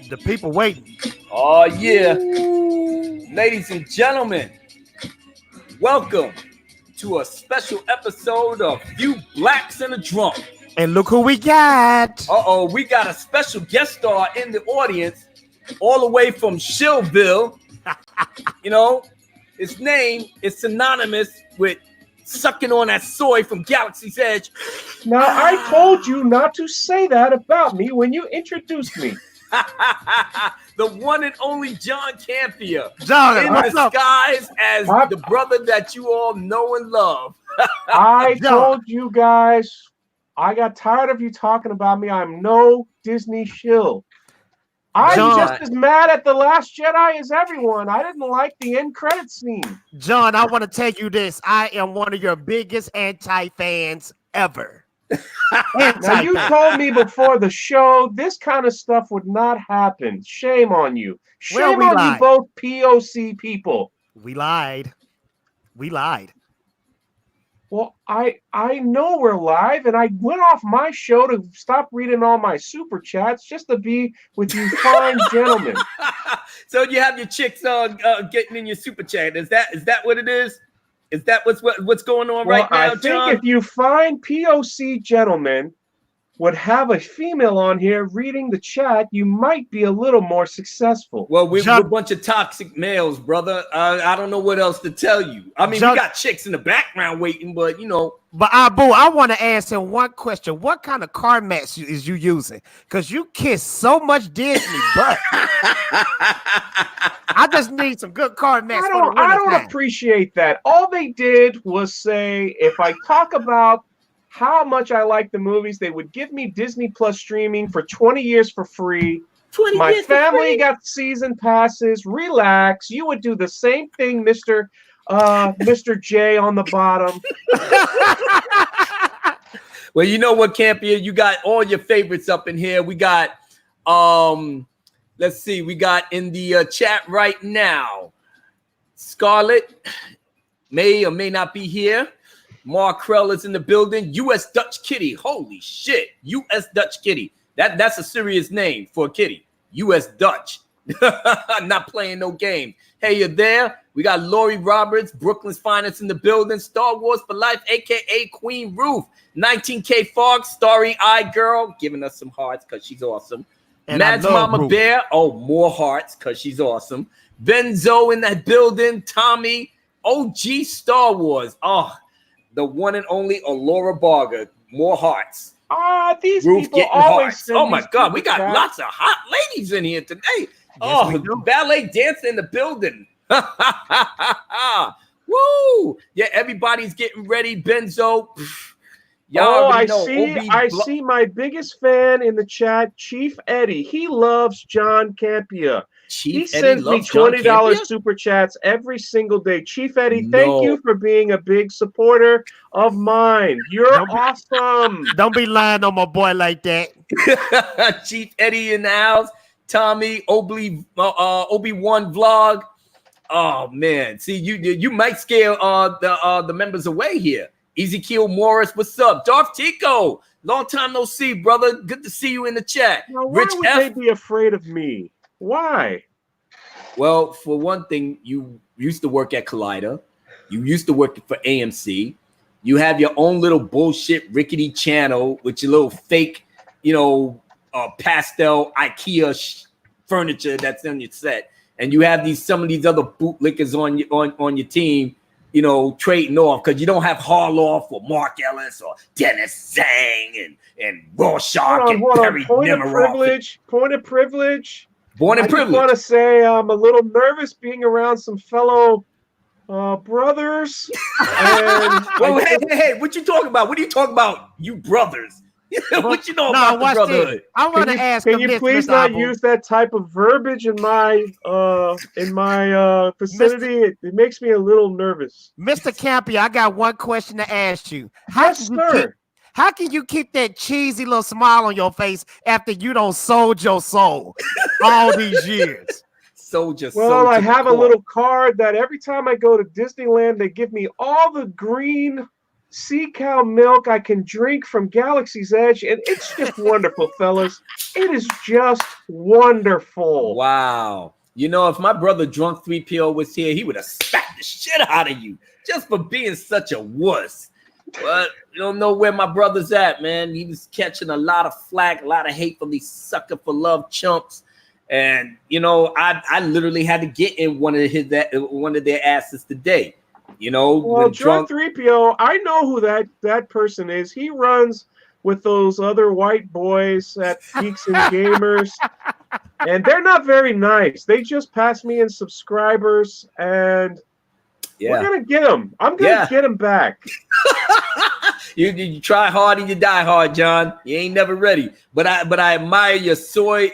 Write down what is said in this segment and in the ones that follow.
The people waiting. Oh, yeah. Ladies and gentlemen, welcome to a special episode of Few Blacks and a Drunk. And look who we got. We got a special guest star in the audience, all the way from Shillville. You know, his name is synonymous with sucking on that soy from Galaxy's Edge. Now, I told you not to say that about me when you introduced me. The one and only John Campea, John, in disguise as the brother that you all know and love. I told you guys, I got tired of you talking about me. I'm no Disney shill. I'm just as mad at The Last Jedi as everyone. I didn't like the end credit scene. John, I want to tell you this. I am one of your biggest anti-fans ever. Now, you told me before the show this kind of stuff would not happen. Shame on you. Shame on you both POC people. We lied. Well, I know we're live, and I went off my show to stop reading all my super chats just to be with you fine gentlemen. So you have your chicks getting in your super chat. Is that what it is? Is that what's going on right now, John? I think if you fine POC gentlemen would have a female on here reading the chat, you might be a little more successful. Well, we're a bunch of toxic males, brother. I don't know what else to tell you. I mean, we got chicks in the background waiting, but you know. But Abu, I want to ask him one question. What kind of car mats is you using? Because you kiss so much Disney, but I just need some good car mats. I don't appreciate that. All they did was say, if I talk about how much I like the movies, they would give me Disney Plus streaming for 20 years for free. My family got season passes. Relax. You would do the same thing, Mr. J on the bottom. Well, you know what, Campea? You got all your favorites up in here. We got, let's see. We got in the chat right now, Scarlett may or may not be here. Mark Krell is in the building. U.S. Dutch Kitty. Holy shit. U.S. Dutch Kitty. That's a serious name for a kitty. U.S. Dutch. Not playing no game. Hey, you're there. We got Lori Roberts, Brooklyn's finest in the building. Star Wars for Life, a.k.a. Queen Ruth. 19K Fox, Starry Eye Girl, giving us some hearts because she's awesome. And Mads Mama Ruth. Bear. Oh, more hearts because she's awesome. Benzo in that building. Tommy. OG Star Wars. Oh, the one and only Alora Barger. More hearts. These Ruth people always. Oh my God, we got lots of hot ladies in here today. Yes, ballet dancing in the building. Woo! Yeah, everybody's getting ready. Benzo. I see my biggest fan in the chat, Chief Eddie. He loves John Campea. He sends me $20 super chats every single day. Chief Eddie, thank you for being a big supporter of mine. You're awesome. Don't be lying on my boy like that. Chief Eddie in the house. Tommy, Obi-Wan vlog. Oh man, see you might scare the members away here. Ezekiel Morris, what's up? Darth Tico, long time no see, brother. Good to see you in the chat. Now, why would they be afraid of me? Why? Well, for one thing, you used to work at Collider. You used to work for AMC. You have your own little bullshit rickety channel with your little fake, pastel IKEA furniture that's on your set. And you have some of these other bootlickers on your team, trading off because you don't have Harloff or Mark Ellis or Dennis Zhang and Rorschach and Perry Nemiroff. Point of privilege. Born in privilege. I want to say I'm a little nervous being around some fellow brothers. And hey, what you talking about? What are you talking about, you brothers? What you know about the brotherhood? I want to ask. Can you please not use that type of verbiage in my vicinity? It makes me a little nervous. Mr. Campea, I got one question to ask you. How can you keep that cheesy little smile on your face after you don't sold your soul all these years? I have a little card that every time I go to Disneyland, they give me all the green sea cow milk I can drink from Galaxy's Edge, and it's just wonderful, fellas. It is just wonderful. Wow. You know, if my brother Drunk 3PO was here, he would have smacked the shit out of you just for being such a wuss. But you don't know where my brother's at, man. He was catching a lot of flack, a lot of hate from these sucker for love chumps. And you know, I literally had to get in one of their asses today. You know, well, Drunk 3PO, I know who that person is. He runs with those other white boys at Geeks and Gamers, and they're not very nice. They just passed me in subscribers, and we're gonna get them. I'm gonna get them back. You try hard and you die hard, John. You ain't never ready. But I admire your soy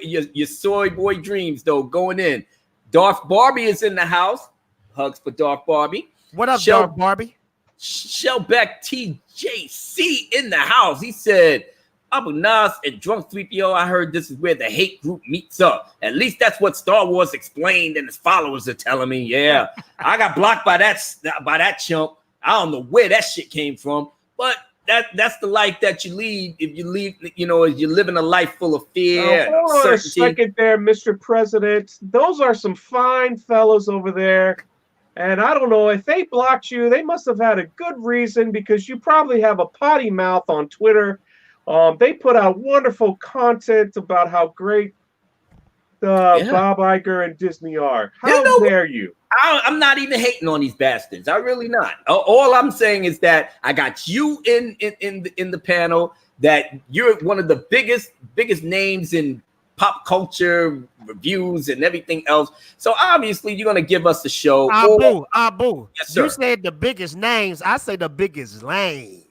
boy dreams though. Going in, Darth Barbie is in the house. Hugs for Darth Barbie. What up, Darth Barbie? Shellback TJC in the house. He said, Abu Nas and Drunk 3PO, I heard this is where the hate group meets up. At least that's what Star Wars explained and his followers are telling me. Yeah, I got blocked by that chump. I don't know where that shit came from, but that's the life that you lead. If you leave, you know, you're living a life full of fear. Hold on a second there, Mr. President. Those are some fine fellows over there. And I don't know, if they blocked you, they must have had a good reason, because you probably have a potty mouth on Twitter. They put out wonderful content about how great Bob Iger and Disney are. How dare you? I'm not even hating on these bastards. I really not. All I'm saying is that I got you in the panel, that you're one of the biggest names in pop culture reviews and everything else. So obviously you're gonna give us the show. Abu. Yes, sir. You said the biggest names. I say the biggest lame.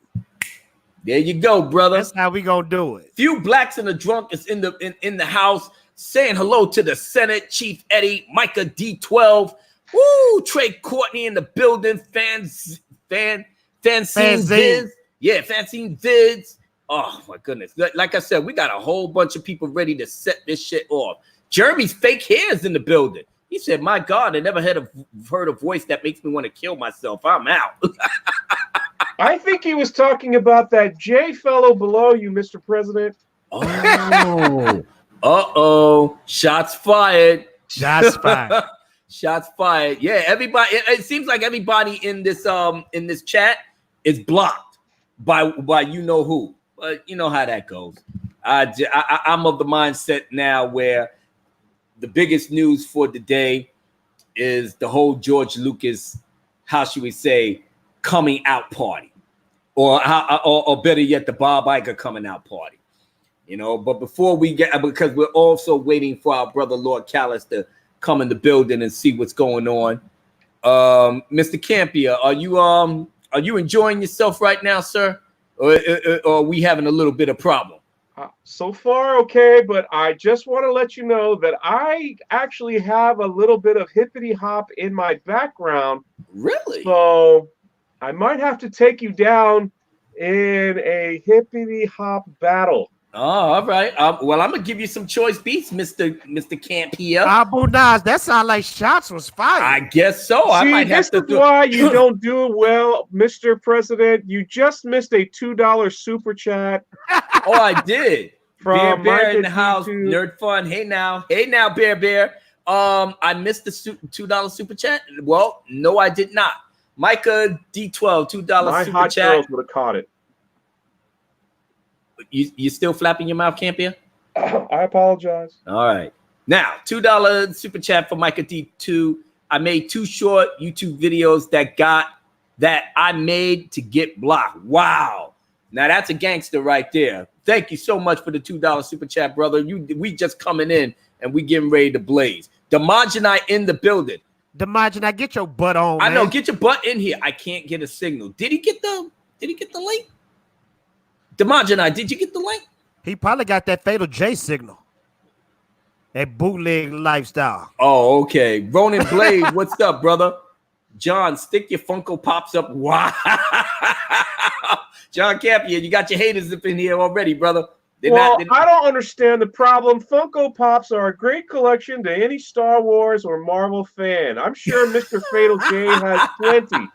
There you go, brother. That's how we gonna do it. Few blacks and a drunk is in the house, saying hello to the Senate, Chief Eddie, Micah D12. Woo, Trey Courtney in the building. Fanzine Vids. Yeah, Fanzine Vids. Oh my goodness. Like I said, we got a whole bunch of people ready to set this shit off. Jeremy's fake hair is in the building. He said, my God, I never heard a voice that makes me want to kill myself. I'm out. I think he was talking about that J fellow below you, Mr. President. Oh. Uh-oh. Shots fired. Shots fired. Shots fired. Yeah, everybody. It seems like everybody in this chat is blocked by you know who. But you know how that goes. I'm of the mindset now where the biggest news for the day is the whole George Lucas, how should we say, coming out party, or better yet, the Bob Iger coming out party. You know, but before we get, because we're also waiting for our brother Lord Callis to come in the building and see what's going on. Mr. Campia, are you enjoying yourself right now, sir? Or are we having a little bit of problem? So far, okay, but I just want to let you know that I actually have a little bit of hippity hop in my background. Really? So I might have to take you down in a hippity hop battle. Oh, all right. Well, I'm gonna give you some choice beats, Mr. Camp here. Abu Nas, that sound like shots was fired. I guess so. See, I might have to do. Why you don't do well, Mr. President. You just missed a $2 super chat. Oh, I did. From Bear in the house, Nerd Fun. Hey now, Bear. I missed the $2 super chat. Well, no, I did not. Micah D12, $2 My super hot chat. girls would have caught it. You still flapping your mouth, Campia? I apologize. All right. Now, $2 super chat for Micah D2. I made 2 short YouTube videos that I made to get blocked. Wow. Now that's a gangster right there. Thank you so much for the $2 super chat, brother. We just coming in and we getting ready to blaze. Demogenite in the building. Demogenite, get your butt on. I man. know, get your butt in here. I can't get a signal. Did he get the link? Demogenite, did you get the link? He probably got that Fatal J signal. That bootleg lifestyle. Oh, okay. Ronan Blade, what's up, brother? John, stick your Funko Pops up. Wow. John Campia, you got your haters up in here already, brother. I don't understand the problem. Funko Pops are a great collection to any Star Wars or Marvel fan. I'm sure Mr. Fatal J has plenty.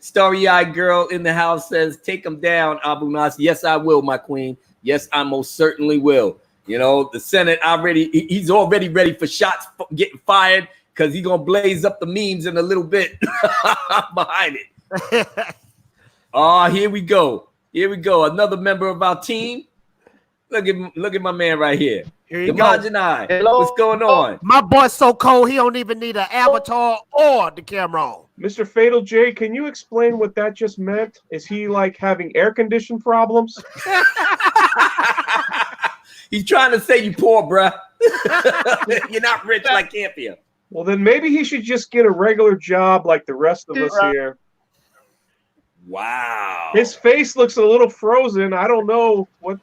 Starry-eyed girl in the house says, take him down, Abu Nas. Yes, I will, my queen. Yes, I most certainly will. You know, the Senate he's already ready for shots getting fired because he's going to blaze up the memes in a little bit behind it. Oh, here we go. Here we go. Another member of our team. Look at my man right here. Here you the go. Marginai. What's going on? My boy's so cold, he don't even need an avatar or the camera on. Mr. Fatal J, can you explain what that just meant? Is he like having air condition problems? He's trying to say you poor, bruh. You're not rich like Campia. Well, then maybe he should just get a regular job like the rest of us here. Wow. His face looks a little frozen. I don't know what.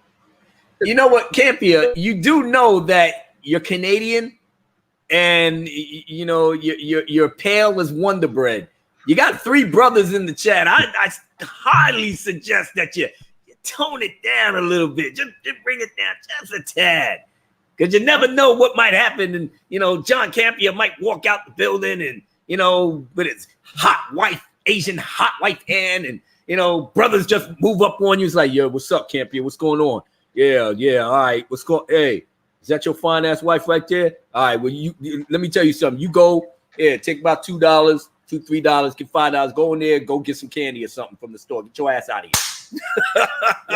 You know what, Campia? You do know that you're Canadian, and you know you're pale as Wonder Bread. You got 3 brothers in the chat. I highly suggest that you tone it down a little bit. Just bring it down just a tad, because you never know what might happen. And you know, John Campia might walk out the building, and you know, with his hot wife, Asian hot wife hand, and you know, brothers just move up on you. It's like, yo, what's up, Campia? What's going on? Yeah, all right. What's going? Hey, is that your fine ass wife right there? All right. Well, you let me tell you something. You go, take about $2, $3, get $5. Go in there, go get some candy or something from the store. Get your ass out of here.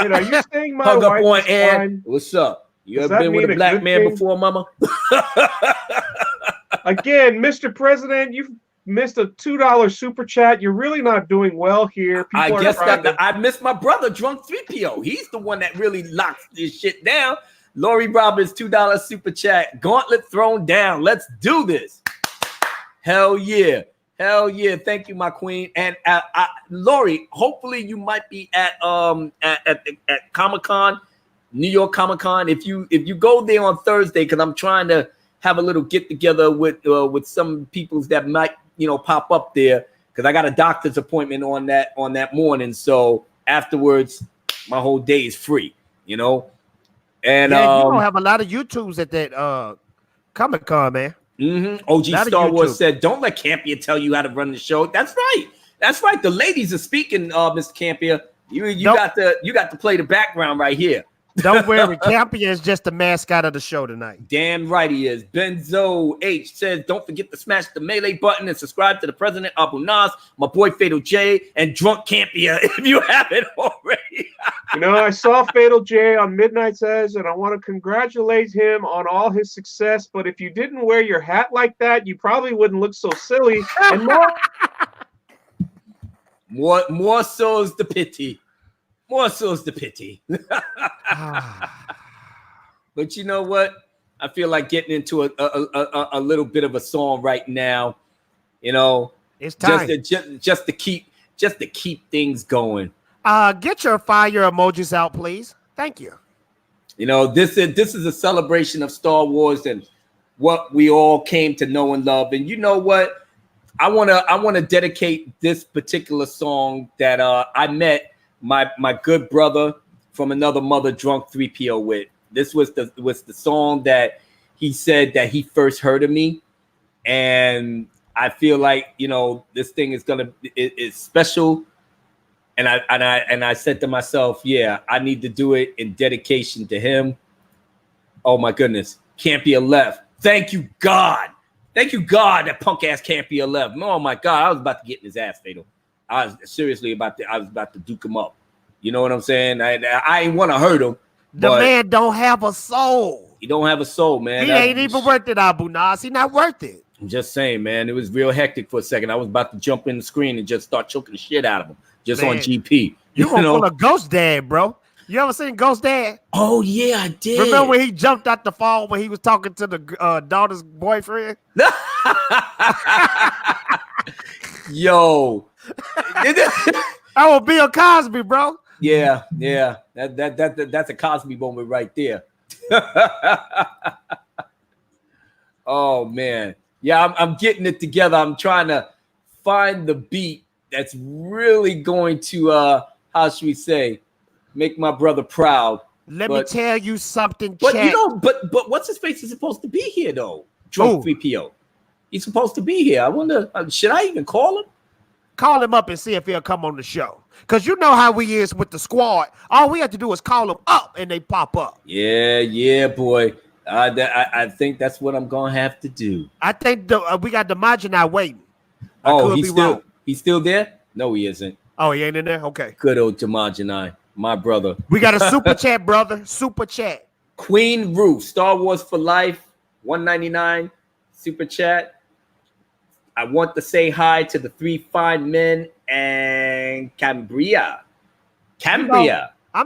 Wait, are you saying my Hug up wife on is Ann. fine? What's up? You Does ever that been with mean a a black good man thing? before, mama? Again, Mr. President, you've missed a $2 super chat. You're really not doing well here. I People are guess trying that to- I missed my brother, Drunk 3PO. He's the one that really locks this shit down. Lori Roberts, $2 super chat. Gauntlet thrown down. Let's do this. Hell yeah. Hell yeah. Thank you, my queen. And Lori, hopefully you might be at Comic-Con, New York Comic-Con. If you go there on Thursday, because I'm trying to have a little get together with some peoples that might, you know, pop up there, because I got a doctor's appointment on that morning. So afterwards, my whole day is free, you know. And yeah, you don't have a lot of YouTubes at that Comic-Con, man. OG Star Wars said, "Don't let Campia tell you how to run the show." That's right. That's right. The ladies are speaking, Mr. Campia. You got to play the background right here. Don't worry, Campia is just the mascot of the show tonight. Damn right he is. Benzo H says, don't forget to smash the melee button and subscribe to the President Abu Nas, my boy Fatal J, and Drunk Campia if you haven't already. You know, I saw Fatal J on Midnight Says, and I want to congratulate him on all his success. But if you didn't wear your hat like that, you probably wouldn't look so silly. And more so's the pity. More so's the pity. But you know what? I feel like getting into a little bit of a song right now. You know, it's time just to keep things going. Get your fire emojis out, please. Thank you. You know, this is a celebration of Star Wars and what we all came to know and love. And you know what? I wanna dedicate this particular song that I met my good brother from another mother, Drunk 3PO, with. This was the song that he said that he first heard of me, and I feel like, you know, this thing is special, and I said to myself, yeah, I need to do it in dedication to him. Oh my goodness, Campia left. Thank you God that punk ass Campia left. Oh my God, I was about to get in his ass, Fatal. I was seriously about to duke him up. You know what I'm saying? I ain't want to hurt him. The man don't have a soul. He don't have a soul, man. He ain't even worth it, Abu Nas. He not worth it. I'm just saying, man. It was real hectic for a second. I was about to jump in the screen and just start choking the shit out of him, just on GP. You gonna pull a Ghost Dad, bro? You ever seen Ghost Dad? Oh yeah, I did. Remember when he jumped out the fall when he was talking to the daughter's boyfriend? Yo, that was Bill Cosby, bro. Yeah. That's a Cosby moment right there. Oh man, yeah, I'm getting it together. I'm trying to find the beat that's really going to how should we say, make my brother proud. Let me tell you something, but chat. you know, but what's his face is supposed to be here though. Drunk 3PO. He's supposed to be here. I wonder, should I even call him? Call him up and see if he'll come on the show. Because you know how we is with the squad. All we have to do is call them up and they pop up. Yeah, boy. I think that's what I'm going to have to do. I think we got DeMarjani waiting. He's still there? No, he isn't. Oh, he ain't in there? Okay. Good old DeMarjani, my brother. We got a super chat, brother. Super chat. Queen Ruth, Star Wars for Life, $1.99 super chat. I want to say hi to the three fine men and Cambria. I'm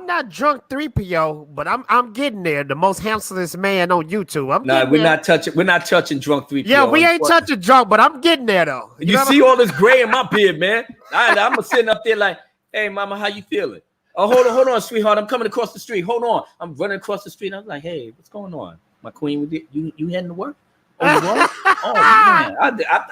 not drunk 3PO, but I'm getting there. The most handsomest man on YouTube. We're not touching drunk 3PO. Yeah, we ain't touching drunk, but I'm getting there though. You see all this gray in my beard, man. I'm sitting up there like, hey, mama, how you feeling? Oh, hold on, sweetheart. I'm coming across the street. Hold on. I'm running across the street. I was like, hey, what's going on? My queen, with you heading to work? Oh, you are? Oh man,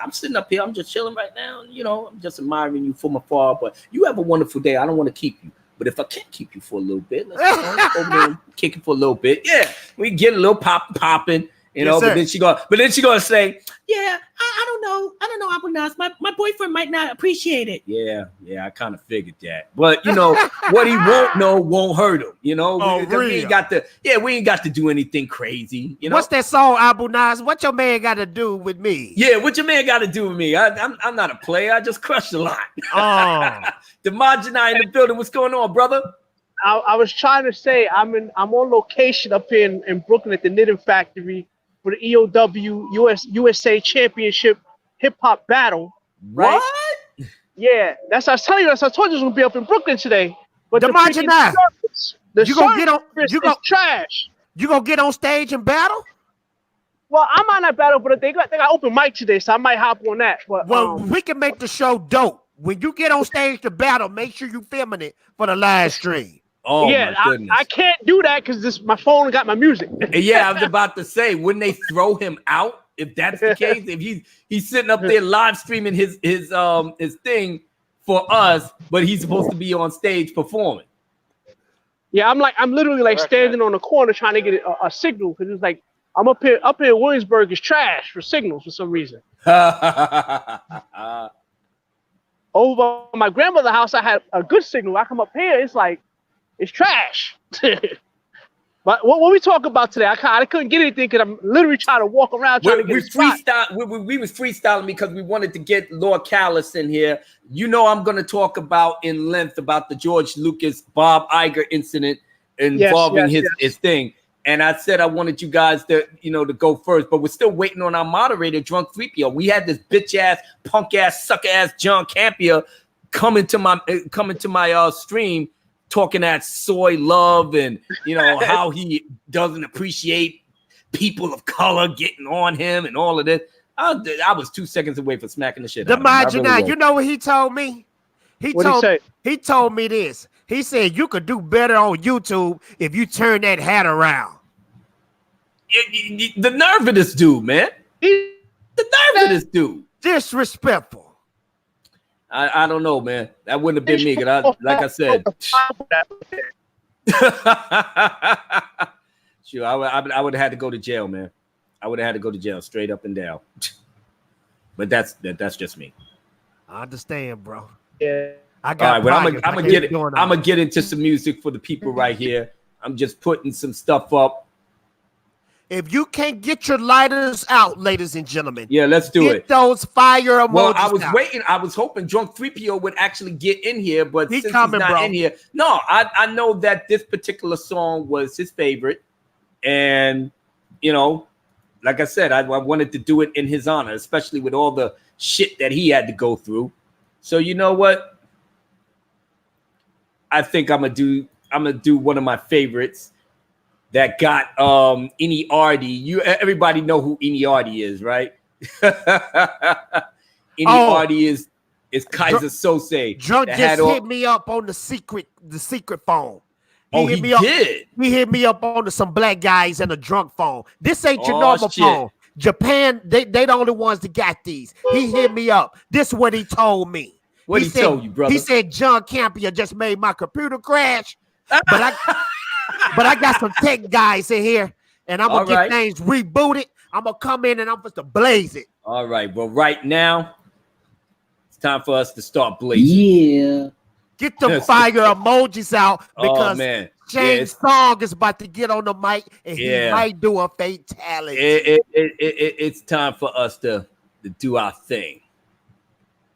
I'm sitting up here. I'm just chilling right now. You know, I'm just admiring you from afar. But you have a wonderful day. I don't want to keep you. But if I can't keep you for a little bit, let's go over there and kick it for a little bit. Yeah, we get a little popping, you know. Yes, but then she gonna say, yeah, I don't know, Abu Nas. My boyfriend might not appreciate it. Yeah, I kind of figured that. But you know, what he won't know won't hurt him. You know, we ain't got to do anything crazy. You know, what's that song, Abu Nas? What your man got to do with me? Yeah, what your man got to do with me? I'm not a player. I just crush a lot. Oh. DeMarjani in the building. What's going on, brother? I was trying to say I'm on location up here in Brooklyn at the Knitting Factory for the EOW USA Championship Hip Hop Battle. Right? What? Yeah, that's what I was telling you. I told you I was gonna be up in Brooklyn today. But DeMarjani, you gonna trash. You gonna get on stage and battle? Well, I might not battle, but they got open mic today, so I might hop on that. But we can make the show dope. When you get on stage to battle, make sure you filming it for the live stream. Oh yeah, my goodness. I can't do that because my phone got my music. Yeah, I was about to say, wouldn't they throw him out if that's the case? If he's sitting up there live streaming his thing for us, but he's supposed to be on stage performing. Yeah, I'm literally standing on the corner trying to get a signal because it's like I'm up here in Williamsburg is trash for signals for some reason. Over my grandmother's house, I had a good signal. I come up here, it's trash. But what we talk about today, I couldn't get anything because I'm literally trying to walk around trying to get we was freestyling because we wanted to get Lord Callis in here. You know, I'm going to talk about in length about the George Lucas Bob Iger incident involving his thing. And I said I wanted you guys to go first, but we're still waiting on our moderator, Drunk 3PO. We had this bitch ass, punk ass, sucker ass John Campia coming to my stream talking that soy love and how he doesn't appreciate people of color getting on him and all of this. I was 2 seconds away from smacking the shit out of him. Really you know what he told me? He told me this. He said you could do better on YouTube if you turn that hat around. The nerve of this dude, man. The nerve of this dude. Disrespectful. I don't know, man. That wouldn't have been me. Like I said. Sure, I would have had to go to jail, man. I would have had to go to jail straight up and down. But that's just me. I understand, bro. Yeah. All right, but I'm gonna get into some music for the people right here. I'm just putting some stuff up. If you can't get your lighters out, ladies and gentlemen, let's do it. Get those fire emojis. Well, I was waiting. I was hoping Drunk 3PO would actually get in here, but since he's not in here, no, I know that this particular song was his favorite, and like I said, I wanted to do it in his honor, especially with all the shit that he had to go through. So you know what? I think I'm gonna do one of my favorites that got Ini Artie. Everybody know who Ini Artie is, right? Ini Artie is Kaiser Sose. Drunk just hit me up on the secret phone. He did. He hit me up on some black guys in a drunk phone. This ain't your normal phone. Japan, they the only ones that got these. He hit me up. This is what he told me. What he told you, brother? He said John Campia just made my computer crash, but I got some tech guys in here, and I'm gonna get things rebooted. I'm gonna come in and I'm supposed to blaze it. All right. Well, right now, it's time for us to start blazing. Yeah. Get the fire emojis out because man. James Song is about to get on the mic and he might do a fatality. It's time for us to do our thing.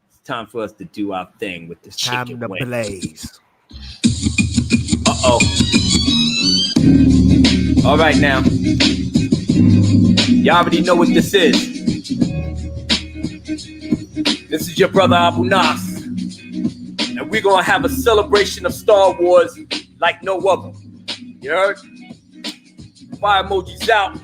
It's time for us to do our thing with this chicken Time to wing. blaze. Uh-oh. All right, now. Y'all already know what this is. This is your brother Abu Nas. And we're going to have a celebration of Star Wars like no other. You heard? Fire emojis out.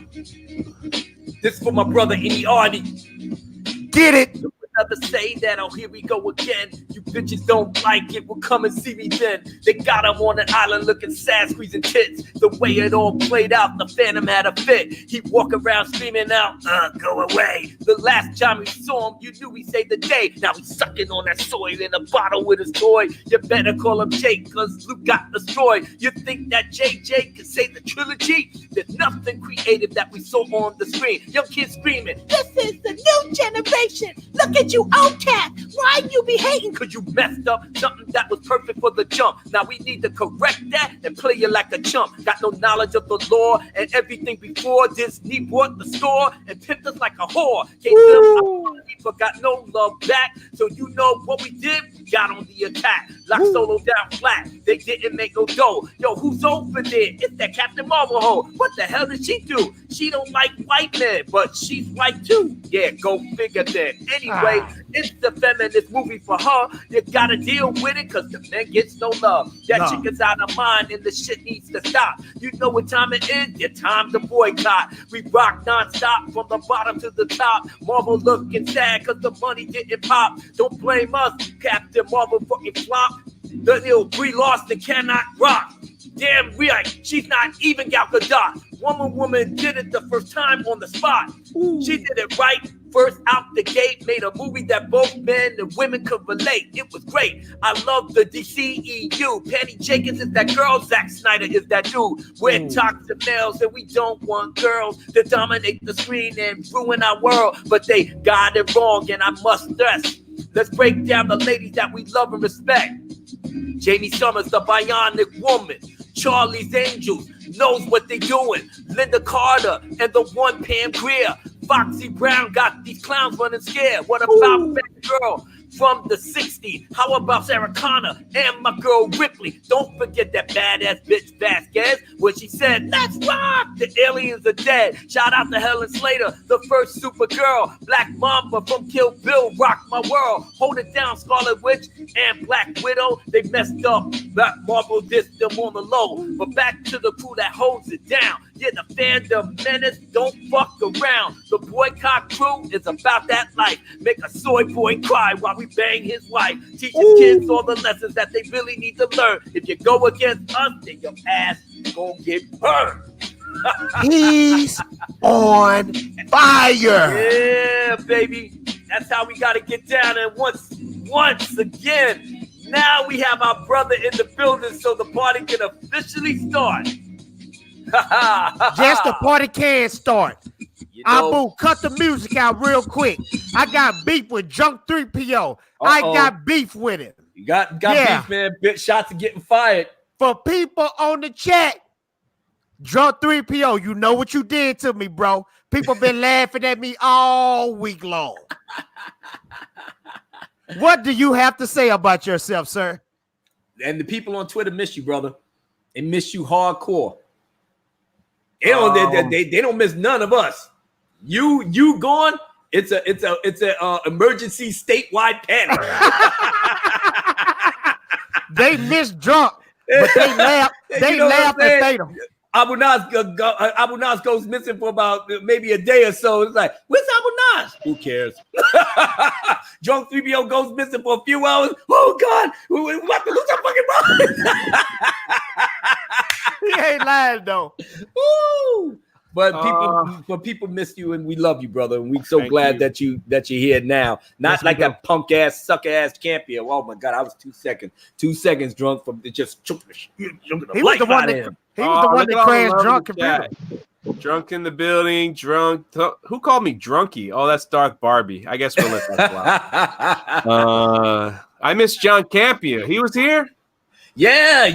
This is for my brother Iniardi. Get it. Another say that, oh, here we go again. You bitches don't like it, well, come and see me then. They got him on an island looking sad, squeezing tits. The way it all played out, the Phantom had a fit. He walk around screaming out, go away. The last time we saw him, you knew he saved the day. Now he's sucking on that soil in a bottle with his toy. You better call him Jake, cause Luke got destroyed. You think that JJ can save the trilogy? There's nothing creative that we saw on the screen. Young kids screaming, this is the new generation. Look at you, outcast. Why you be hating? Cause you messed up something that was perfect for the jump. Now we need to correct that and play you like a chump. Got no knowledge of the law and everything before. Disney bought the store and pimped us like a whore. Gave them money but got no love back. So you know what we did? We got on the attack. Locked Solo down flat. They didn't make no dough. Yo, who's over there? It's that Captain Marvel hoe. What the hell did she do? She don't like white men, but she's white too. Yeah, go figure then. Anyway, it's the feminist movie for her. You gotta deal with it cause the man gets no love. That chick is out of mind and the shit needs to stop. You know what time it is? Your time to boycott. We rock non-stop from the bottom to the top. Marvel looking sad cause the money didn't pop. Don't blame us, Captain Marvel fucking flop. The ill Brie Larson cannot rock. Damn right, she's not even Gal Gadot. Woman did it the first time on the spot. She did it right. First out the gate, made a movie that both men and women could relate. It was great. I love the DCEU. Patty Jenkins is that girl. Zack Snyder is that dude. We're toxic males and we don't want girls to dominate the screen and ruin our world. But they got it wrong and I must stress. Let's break down the ladies that we love and respect. Jamie Summers, the Bionic Woman. Charlie's Angels knows what they doing. Linda Carter and the one Pam Grier. Foxy Brown got these clowns running scared. What about that girl from the 60s? How about Sarah Connor and my girl Ripley? Don't forget that badass bitch Vasquez when she said, let's rock, the aliens are dead. Shout out to Helen Slater, the first Supergirl. Black Mamba from Kill Bill rocked my world. Hold it down, Scarlet Witch and Black Widow. They messed up. Black Marvel dissed them on the low. But back to the crew that holds it down. Yeah, the fandom menace, don't fuck around. The boycott crew is about that life. Make a soy boy cry while we bang his wife. Teach his kids all the lessons that they really need to learn. If you go against us, then your ass gonna get burned. He's on fire. Yeah, baby. That's how we gotta get down. And once again, now we have our brother in the building so the party can officially start. Just the party can start. You know, Abu, cut the music out real quick. I got beef with Junk 3PO. I got beef with him. You got beef, man. Bit shots are getting fired. For people on the chat, Drunk 3PO, you know what you did to me, bro. People been laughing at me all week long. What do you have to say about yourself, sir? And the people on Twitter miss you, brother. They miss you hardcore. They don't miss none of us. You gone? It's a emergency statewide panic. They miss Drunk, but they laugh. They laugh and fade them. Abu Nas goes missing for about maybe a day or so. It's like, where's Abu Nas? Who cares? Drunk 3PO goes missing for a few hours. Oh God, we about to lose our fucking mind. He ain't lying though. Woo! But people miss you and we love you, brother. And we're so glad that you're here now. Not like that punk ass, sucker ass champion. Oh my God, I was 2 seconds. 2 seconds drunk from just choking the He was the one that crashed Drunk computer. Drunk in the building, drunk. Who called me drunky? Oh, that's Darth Barbie. I guess we'll let that fly. I miss John Campia. He was here? Yeah.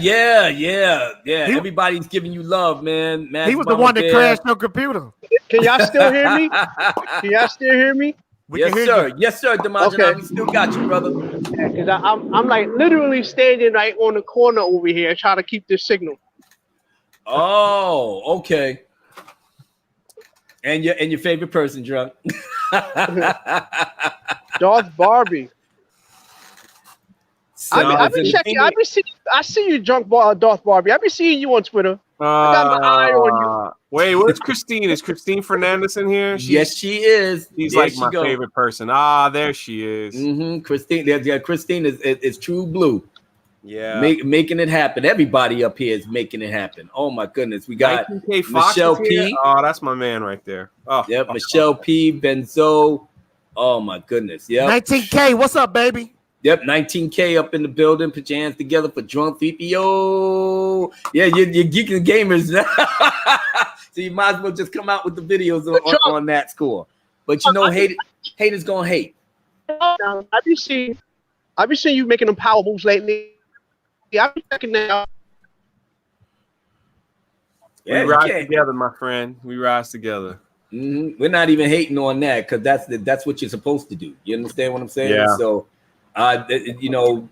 Everybody's giving you love, man. He was the one that crashed your computer. Can y'all still hear me? Can y'all still hear me? Yes, sir. Yes, sir, Dimajanami. Okay. Still got you, brother. Yeah, because I'm like literally standing right on the corner over here trying to keep this signal. Oh, okay. And your favorite person, drunk. Darth Barbie. I've been checking. I see you drunk, Darth Barbie. I've been seeing you on Twitter. I got my eye on you. Wait, where's Christine? Is Christine Fernandez in here? Yes, she is. She's like my favorite person. Ah, there she is. Mm-hmm. Christine. Yeah, Christine is true blue. Yeah, making it happen. Everybody up here is making it happen. Oh my goodness, we got Michelle P. Oh, that's my man right there. Oh, yep, Michelle P. Benzo. Oh my goodness, yeah. 19K, what's up, baby? Yep, 19K up in the building. Put your hands together for Drunk 3PO. Yeah, you're geeking gamers now. So you might as well just come out with the videos on that score. But you know, haters gonna hate. I've been seeing you making them power moves lately. Yeah, I've been checking that out. Yeah, we rise together, my friend. We rise together. Mm-hmm. We're not even hating on that because that's what you're supposed to do. You understand what I'm saying? Yeah. So, you know,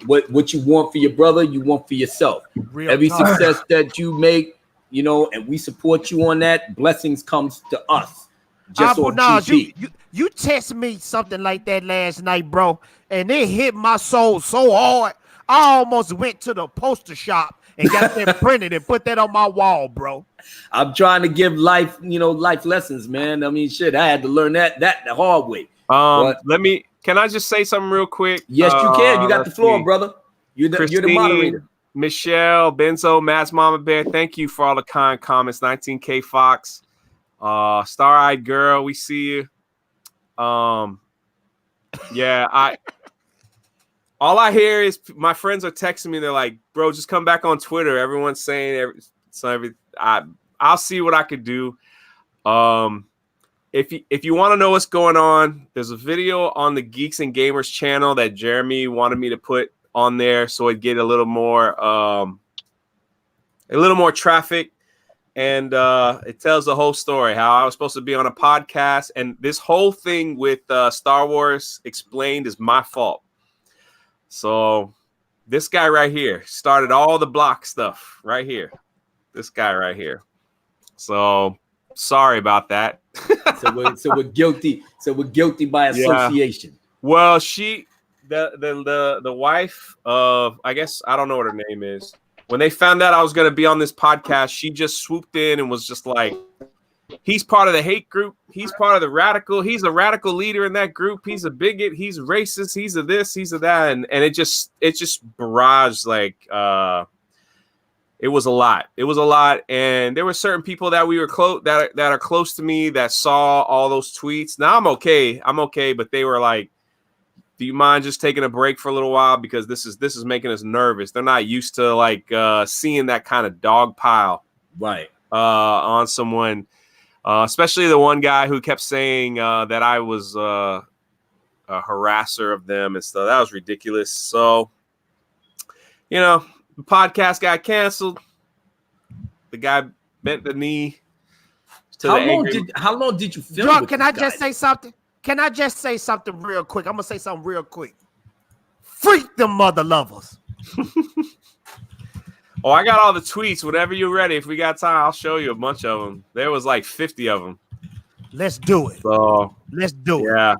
what you want for your brother, you want for yourself. Every success that you make, you know, and we support you on that. Blessings comes to us. Just on GP. You texted me something like that last night, bro, and it hit my soul so hard. I almost went to the poster shop and got that printed and put that on my wall, bro. I'm trying to give life lessons, man. I mean, shit, I had to learn that the hard way. Can I just say something real quick? Yes, you can. You got the floor, brother. You're the moderator. Michelle, Benzo, Mass Mama Bear, thank you for all the kind comments. 19K Fox, Star-Eyed Girl, we see you. All I hear is my friends are texting me. They're like, "Bro, just come back on Twitter." Everyone's saying I'll see what I could do. If you want to know what's going on, there's a video on the Geeks and Gamers channel that Jeremy wanted me to put on there so it'd get a little more traffic. And it tells the whole story, how I was supposed to be on a podcast. And this whole thing with Star Wars Explained is my fault. So this guy right here started all the block stuff right here. This guy right here. So sorry about that. so we're guilty. So we're guilty by association. Yeah. Well, the wife of, I guess, I don't know what her name is. When they found out I was going to be on this podcast, she just swooped in and was just like, he's part of the hate group. He's part of the radical. He's a radical leader in that group. He's a bigot. He's racist. He's a this. He's a that. And it just barraged like it was a lot. It was a lot. And there were certain people that we were close that are close to me that saw all those tweets. Now I'm okay. But they were like, do you mind just taking a break for a little while? Because this is making us nervous. They're not used to like seeing that kind of dog pile on someone. Especially the one guy who kept saying that I was a harasser of them and stuff. That was ridiculous. So, you know, the podcast got canceled. The guy bent the knee. How long did you film? Drunk, can I just say something? Can I just say something real quick? I'm gonna say something real quick. Freak them mother lovers. Oh, I got all the tweets. Whenever you're ready, if we got time, I'll show you a bunch of them. There was like 50 of them. Let's do it. So let's do it. Yeah,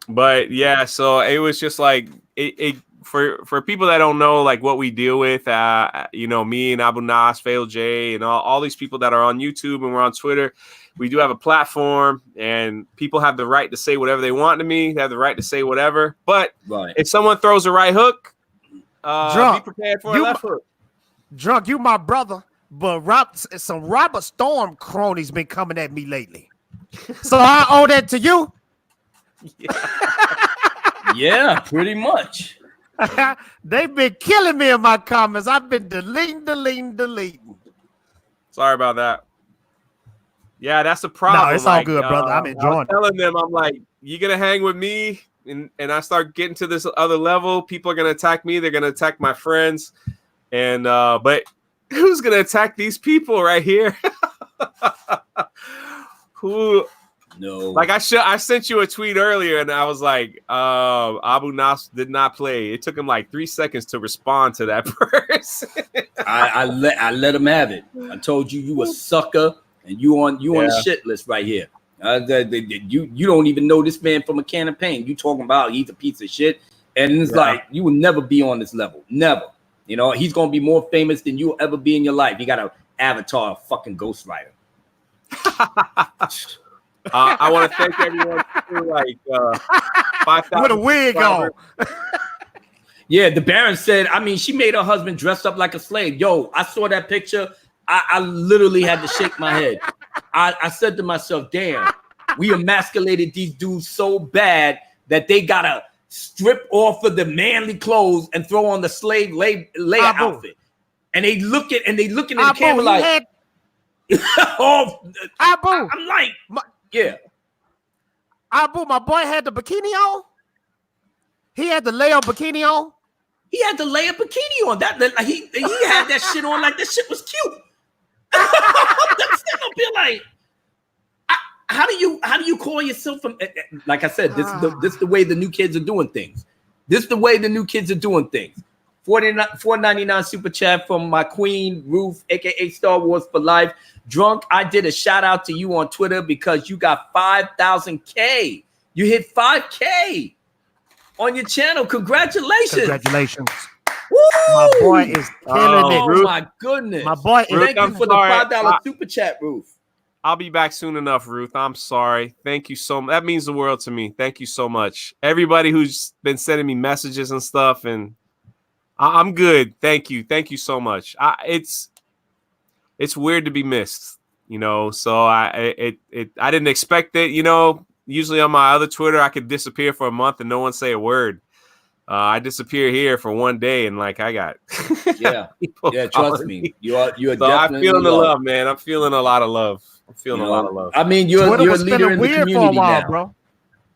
but yeah. So it was just like it for people that don't know like what we deal with. You know, me and Abu Nas, Fail J, and all these people that are on YouTube and we're on Twitter. We do have a platform, and people have the right to say whatever they want to me. They have the right to say whatever. But if someone throws a right hook, be prepared for a left hook. Drunk, you my brother, but some Robert Storm cronies been coming at me lately. So I owe that to you. Yeah, pretty much. They've been killing me in my comments. I've been deleting. Sorry about that. Yeah, that's the problem. No, it's all good, brother. I'm enjoying I was it. telling them, I'm like, you gonna hang with me, and I start getting to this other level. People are gonna attack me. They're gonna attack my friends, and but who's gonna attack these people right here? Who? No. Like I sent you a tweet earlier, and I was like, Abu Nas did not play. It took him like 3 seconds to respond to that person. I let him have it. I told you a sucker, and you on the shit list right here. You don't even know this man from a can of paint. You talking about he's a piece of shit, and it's like you will never be on this level. Never. You know, he's gonna be more famous than you'll ever be in your life. You got an avatar, a fucking ghostwriter. I want to thank everyone for like 5,000 with a wig on. Yeah, the Baron said, I mean, she made her husband dressed up like a slave. Yo, I saw that picture. I literally had to shake my head. I said to myself, damn, we emasculated these dudes so bad that they gotta strip off of the manly clothes and throw on the slave Leia outfit. And they looking in the camera like, oh, I'm like, yeah. Abu, my boy had the bikini on. He had the Leia bikini on. He had the Leia bikini on. That he had that shit on like that shit was cute. That's gonna be like, how do you call yourself from? Like I said, this is the way the new kids are doing things. This is the way the new kids are doing things. $4.99 super chat from my queen Ruth, aka Star Wars for Life. Drunk, I did a shout out to you on Twitter because you got 5,000K. You hit 5K on your channel. Congratulations. Congratulations. Woo! My boy is killing it. Oh my goodness. My boy is Thank you for the $5 super chat, Ruth. I'll be back soon enough, Ruth. I'm sorry. Thank you so much. That means the world to me. Thank you so much. Everybody who's been sending me messages and stuff, and I'm good. Thank you. Thank you so much. It's weird to be missed, you know. So I didn't expect it, you know. Usually on my other Twitter, I could disappear for a month and no one say a word. I disappear here for one day and like I got trust me. You are so definitely I'm feeling the love, man. I'm feeling a lot of love. I'm feeling a lot of love. I mean, you're a leader in the community for a while, now, bro.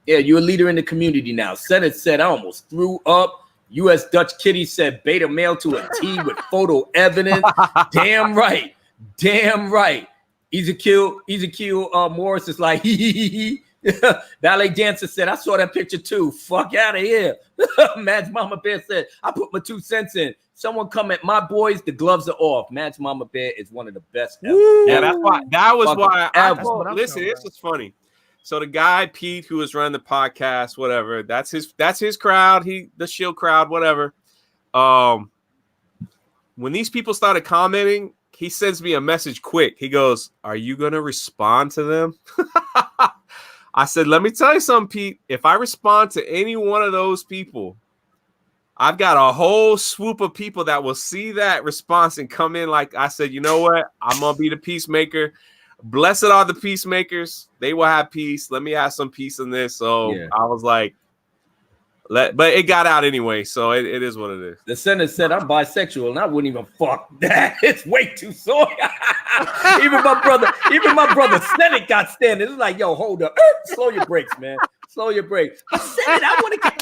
Yeah, you're a leader in the community now. Senate said I almost threw up. U.S. Dutch Kitty said beta male to a T with photo evidence. Damn right. Damn right. Ezekiel Morris is like, Ballet Dancer said, I saw that picture too. Fuck out of here. Mad's Mama Bear said, I put my 2 cents in. Someone comment, my boys, the gloves are off. Mad's Mama Bear is one of the best ever. Yeah, that's why. That was why. Listen, this is funny. So the guy Pete, who was running the podcast, whatever, that's his crowd. The Shield crowd, whatever. When these people started commenting, he sends me a message quick. He goes, "Are you gonna respond to them?" I said, "Let me tell you something, Pete. If I respond to any one of those people, I've got a whole swoop of people that will see that response and come in." Like I said, you know what? I'm gonna be the peacemaker. Blessed are the peacemakers. They will have peace. Let me have some peace in this. So yeah. I was like, but it got out anyway. So it is what it is. The Senate said I'm bisexual and I wouldn't even fuck that. It's way too sore. even my brother Senate got standing. It's like, yo, hold up. Slow your brakes, man. Slow your brakes. But Senate, I want to get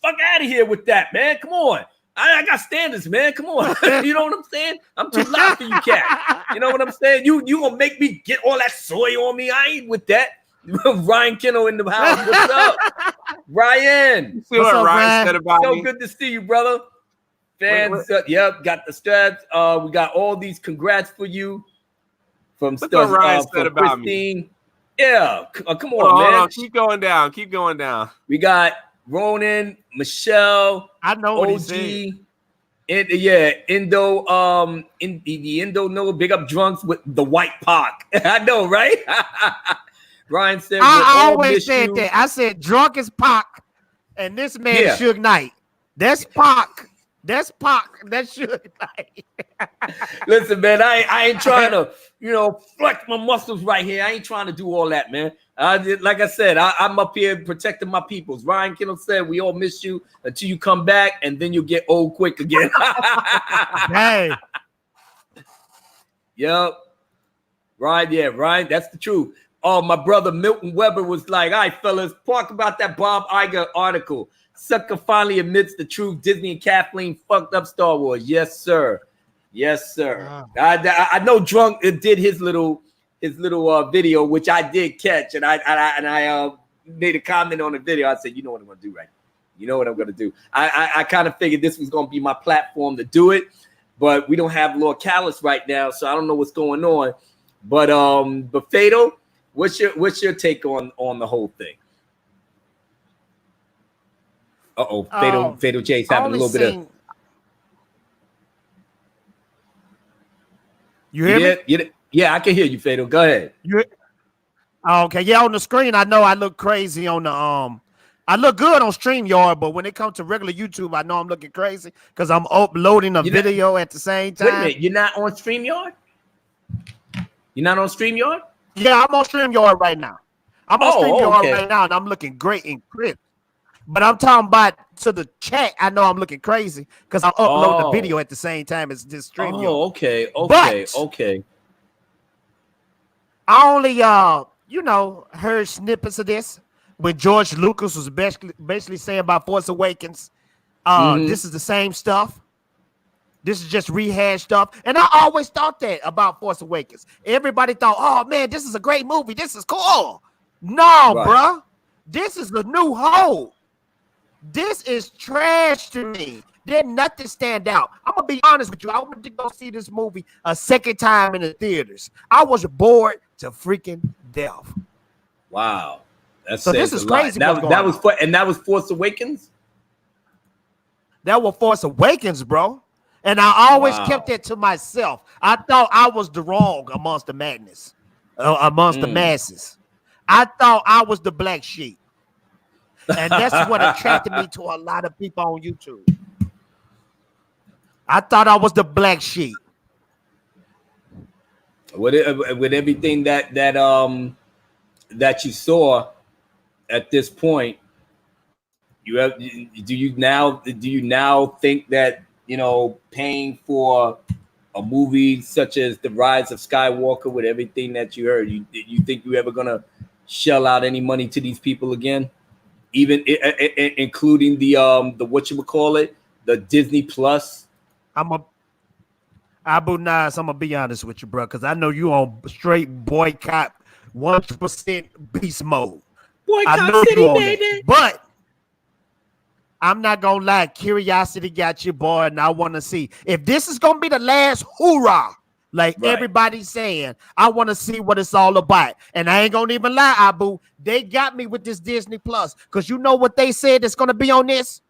fuck out of here with that, man. Come on. I got standards, man. Come on. You know what I'm saying? I'm too loud for you, cat. You know what I'm saying? You gonna make me get all that soy on me? I ain't with that. Ryan Kennel in the house. What's up? Ryan. See what Ryan said about me? So good to see you, brother. Fans, yep, got the straps. We got all these congrats for you from Ryan said about Christine. Me. Yeah, come on, man. Hold on. Keep going down. Keep going down. We got Ronan, Michelle, I know what OG, he said. Indo, the Indo Noah, big up drunks with the white Pac. I know, right? Ryan said, I always said that. I said drunk is Pac, and this man is Suge Knight. That's Pac. That's Pac. That's Suge Knight. Listen, man, I ain't trying to, flex my muscles right here. I ain't trying to do all that, man. Like I said, I'm up here protecting my peoples. Ryan Kennel said, we all miss you until you come back, and then you'll get old quick again. Hey. Yep. Ryan, yeah, Ryan, that's the truth. Oh, my brother Milton Weber was like, all right, fellas, talk about that Bob Iger article. Sucker finally admits the truth. Disney and Kathleen fucked up Star Wars. Yes, sir. Yes, sir. Wow. I know Drunk did his little video, which I did catch, and I made a comment on the video. I said, you know what I'm gonna do, right? You know what I'm gonna do. I kind of figured this was gonna be my platform to do it, but we don't have Lord Callis right now, so I don't know what's going on. But Fatal, what's your take on the whole thing? Fatal Chase having a little bit of. You hear me? Yeah, I can hear you, Fatal. Go ahead. Okay, yeah, on the screen, I know I look crazy on the I look good on StreamYard, but when it comes to regular YouTube, I know I'm looking crazy because I'm uploading a video at the same time. Wait a minute, you're not on StreamYard? You're not on StreamYard? Yeah, I'm on StreamYard right now. I'm on StreamYard right now, and I'm looking great and crisp. But I'm talking about to the chat. I know I'm looking crazy because I'm uploading the video at the same time as this StreamYard. Oh, okay. I only, heard snippets of this when George Lucas was basically saying about Force Awakens. This is the same stuff. This is just rehashed stuff. And I always thought that about Force Awakens. Everybody thought, oh, man, this is a great movie. This is cool. No, bruh. This is the New Hope. This is trash to me. Did nothing stand out. I'm going to be honest with you. I went to go see this movie a second time in the theaters. I was bored to freaking death. Wow. So this is crazy. That was Force Awakens? That was Force Awakens, bro. And I always kept it to myself. I thought I was the wrong amongst the madness, amongst the masses. I thought I was the black sheep. And that's what attracted me to a lot of people on YouTube. I thought I was the black sheep. With everything that you saw at this point, do you now think that, paying for a movie such as The Rise of Skywalker, with everything that you heard, you think you're ever gonna shell out any money to these people again? Even including the whatchamacallit, the Disney Plus? Abu Nas, I'm gonna be honest with you, bro, because I know you on straight boycott 100% beast mode. Boycott I know City, you on baby. that. But I'm not gonna lie, curiosity got you, boy, and I want to see if this is gonna be the last hoorah. Everybody's saying, I want to see what it's all about. And I ain't gonna even lie, Abu. They got me with this Disney Plus. Because you know what they said that's gonna be on this?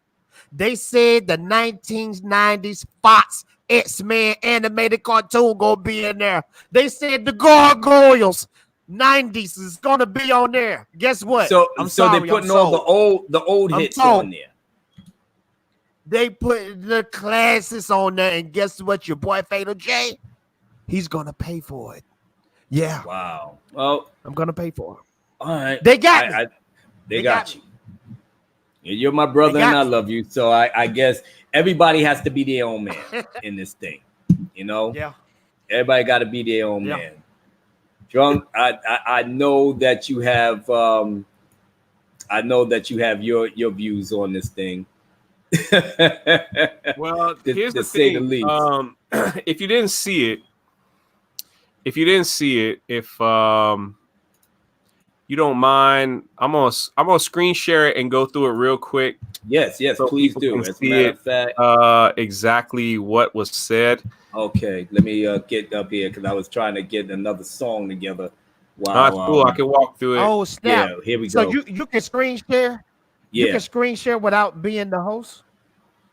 They said the 1990s Fox X-Men animated cartoon gonna be in there. They said the Gargoyles 90s is gonna be on there. Guess what? So they're putting all the old hits on there. They put the classics on there, and guess what? Your boy Fatal J, he's gonna pay for it. Yeah. Wow. Well, I'm gonna pay for it. All right. They got me. They got you. You're my brother, and I love you. So I guess everybody has to be their own man in this thing. Yeah. Everybody got to be their own man. Drunk. I know that you have. I know that you have your views on this thing. Well, here's the thing. If you didn't see it, if you don't mind, I'm gonna screen share it and go through it real quick. Yes, so please do. As a matter of fact, exactly what was said. Okay, let me get up here because I was trying to get another song together. Wow, that's cool. I can walk through it. Oh snap! Yeah, here we go. So you can screen share. Yeah. You can screen share without being the host.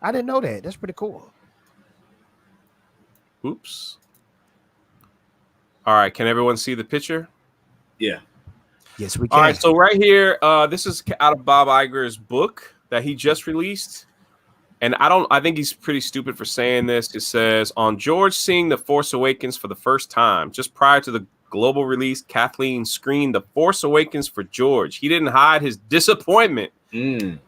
I didn't know that. That's pretty cool. Oops. All right. Can everyone see the picture? Yeah. Yes, we can. All right. So right here, this is out of Bob Iger's book that he just released. And I think he's pretty stupid for saying this. It says, on George seeing The Force Awakens for the first time, just prior to the global release, Kathleen screened The Force Awakens for George. He didn't hide his disappointment. He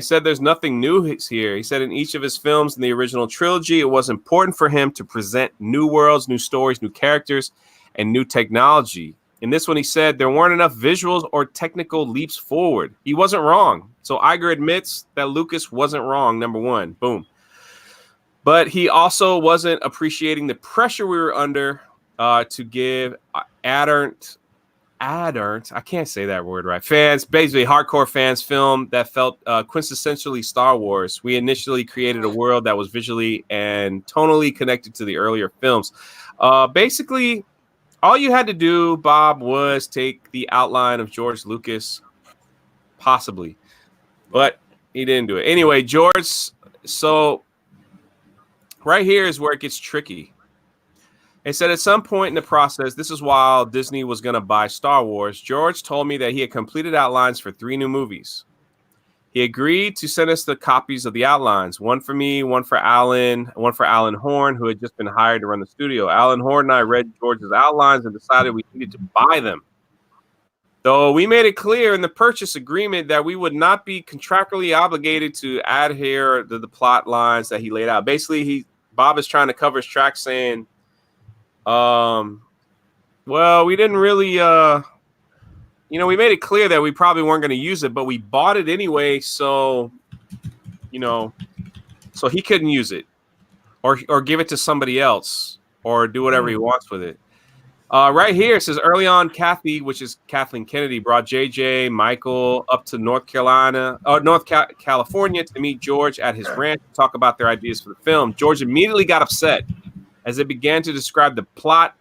said there's nothing new here. He said in each of his films in the original trilogy, it was important for him to present new worlds, new stories, new characters, and new technology. In this one, he said there weren't enough visuals or technical leaps forward. He wasn't wrong. So Iger admits that Lucas wasn't wrong, number one. Boom. But he also wasn't appreciating the pressure we were under to give adherent, I can't say that word right, fans, basically hardcore fans, film that felt quintessentially Star Wars. We initially created a world that was visually and tonally connected to the earlier films. Basically, all you had to do, Bob, was take the outline of George Lucas, possibly, but he didn't do it. Anyway, George, so right here is where it gets tricky. It said at some point in the process, this is while Disney was going to buy Star Wars, George told me that he had completed outlines for 3 new movies. He agreed to send us the copies of the outlines, one for me, one for Alan Horn, who had just been hired to run the studio. Alan Horn and I read George's outlines and decided we needed to buy them. Though we made it clear in the purchase agreement that we would not be contractually obligated to adhere to the plot lines that he laid out. Basically, Bob is trying to cover his tracks saying, well, we didn't really, we made it clear that we probably weren't going to use it, but we bought it anyway. So, so he couldn't use it or give it to somebody else or do whatever he wants with it. Right here, it says early on, Kathy, which is Kathleen Kennedy, brought JJ Michael up to North California to meet George at his ranch to talk about their ideas for the film. George immediately got upset as they began to describe the plot,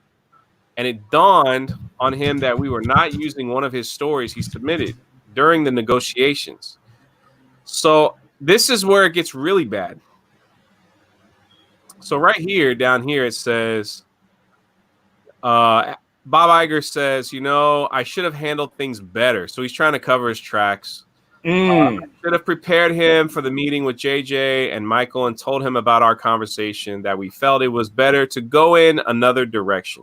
and it dawned on him that we were not using one of his stories he submitted during the negotiations. So this is where it gets really bad. So right here, down here, it says, Bob Iger says, I should have handled things better. So he's trying to cover his tracks. I should have prepared him for the meeting with JJ and Michael and told him about our conversation, that we felt it was better to go in another direction.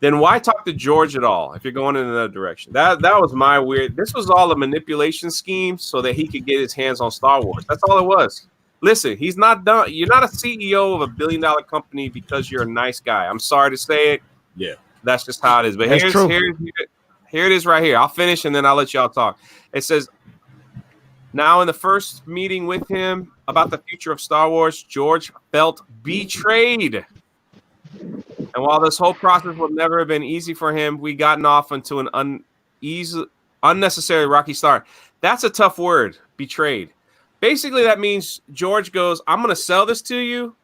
Then why talk to George at all if you're going in another direction? That was my weird. This was all a manipulation scheme so that he could get his hands on Star Wars. That's all it was. Listen, he's not done. You're not a CEO of $1 billion company because you're a nice guy. I'm sorry to say it. Yeah, that's just how it is. But here it is right here. I'll finish and then I'll let y'all talk. It says, now in the first meeting with him about the future of Star Wars, George felt betrayed. And while this whole process would never have been easy for him, we gotten off into an unnecessary rocky start. That's a tough word, betrayed. Basically, that means George goes, I'm going to sell this to you.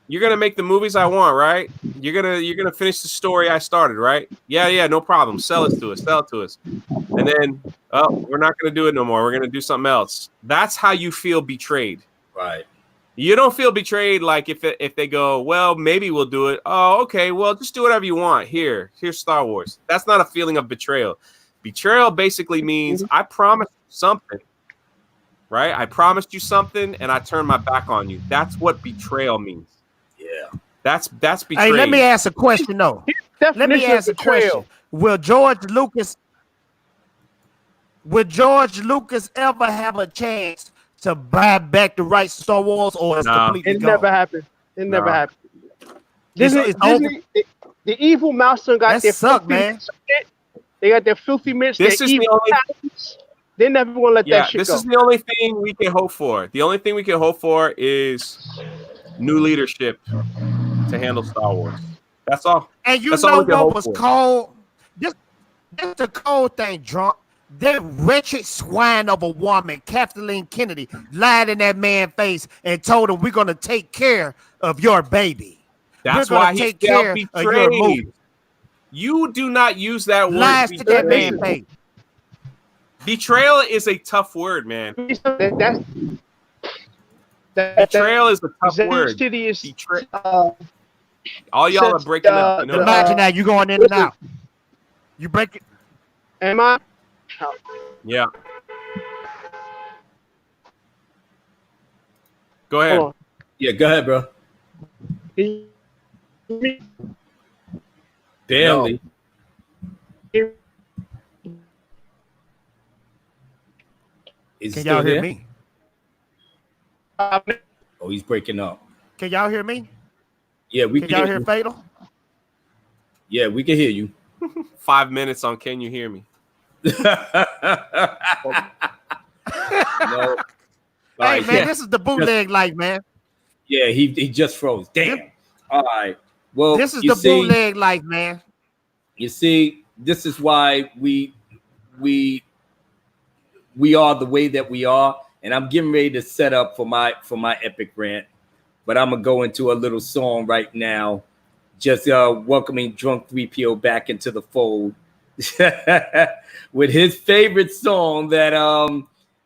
You're going to make the movies I want, right? You're going to finish the story I started, right? Yeah, no problem. Sell it to us. And then, we're not going to do it no more. We're going to do something else. That's how you feel betrayed. Right. You don't feel betrayed like if they go, well, maybe we'll do it. Oh, okay. Well, just do whatever you want. Here's Star Wars. That's not a feeling of betrayal. Betrayal basically means I promised you something, right? I promised you something and I turned my back on you. That's what betrayal means. Yeah. That's betrayal. Hey, let me ask a question though. Let me ask a question. Will George Lucas ever have a chance to buy back the rights to Star Wars, or it's completely it gone? never happened. It never happened. Disney, the evil mouse got that their suck, man. They got their filthy mitts. This is the only. They never want to let that shit this go. is the only thing we can hope for. The only thing we can hope for is new leadership to handle Star Wars. That's all. And That's all we can what hope was for. cold? This the cold thing, drunk. That wretched swine of a woman, Kathleen Kennedy, lied in that man's face and told him, we're going to take care of your baby. That's We're why gonna he take care felt of your movie. betrayed. You do not use that word. Lies to that man's face. Betrayal is a tough word, man. Betrayal is a tough word. All y'all are breaking up. You know Imagine that. You going in and out. You break it. Am I? Yeah. Go ahead. Hold on. Yeah, go ahead, bro. Barely. Is Can he y'all still hear there? me? Oh, he's breaking up. Can y'all hear me? Yeah, we Can y'all hear Fatal? Yeah, we can hear you. 5 minutes on Can You Hear Me? No. Hey, man, this is the bootleg life, man. Yeah, he just froze. Damn. All right. Well, This is the bootleg life, man. You see, this is why we are the way that we are, and I'm getting ready to set up for my epic rant, but I'm gonna go into a little song right now, just welcoming Drunk 3PO back into the fold with his favorite song that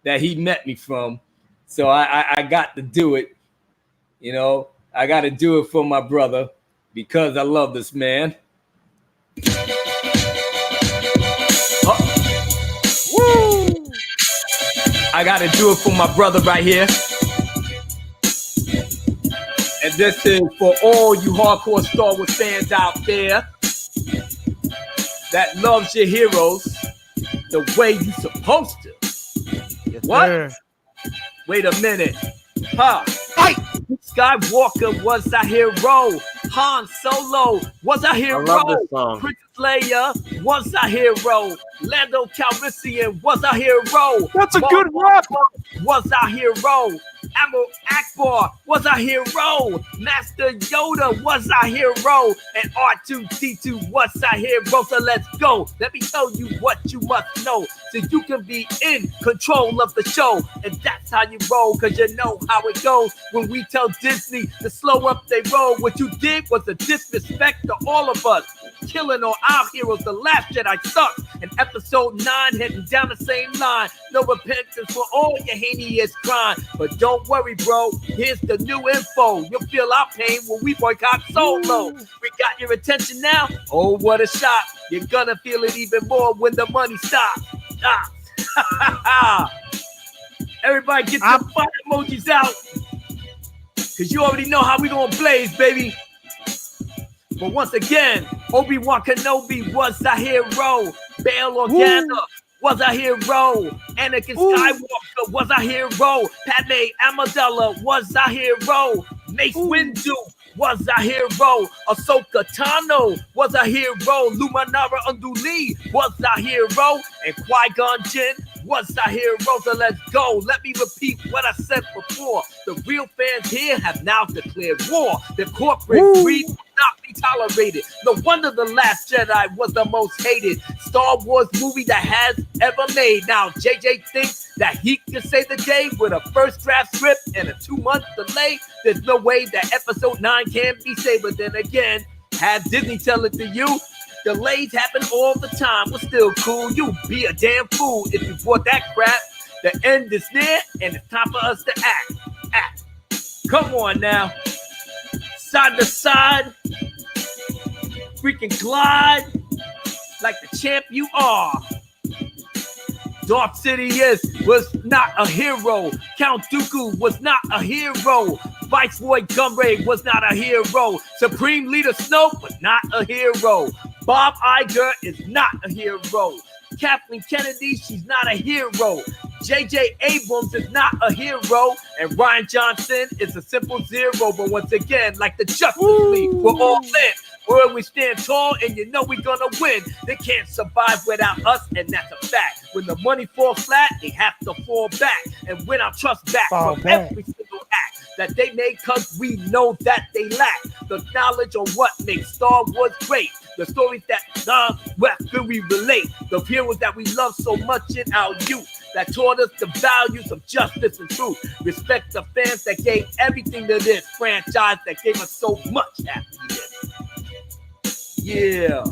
he met me from. So I got to do it. You know, I got to do it for my brother because I love this man. Woo! I got to do it for my brother right here. And this is for all you hardcore Star Wars fans out there that loves your heroes the way you supposed to. Yes, What? sir. Wait a minute. Huh. Fight! Skywalker was a hero. Han Solo was a hero. I love this song. Princess Leia was a hero. Lando Calrissian was a hero. That's a good rap. Was a hero. Admiral Akbar was a hero. Master Yoda was a hero. And R2-D2 was a hero. So let's go. Let me tell you what you must know, so you can be in control of the show. And that's how you roll, because you know how it goes when we tell Disney to slow up their roll. What you did was a disrespect to all of us. Killing all our heroes. The Last Jedi sucks. And episode 9 heading down the same line. No repentance for all your heinous crime. But don't worry, bro. Here's the new info. You'll feel our pain when we boycott Solo. We got your attention now? Oh, what a shock. You're gonna feel it even more when the money stops. Everybody get your fire emojis out, because you already know how we gonna blaze, baby. But once again, Obi-Wan Kenobi was a hero. Bail Organa was a hero. Anakin Skywalker was a hero. Padme Amidala was a hero. Mace Windu was a hero. Ahsoka Tano was a hero. Luminara Unduli was a hero. And Qui-Gon Jinn was a hero. So let's go. Let me repeat what I said before. The real fans here have now declared war. The corporate greed will not be tolerated. No wonder The Last Jedi was the most hated Star Wars movie that has ever made. Now JJ thinks that he can save the day with a first draft script and a 2-month delay. There's no way that episode 9 can be saved. But then again, have Disney tell it to you. Delays happen all the time. We're still cool. You be a damn fool if you bought that crap. The end is near, and it's time for us to act. Come on now. Side to side. Freaking glide like the champ you are. Darth Sidious was not a hero. Count Dooku was not a hero. Viceroy Gumray was not a hero. Supreme Leader Snoke was not a hero. Bob Iger is not a hero. Kathleen Kennedy, she's not a hero. J.J. Abrams is not a hero. And Ryan Johnson is a simple zero. But once again, like the Justice League, we're all in. Where we stand tall, and you know we're gonna win. They can't survive without us, and that's a fact. When the money falls flat, they have to fall back and win our trust back from every single act that they made, because we know that they lack the knowledge on what makes Star Wars great. The stories that we relate, the heroes that we love so much in our youth, that taught us the values of justice and truth. Respect the fans that gave everything to this franchise, that gave us so much happiness. Yeah,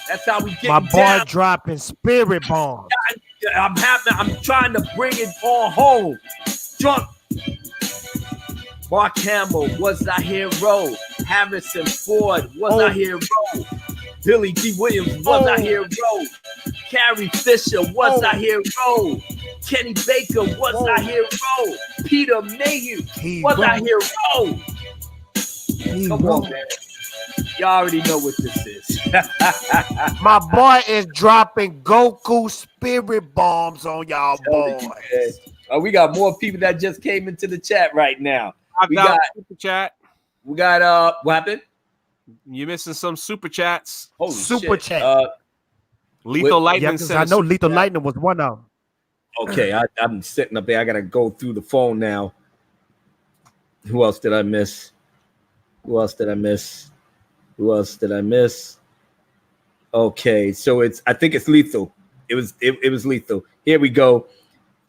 that's how we get my boy down. Dropping spirit bombs. I'm happy. I'm trying to bring it on home. Drunk. Mark Hamill was a hero. Harrison Ford was a hero. Billy D. Williams was a hero. Carrie Fisher was a hero. Kenny Baker was a hero. Peter Mayhew was a hero. Come on, man. Y'all already know what this is. My boy is dropping Goku spirit bombs on y'all boys. We got more people that just came into the chat right now. We got super chat. We got what happened? You missing some super chats? Holy Super shit. chat. Lethal Wait, Lightning Yeah, 'cause sent I a know super Lethal chat. Lightning was one of them. Okay, I'm sitting up there. I gotta go through the phone now. Who else did I miss? Who else did I miss? Who else did I miss? Okay, so I think it's Lethal. It was Lethal. Here we go.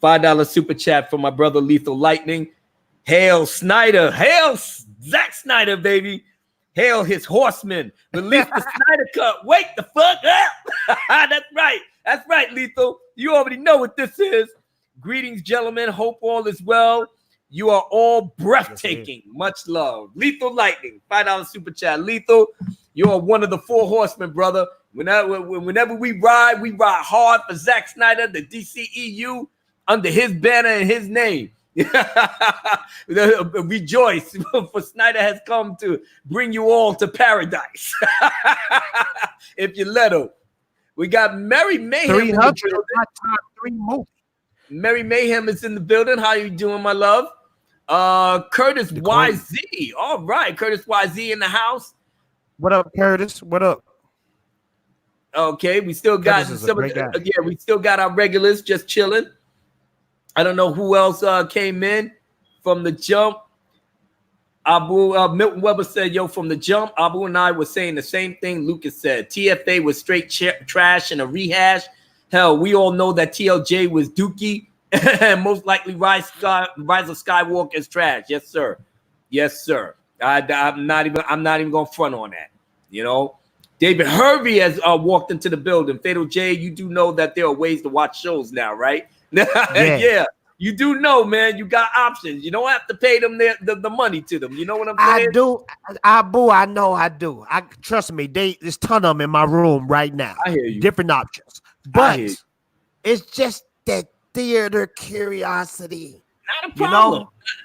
$5 super chat from my brother Lethal Lightning. Hail Snyder. Hail Zack Snyder, baby. Hail his horsemen. Release the Snyder Cut. Wake the fuck up. That's right. That's right, Lethal. You already know what this is. Greetings, gentlemen. Hope all is well. You are all breathtaking. Much love. Lethal Lightning. $5 super chat. Lethal, you are one of the 4 horsemen, brother. Whenever we ride hard for Zack Snyder, the DCEU, under his banner and his name. Rejoice, for Snyder has come to bring you all to paradise. If you let him. We got Mary Mayhem in the 300 building. my top 3 movies. Mary Mayhem is in the building. How you doing, my love? Curtis YZ. All right, Curtis YZ in the house. What up, Curtis? What up? Okay, we still got Curtis is a some of great guy. we still got our regulars just chilling. I don't know who else came in from the jump. Milton Weber said, yo, from the jump, Abu and I were saying the same thing Lucas said. TFA was straight trash and a rehash. Hell, we all know that TLJ was dookie and most likely Rise of Skywalker is trash. Yes, sir. Yes, sir. I'm not even gonna front on that. You know, David Hervey has walked into the building. Fatal J, you do know that there are ways to watch shows now, right? Yeah. You do know, man. You got options. You don't have to pay them the money to them. You know what I'm saying? I do. I know I do. Trust me, there's a ton of them in my room right now. I hear you. Different options. But it's just that theater curiosity. Not a problem.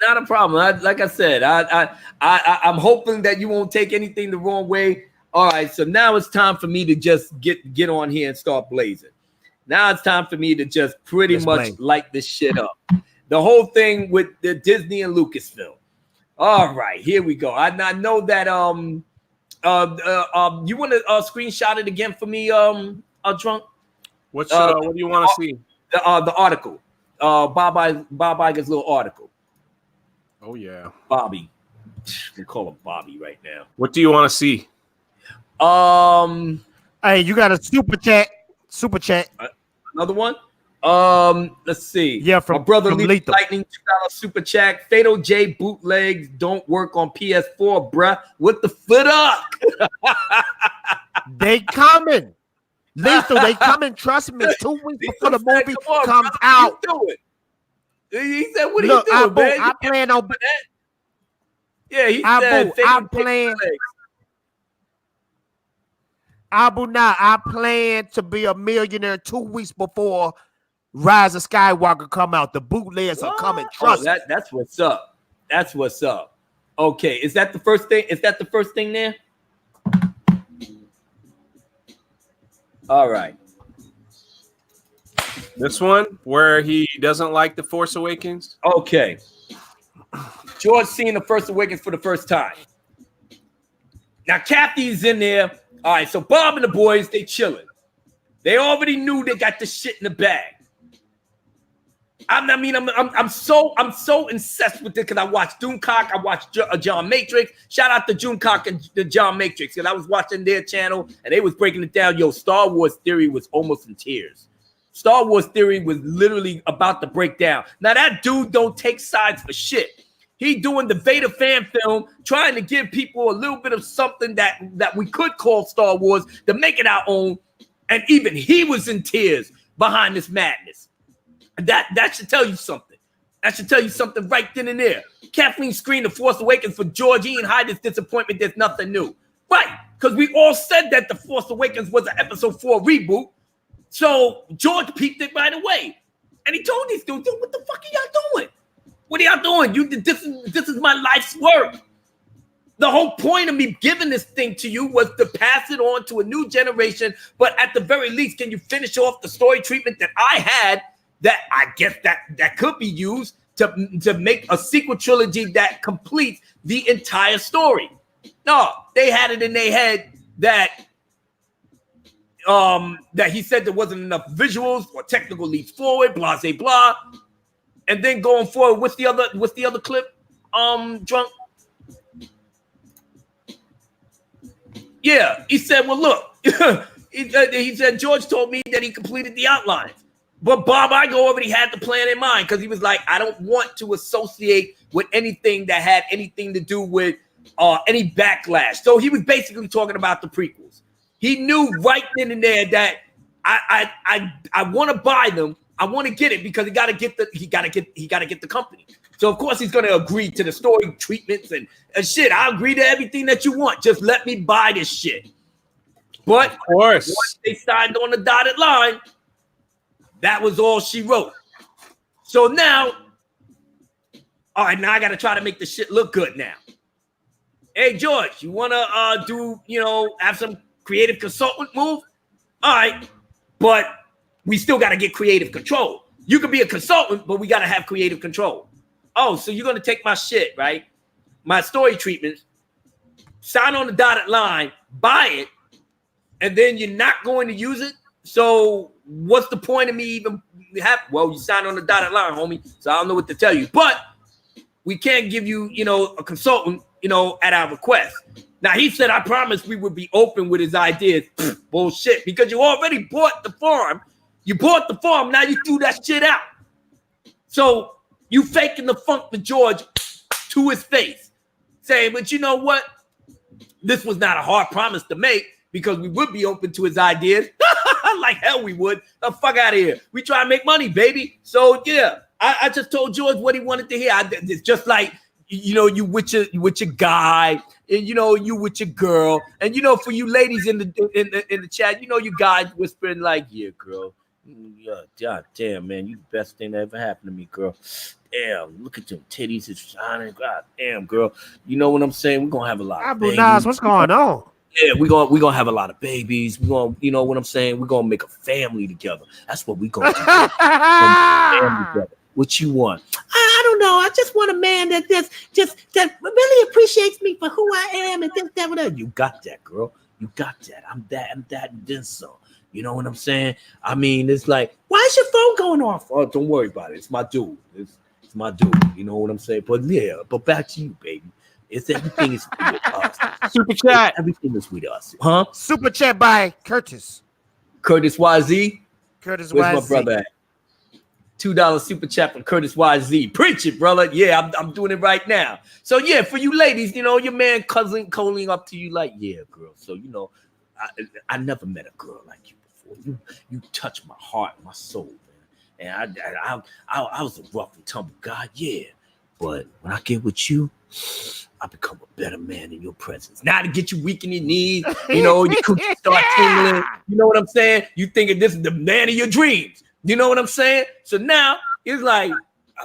You know? Not a problem. Like I said, I'm hoping that you won't take anything the wrong way. All right, so now it's time for me to just get on here and start blazing. Now it's time for me to just pretty much light this shit up. The whole thing with the Disney and Lucasfilm. All right, here we go. I know that you want to screenshot it again for me, Drunk? What do you want to see? The article. Bob Iger's little article. Oh yeah, Bobby. We call him Bobby right now. What do you want to see? Hey, you got a super chat. Super chat. Another one. Let's see. Yeah, from my brother from Lethal Lightning, $2 super chat. Fatal J bootlegs don't work on PS4, bruh. What the foot up? They coming. Lethal, they coming. Trust me. 2 weeks before the movie comes out. He said, "What are Look, you doing, man?" I plan on. Yeah, he said, I plan. I plan to be a millionaire 2 weeks before Rise of Skywalker come out. The bootlegs are coming. Trust me. That's what's up. That's what's up. Okay, is that the first thing? Is that the first thing there? All right. This one where he doesn't like The Force Awakens. Okay. George seeing The Force Awakens for the first time. Now Kathy's in there. All right, so Bob and the boys, they chilling. They already knew they got the shit in the bag. I'm so incensed with it because I watched Doomcock, I watched John Matrix. Shout out to Doomcock and the John Matrix, because I was watching their channel and they was breaking it down. Yo, Star Wars Theory was almost in tears. Star Wars Theory was literally about to break down. Now that dude don't take sides for shit. He doing the Vader fan film, trying to give people a little bit of something that we could call Star Wars to make it our own. And even he was in tears behind this madness. That should tell you something. That should tell you something right then and there. Kathleen screened The Force Awakens for George Ian hide his disappointment. There's nothing new. Right, because we all said that The Force Awakens was an episode 4 reboot. So George peeped it right away. And he told these dudes, what the fuck are y'all doing? What are y'all doing? This is my life's work. The whole point of me giving this thing to you was to pass it on to a new generation. But at the very least, can you finish off the story treatment that I had that I guess that could be used to make a sequel trilogy that completes the entire story? No, they had it in their head that that he said there wasn't enough visuals or technical leaps forward, blah, blah, blah. And then going forward, what's the other clip? Drunk. Yeah, he said, well, look, he said, George told me that he completed the outlines. But Bob Iger already had the plan in mind because he was like, I don't want to associate with anything that had anything to do with any backlash. So he was basically talking about the prequels. He knew right then and there that I want to buy them. I want to get it because he got to get the company. So of course he's going to agree to the story treatments and shit. I agree to everything that you want. Just let me buy this shit. But of course, once they signed on the dotted line, that was all she wrote. So now, all right, now I got to try to make the shit look good now. Hey, George, you want to have some creative consultant move? All right, but we still got to get creative control. You could be a consultant, but we got to have creative control. Oh, so you're going to take my shit, right? My story treatments, sign on the dotted line, buy it, and then you're not going to use it? So what's the point of me even well, you signed on the dotted line, homie, so I don't know what to tell you. But we can't give you, a consultant, at our request. Now, he said, I promised we would be open with his ideas. Bullshit, because you already bought the farm. You bought the farm, now you threw that shit out. So you faking the funk with George to his face, saying, but you know what? This was not a hard promise to make because we would be open to his ideas. Like hell we would. The fuck out of here. We try to make money, baby. So yeah, I just told George what he wanted to hear. It's just like, you with your guy, and you with your girl, and for you ladies in the chat, you guys whispering like, yeah, girl, yeah, God damn, man, you the best thing that ever happened to me, girl. Damn, look at them titties, it's shining. God damn, girl. You know what I'm saying? We're gonna have a lot of babies. Nas, what's going on? Yeah, we're gonna have a lot of babies. We're gonna, you know what I'm saying? We're gonna make a family together. That's what we're gonna do. Family together. What you want? I don't know. I just want a man that that really appreciates me for who I am and this, that, whatever. You got that, girl. You got that. I'm that, and then some. You know what I'm saying? I mean, it's like, why is your phone going off? Oh, don't worry about it. It's my dude. It's my dude. You know what I'm saying? But yeah, but back to you, baby. It's everything is with us. Super chat. Everything is with us. Huh? Super chat by Curtis. Curtis YZ. Curtis Where's YZ. my brother at? $2 super chat from Curtis YZ. Preach it, brother. Yeah, I'm doing it right now. So yeah, for you ladies, your man cousin calling up to you like, yeah, girl. So I never met a girl like you before. You touched my heart, my soul, man. And I was a rough and tumble guy, yeah. But when I get with you, I become a better man in your presence. Now to get you weak in your knees, your coochie start tingling. You know what I'm saying? You thinking this is the man of your dreams. You know what I'm saying? So now it's like,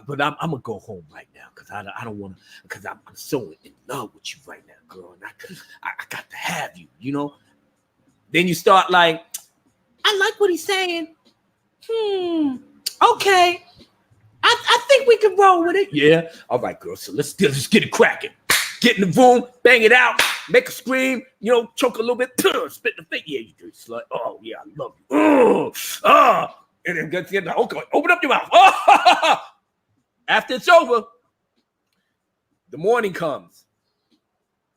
but I'm gonna go home right now because I don't want to, because I'm so in love with you right now, girl. And I got to have you, Then you start like, I like what he's saying. Okay. I think we can roll with it. Yeah. All right, girl. So let's get it cracking. Get in the room, bang it out, make a scream, choke a little bit, spit in the face. Yeah, you do, slut. Oh, yeah, I love you. And then get okay, open up your mouth. Oh! After it's over, the morning comes.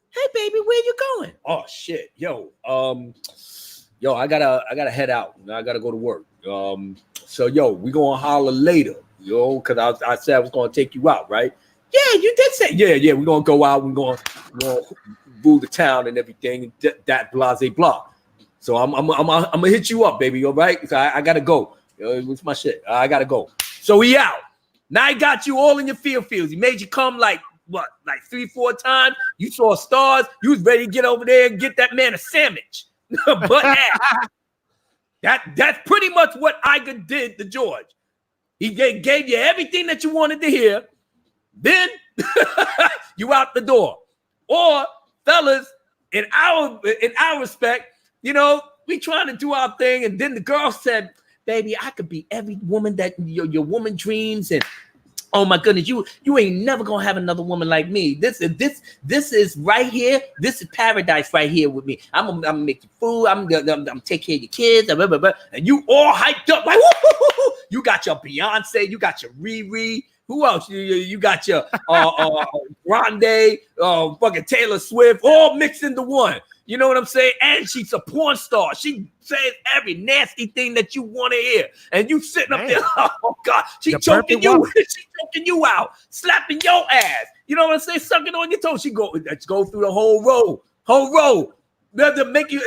Hey, baby, where you going? Oh shit, yo, I gotta head out. I gotta go to work. So yo, we gonna holler later, because I said I was gonna take you out, right? Yeah, you did say. Yeah, we're gonna go out. We're gonna rule the town and everything. That blah, blah. So I'm gonna hit you up, baby. All right? So I gotta go. What's my shit? I gotta go. So he out. Now he got you all in your fields. He made you come like 3-4 times. You saw stars. You was ready to get over there and get that man a sandwich. But that's pretty much what Iger did to George. He gave you everything that you wanted to hear. Then you out the door. Or fellas, in our respect, we trying to do our thing, and then the girl said, baby, I could be every woman that your woman dreams, and Oh my goodness, you ain't never gonna have another woman like me. This is right here. This is paradise right here with me. I'm gonna make you food. I'm take care of your kids. Blah, blah, blah. And you all hyped up like woo. You got your Beyonce. You got your Riri. Who else? You got your Grande, fucking Taylor Swift, all mixed into one. You know what I'm saying? And she's a porn star. She says every nasty thing that you want to hear. And you sitting up there, oh God, she choking you. She choking you out, slapping your ass. You know what I'm saying? Sucking on your toes. Let's go through the whole row. To make you,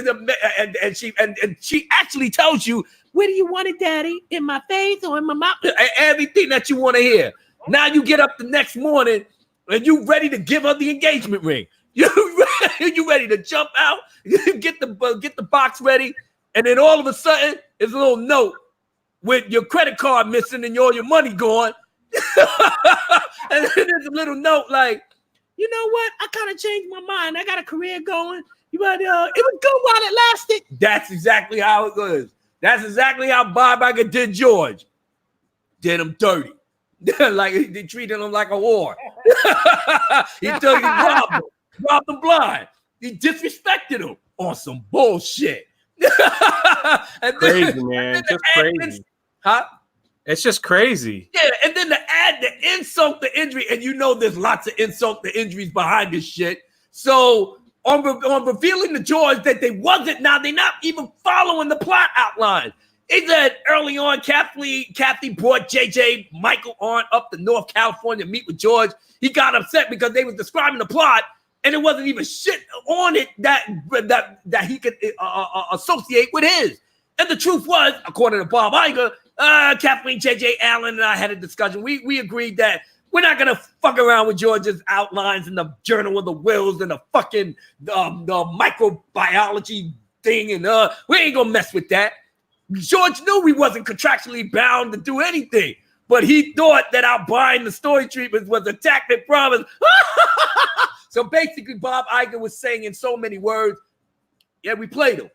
and she actually tells you, where do you want it, Daddy? In my face or in my mouth? Everything that you want to hear. Now you get up the next morning and you ready to give her the engagement ring. You ready to jump out? Get the box ready, and then all of a sudden, there's a little note with your credit card missing and all your money gone. And then there's a little note like, you know what? I kind of changed my mind. I got a career going. It was good while it lasted. That's exactly how it was. That's exactly how Bob Iger did George. Did him dirty. Like they treated him like a whore. He robbed him blind. He disrespected him on some bullshit. And crazy, man. Just crazy. Huh? It's just crazy. Yeah, and then to add the insult to injury, and you know there's lots of insult to injuries behind this shit. So on revealing to George that they're not even following the plot outline. He said early on, Kathy brought JJ Michael on up to North California to meet with George. He got upset because they was describing the plot, and it wasn't even shit on it that he could associate with his. And the truth was, according to Bob Iger, Kathleen, JJ Allen, and I had a discussion. We agreed that we're not gonna fuck around with George's outlines in the Journal of the Wills and the fucking the microbiology thing, and we ain't gonna mess with that. George knew we wasn't contractually bound to do anything, but he thought that our buying the story treatments was a tactic from us. So basically, Bob Iger was saying in so many words, yeah, we played him.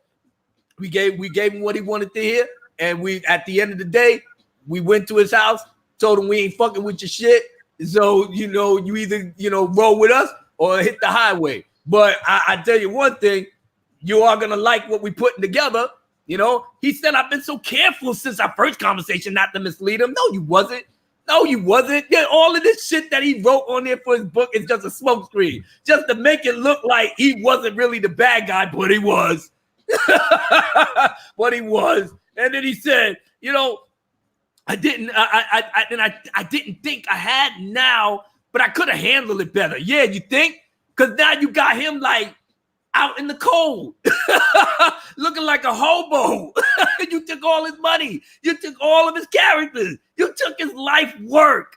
We gave him what he wanted to hear, and we at the end of the day, we went to his house, told him we ain't fucking with your shit. So you either roll with us or hit the highway. But I tell you one thing, you are gonna like what we putting together. He said, I've been so careful since our first conversation not to mislead him. No, you wasn't. Yeah, all of this shit that he wrote on there for his book is just a smokescreen, just to make it look like he wasn't really the bad guy, but he was. But he was. And then he said, I didn't think I had now, but I could have handled it better. Yeah, you think? Because now you got him like out in the cold, looking like a hobo. You took all his money. You took all of his characters. You took his life work.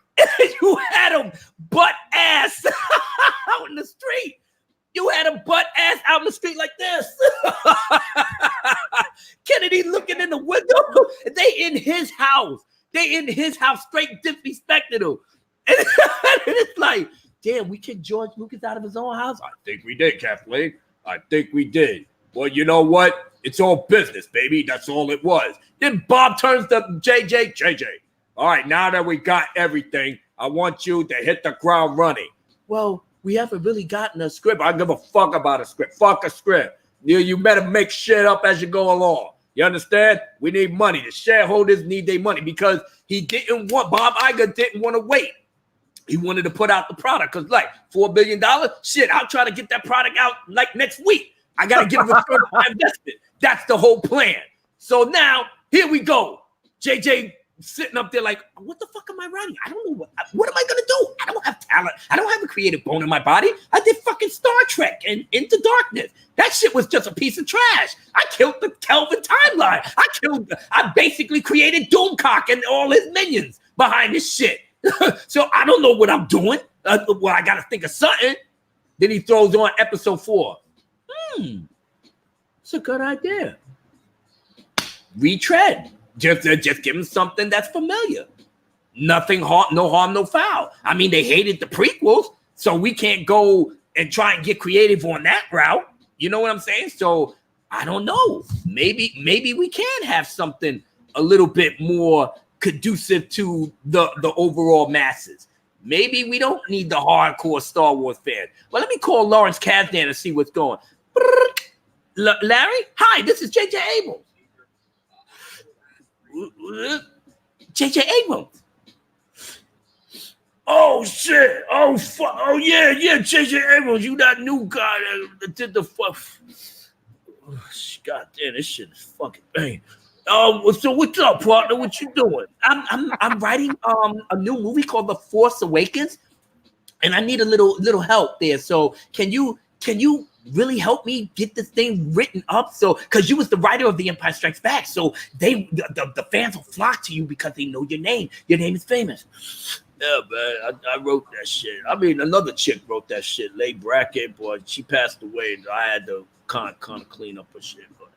You had him butt ass out in the street. You had him butt ass out in the street like this. Kennedy looking in the window. They in his house. Straight disrespected him. And it's like, damn, we kicked George Lucas out of his own house? I think we did, Kathleen. I think we did. Well, you know what? It's all business, baby. That's all it was. Then Bob turns to JJ. All right, now that we got everything, I want you to hit the ground running. Well, we haven't really gotten a script. I don't give a fuck about a script. Fuck a script. You better make shit up as you go along. You understand? We need money. The shareholders need their money because Bob Iger didn't want to wait. He wanted to put out the product because, like, $4 billion, shit, I'll try to get that product out like next week. I got to get a return on my investment. That's the whole plan. So now, here we go. JJ sitting up there like, what the fuck am I writing? I don't know. What am I going to do? I don't have talent. I don't have a creative bone in my body. I did fucking Star Trek and Into Darkness. That shit was just a piece of trash. I killed the Kelvin timeline. I basically created Doomcock and all his minions behind this shit. So I don't know what I'm doing. Well, I got to think of something. Then he throws on episode 4. It's a good idea. Retread. Just give him something that's familiar. No harm, no foul. I mean, they hated the prequels, so we can't go and try and get creative on that route. You know what I'm saying? So I don't know. Maybe we can have something a little bit more conducive to the overall masses. Maybe we don't need the hardcore Star Wars fan. But let me call Lawrence Kasdan and see what's going. Larry, hi, this is J.J. Abrams. J.J. Abrams. Oh shit! Oh fuck! Oh yeah, J.J. Abrams, you that new guy that did the fuck. Oh, God damn, this shit is fucking bang. So what's up, partner? What you doing? I'm writing a new movie called The Force Awakens, and I need a little help there. So can you really help me get this thing written up? So because you was the writer of The Empire Strikes Back, so the fans will flock to you because they know your name. Your name is famous. Yeah, man, I wrote that shit. I mean, another chick wrote that shit, Leigh Brackett, but she passed away, and I had to kind of clean up her shit. But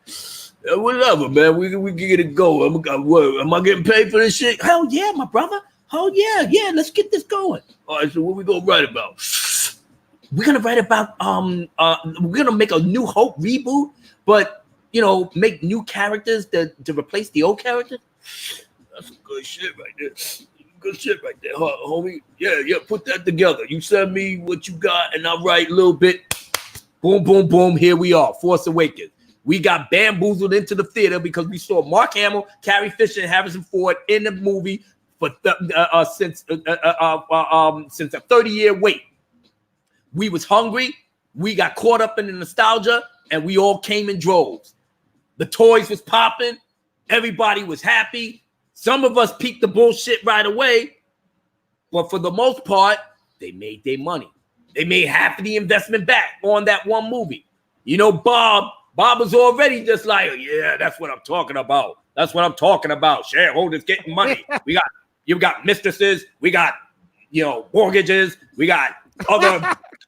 yeah, whatever, man. We can get it going. Am I getting paid for this shit? Hell yeah, my brother. Oh yeah. Let's get this going. All right, so what we gonna write about? We're gonna write about we're gonna make a New Hope reboot, but make new characters to replace the old characters. That's some good shit right there. Good shit right there, homie. Yeah, put that together. You send me what you got, and I'll write a little bit. Boom, boom, boom. Here we are, Force Awakens. We got bamboozled into the theater because we saw Mark Hamill, Carrie Fisher, and Harrison Ford in the movie for since a 30-year wait. We was hungry. We got caught up in the nostalgia, and we all came in droves. The toys was popping. Everybody was happy. Some of us peaked the bullshit right away, but for the most part, they made their money. They made half of the investment back on that one movie. Bob was already just like, yeah, that's what I'm talking about. That's what I'm talking about. Shareholders getting money. You got mistresses. We got, mortgages. We got other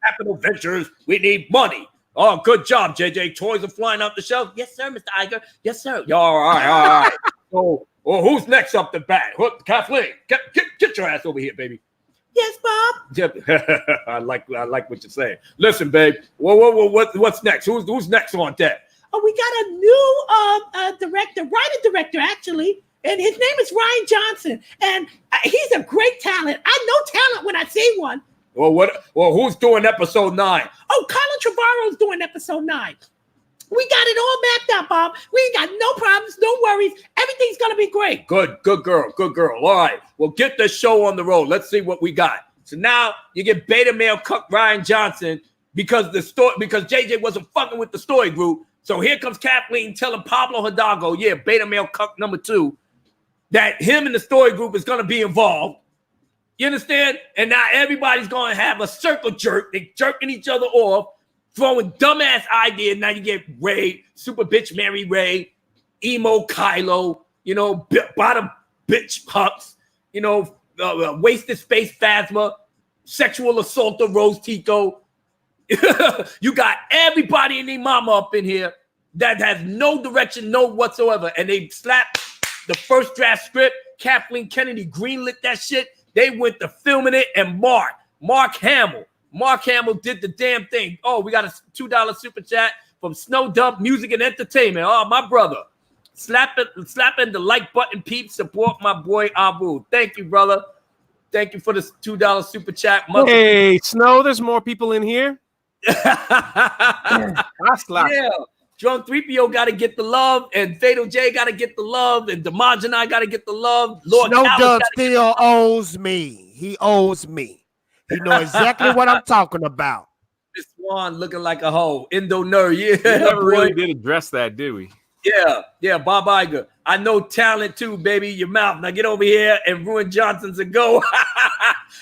capital ventures. We need money. Oh, good job, JJ. Toys are flying off the shelf. Yes, sir, Mr. Iger. Yes, sir. All right. So, who's next up the bat? Kathleen, get your ass over here, baby. Yes, Bob. I like what you're saying. Listen, babe. What's next? Who's next on deck? Oh, we got a new writer director actually, and his name is Rian Johnson, and he's a great talent. I know talent when I see one. Well, who's doing episode 9? Oh, Colin Trevorrow's doing episode 9. We got it all mapped out, Bob. We ain't got no problems, no worries. Everything's gonna be great. Good girl. All right, well, get the show on the road. Let's see what we got. So now you get beta male cuck Rian Johnson because JJ wasn't fucking with the story group. So here comes Kathleen telling Pablo Hidalgo, yeah, beta male cuck number 2, that him and the story group is gonna be involved. You understand? And now everybody's gonna have a circle jerk. They jerking each other off, throwing dumbass ideas. Now you get Ray, super bitch Mary Ray, emo Kylo, bottom bitch Hux, wasted space Phasma, sexual assaulter Rose Tico. You got everybody and their mama up in here that has no direction, no whatsoever. And they slapped the first draft script. Kathleen Kennedy greenlit that shit. They went to filming it, and Mark Hamill did the damn thing. Oh, we got a $2 super chat from Snow Dump Music and Entertainment. Oh, my brother. Slapping the like button, peeps. Support my boy Abu. Thank you, brother. Thank you for the $2 super chat. Hey, Snow, there's more people in here. I slap. Yeah. Drunk 3PO got to get the love, and Fatal J got to get the love, and Damaj and I got to get the love. Lord Snow Dub still owes me. He owes me. He know exactly what I'm talking about. Miss Swan looking like a hoe. Indo nerd. Yeah, we never really did address that, did we? Yeah, Bob Iger. I know talent too, baby. Your mouth. Now get over here and ruin Johnson's a go.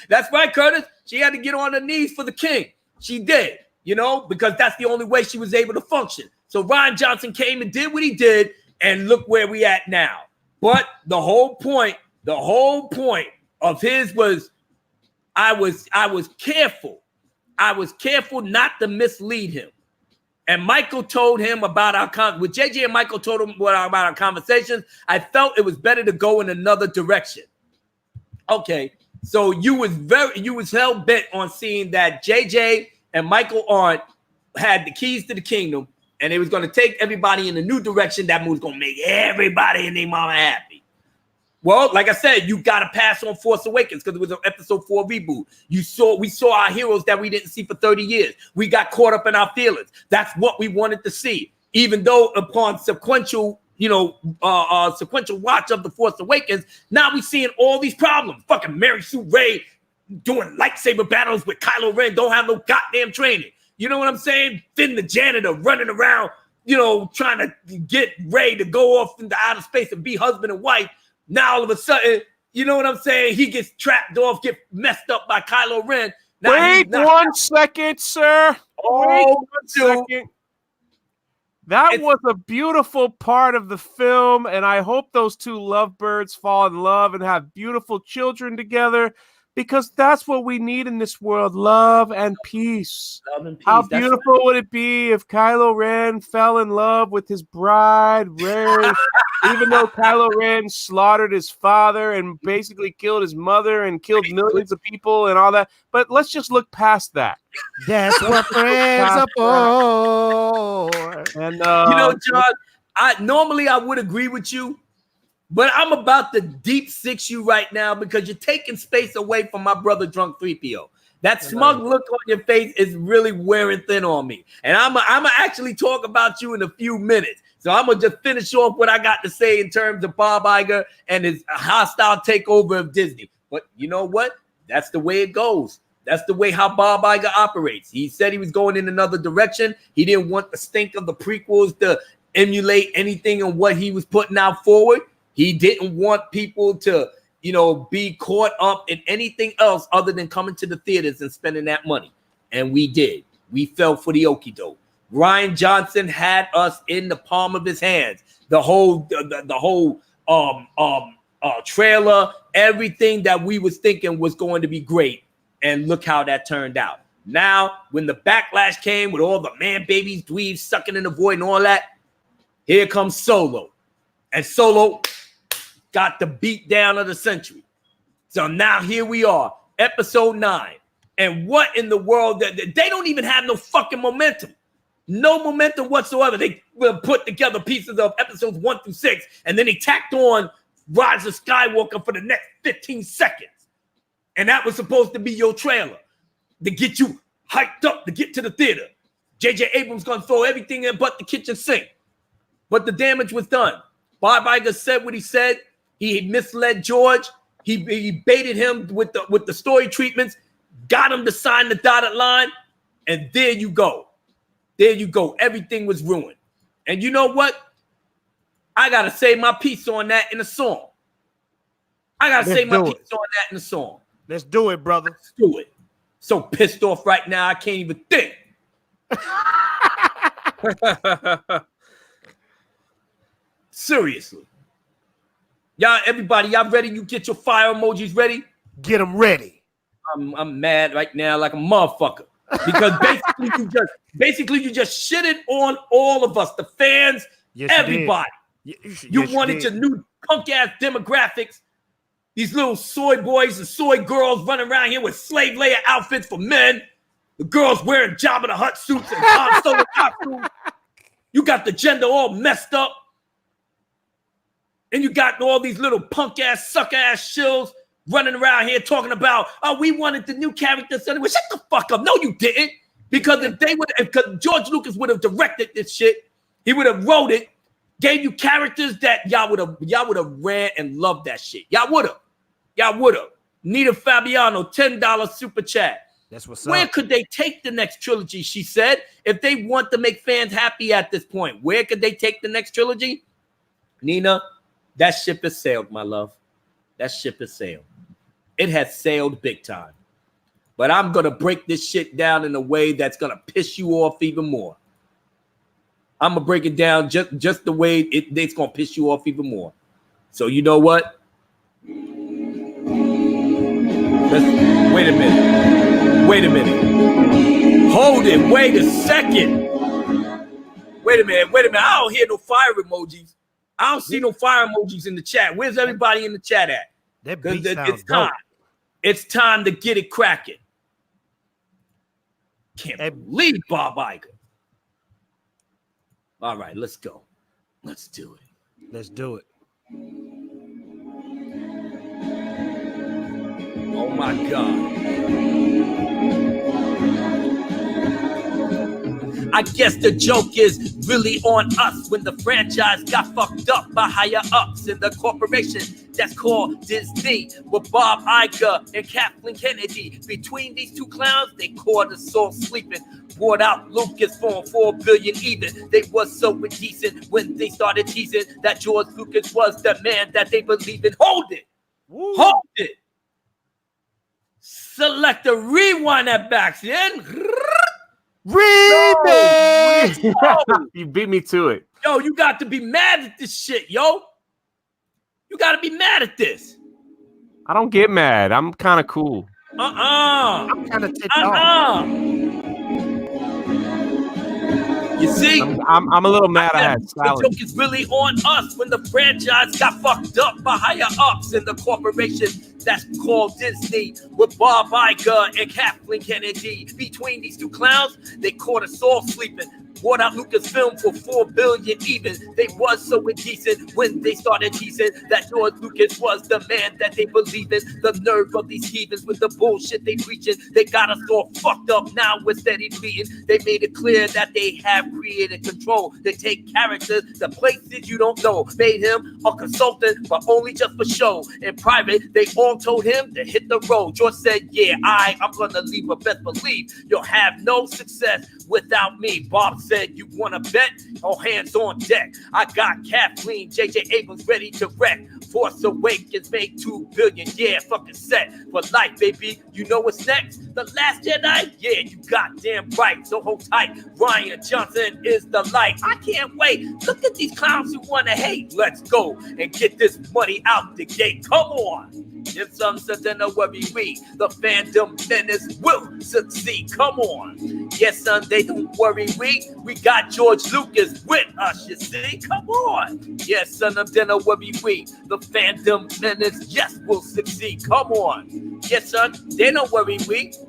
That's right, Curtis. She had to get on her knees for the king. She did, because that's the only way she was able to function. So Rian Johnson came and did what he did, and look where we at now. But the whole point of his was I was careful. I was careful not to mislead him. And Michael told him about with JJ and Michael told him about our conversations. I felt it was better to go in another direction. Okay, so you was hell bent on seeing that JJ and Michael Arndt had the keys to the kingdom, and it was going to take everybody in a new direction that was going to make everybody and their mama happy. Well, like I said, you got to pass on Force Awakens because it was an episode 4 reboot. We saw our heroes that we didn't see for 30 years. We got caught up in our feelings. That's what we wanted to see. Even though upon sequential watch of the Force Awakens, now we seeing all these problems. Fucking Mary Sue Ray doing lightsaber battles with Kylo Ren, don't have no goddamn training. You know what I'm saying? Finn the janitor running around, trying to get Ray to go off into outer space and be husband and wife. Now all of a sudden, you know what I'm saying? He gets trapped off, get messed up by Kylo Ren. Now Wait 1 second, sir. Wait 1 second. That was a beautiful part of the film, and I hope those two lovebirds fall in love and have beautiful children together, because that's what we need in this world, love and peace. Love and peace. How beautiful would it be if Kylo Ren fell in love with his bride, Rey, even though Kylo Ren slaughtered his father and basically killed his mother and killed millions of people and all that. But let's just look past that. That's what friends are for. And John, I would agree with you, but I'm about to deep six you right now because you're taking space away from my brother Drunk 3PO. That smug look on your face is really wearing thin on me. And I'm actually talk about you in a few minutes. So I'm going to just finish off what I got to say in terms of Bob Iger and his hostile takeover of Disney. But you know what? That's the way it goes. That's the way how Bob Iger operates. He said he was going in another direction. He didn't want the stink of the prequels to emulate anything on what he was putting out forward. He didn't want people to, be caught up in anything else other than coming to the theaters and spending that money. And we did. We fell for the okie doke. Rian Johnson had us in the palm of his hands. The whole trailer, everything that we was thinking was going to be great. And look how that turned out. Now, when the backlash came with all the man babies, dweebs sucking in the void and all that, here comes Solo. And Solo got the beat down of the century. So now here we are, episode 9. And what in the world? They don't even have no fucking momentum. No momentum whatsoever. They put together pieces of episodes 1 through 6, and then they tacked on Rise of Skywalker for the next 15 seconds. And that was supposed to be your trailer to get you hyped up to get to the theater. J.J. Abrams gonna throw everything in but the kitchen sink. But the damage was done. Bob Iger said what he said. He misled George. He baited him with the story treatments, got him to sign the dotted line, and there you go. There you go. Everything was ruined. And you know what? I got to say my piece on that in a song. Let's do it, brother. Let's do it. So pissed off right now, I can't even think. Seriously. Everybody, y'all ready? You get your fire emojis ready? Get them ready. I'm mad right now like a motherfucker. Because basically you just shitted on all of us, the fans, everybody. You wanted your new punk ass demographics, these little soy boys and soy girls running around here with slave layer outfits for men, the girls wearing Jabba the Hutt suits and Han Solo costumes. You got the gender all messed up. And you got all these little punk ass, suck ass shills running around here talking about, we wanted the new characters. Anyway, shut the fuck up. No, you didn't. Because if George Lucas would have directed this shit, he would have wrote it, gave you characters that y'all would have ran and loved that shit. Y'all would have. Nita Fabiano, $10 super chat. That's what's Where up. could they take the next trilogy? She said, if they want to make fans happy at this point, where could they take the next trilogy? Nina, that ship has sailed, my love. That ship has sailed. It has sailed big time. But I'm going to break this shit down in a way that's going to piss you off even more. I'm going to break it down just the way it's going to piss you off even more. So you know what? Wait a minute. Hold it. Wait a second. Wait a minute. I don't hear no fire emojis. I don't see no fire emojis in the chat. Where's everybody in the chat at? Because it's time. Dope. It's time to get it cracking. Can't believe Bob Iger. All right, let's go. Let's do it. Let's do it. my God. I guess the joke is really on us when the franchise got fucked up by higher ups in the corporation that's called Disney, with Bob Iger and Kathleen Kennedy. Between these two clowns, they caught us all sleeping. Brought out Lucasfilm, $4 billion even. They was so indecent when they started teasing that George Lucas was the man that they believed in. Hold it. Woo. Hold it. Select a rewind that back in. Remix. You beat me to it. Yo, you got to be mad at this shit, yo. You got to be mad at this. I don't get mad. I'm kind of cool. I'm kind of ticked off. You see? I'm a little mad. I had The salad. joke is really on us when the franchise got fucked up by higher ups in the corporation that's called Disney, with Bob Iger and Kathleen Kennedy. Between these two clowns, they caught us all sleeping. Bought out Lucasfilm for $4 billion even. They was so indecent when they started teasing that George Lucas was the man that they believed in. The nerve of these heathens with the bullshit they preaching. They got us all fucked up now with steady bleeding. They made it clear that they have created control. They take characters to places you don't know. Made him a consultant, but only just for show. In private, they all told him to hit the road. George said, yeah, I'm gonna leave, but best believe you'll have no success without me. Bob said, you wanna bet? All hands on deck. I got Kathleen, J.J. Abrams ready to wreck. Force Awakens made $2 billion. Yeah, fucking set for life, baby. You know what's next? The Last Jedi? Yeah, you goddamn right. So hold tight. Rian Johnson is the light. I can't wait. Look at these clowns who wanna hate. Let's go and get this money out the gate. Come on. If some said, then don't worry, the fandom menace will succeed. Come on. Yes, son, they don't worry, we got George Lucas with us, you see. Come on. Yes, son, then don't worry, the fandom menace, yes, will succeed. Come on. Yes, son, they don't worry,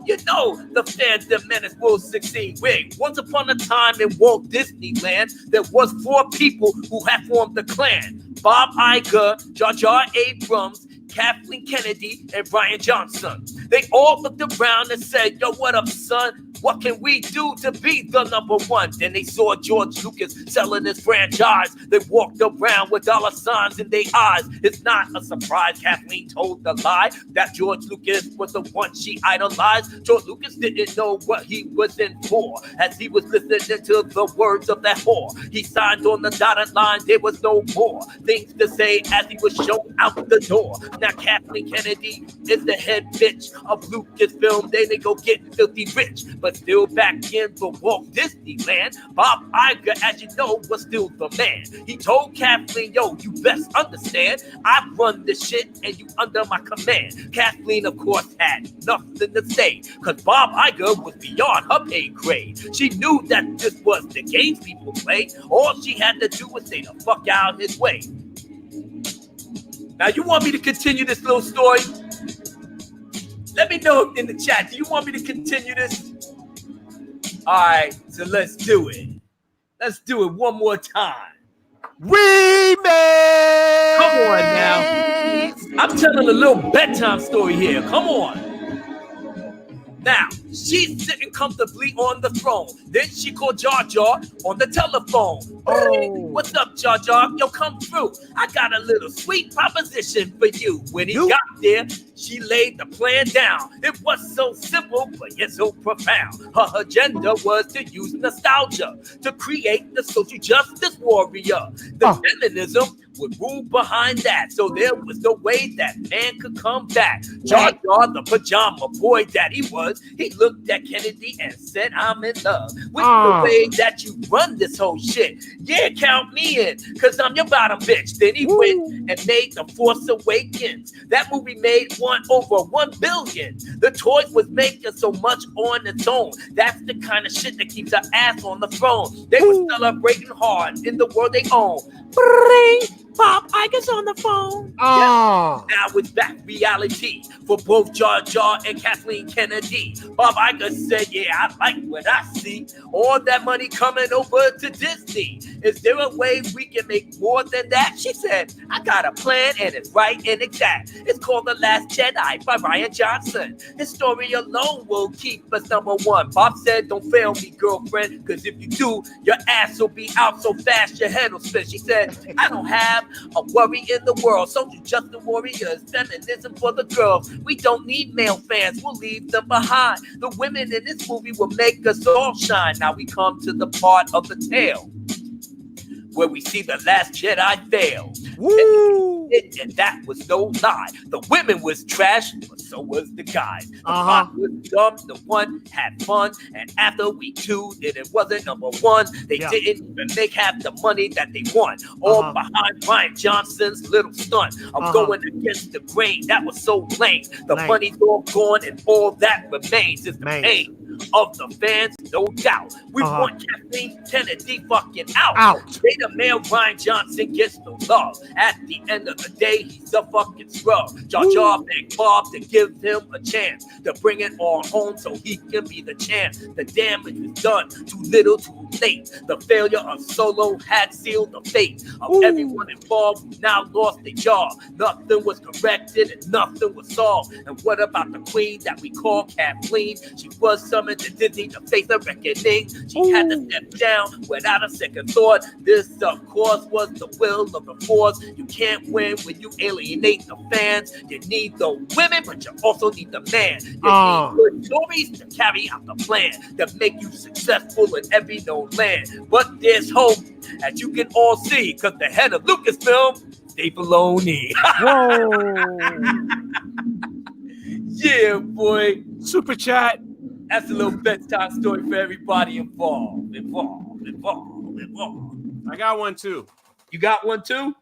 you know the fandom menace will succeed. Once upon a time in Walt Disneyland, there was 4 people who had formed the clan. Bob Iger, Jar Jar Abrams, Kathleen Kennedy, and Rian Johnson. They all looked around and said, yo, what up, son? What can we do to be the number one? Then they saw George Lucas selling his franchise. They walked around with dollar signs in their eyes. It's not a surprise Kathleen told the lie that George Lucas was the one she idolized. George Lucas didn't know what he was in for as he was listening to the words of that whore. He signed on the dotted line. There was no more things to say as he was shown out the door. Now Kathleen Kennedy is the head bitch of Lucasfilm. They go getting filthy rich, but still back in the Walt Disneyland. Bob Iger, as you know, was still the man. He told Kathleen, yo, you best understand, I run this shit and you under my command. Kathleen, of course, had nothing to say, cause Bob Iger was beyond her pay grade. She knew that this was the games people play. All she had to do was say the fuck out his way. Now, you want me to continue this little story? Let me know in the chat. Do you want me to continue this? All right, so let's do it. Let's do it one more time. Remix. Come on now. I'm telling a little bedtime story here. Come on. Now, she's sitting comfortably on the throne. Then she called Jar Jar on the telephone. Hey, what's up, Jar Jar? Yo, come through. I got a little sweet proposition for you. When he got there, she laid the plan down. It was so simple, but yet so profound. Her agenda was to use nostalgia to create the social justice warrior. The feminism would rule behind that, so there was no way that man could come back. Jar Jar, the pajama boy that he was, he looked at Kennedy and said, I'm in love with the way that you run this whole shit. Yeah, count me in, cause I'm your bottom bitch. Then he went and made The Force Awakens. That movie made over $1 billion. The toys was making so much on its own. That's the kind of shit that keeps her ass on the throne. They were celebrating hard in the world they own. Bob Iger's on the phone. Oh, Now it's back reality for both Jar Jar and Kathleen Kennedy. Bob Iger said, yeah, I like what I see. All that money coming over to Disney. Is there a way we can make more than that? She said, I got a plan and it's right and exact. It's called The Last Jedi by Rian Johnson. His story alone will keep us number one. Bob said, don't fail me, girlfriend, because if you do, your ass will be out so fast your head will spin. She said, I don't have a worry in the world. So do just the warriors. Feminism for the girls. We don't need male fans. We'll leave them behind. The women in this movie will make us all shine. Now we come to the part of the tale where we see the Last Jedi fail. woo. And that was no lie. The women was trash, but so was the guys. The Uh-huh. plot was dumb, the one had fun, and after week 2, it wasn't number 1. They Yeah. didn't even make half the money that they won. All Uh-huh. behind Rian Johnson's little stunt. I'm Uh-huh. going against the grain. That was so lame. The Lame. money's all gone, and all that remains is the Man. pain of the fans, no doubt. We Uh-huh. want Kathleen Kennedy fucking out. Out. They the male Rian Johnson gets no love. At the end of the day, he's a fucking scrub. Jar Jar begged Bob to give him a chance to bring it all home so he can be the champ. The damage was done, too little, too late. The failure of Solo had sealed the fate of Ooh. everyone involved who now lost their job. Nothing was corrected and nothing was solved. And what about the queen that we call Kathleen? She was summoned to Disney to face a reckoning. She had to step down without a second thought. This, of course, was the will of the Force. You can't win when you alienate the fans. You need the women, but you also need the man. You need good stories to carry out the plan that make you successful in every known land. But there's hope, as you can all see, because the head of Lucasfilm, Dave Filoni. Yeah, boy. Super chat. That's a little bedtime story for everybody involved. I got one too. You got one too?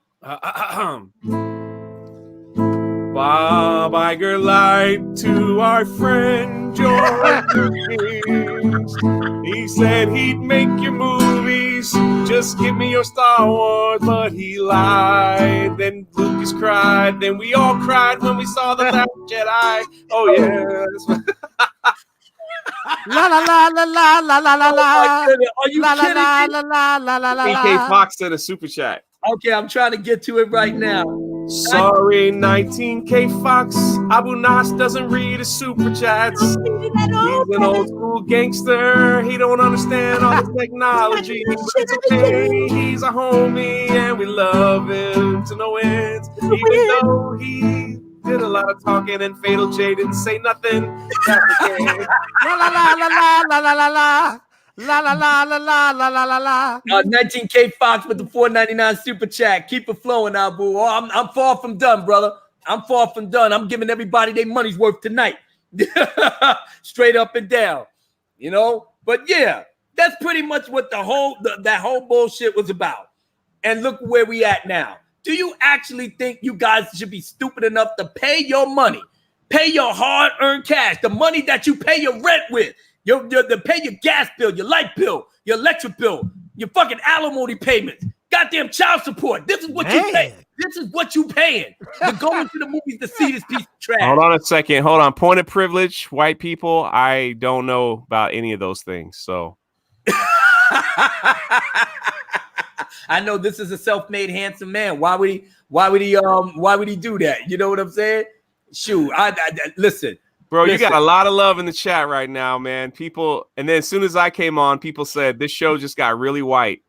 Bob Iger lied to our friend George Lucas. He said he'd make your movies, just give me your Star Wars, but he lied. Then Lucas cried, then we all cried when we saw The Last Jedi. Oh yeah. La la la la la la la la Oh la. my goodness. Are you La la kidding la me? la la la la la. PK Fox sent a super chat. Okay, I'm trying to get to it right now. Sorry, 19K Fox. Abu Nas doesn't read his super chats. He's an old school gangster. He don't understand all the technology. But it's okay. He's a homie, and we love him to no end. Even though he did a lot of talking, and Fatal J didn't say nothing. That's okay. La la la la la la la la la. La la la la la la la la la. 19K Fox with the $4.99 super chat. Keep it flowing, Abu. Oh, I'm far from done, brother. I'm far from done. I'm giving everybody their money's worth tonight. Straight up and down. You know? But yeah, that's pretty much what that whole bullshit was about. And look where we at now. Do you actually think you guys should be stupid enough to pay your money? Pay your hard-earned cash, the money that you pay your rent with. To pay your gas bill, your light bill, your electric bill, your fucking alimony payments, goddamn child support. This is what you pay. This is what you paying. You're going to the movies to see this piece of trash. Hold on a second. Hold on. Point of privilege, white people. I don't know about any of those things. So I know this is a self-made handsome man. Why would he do that? You know what I'm saying? Shoot, listen. Bro, you got a lot of love in the chat right now, man. People, and then as soon as I came on, people said this show just got really white.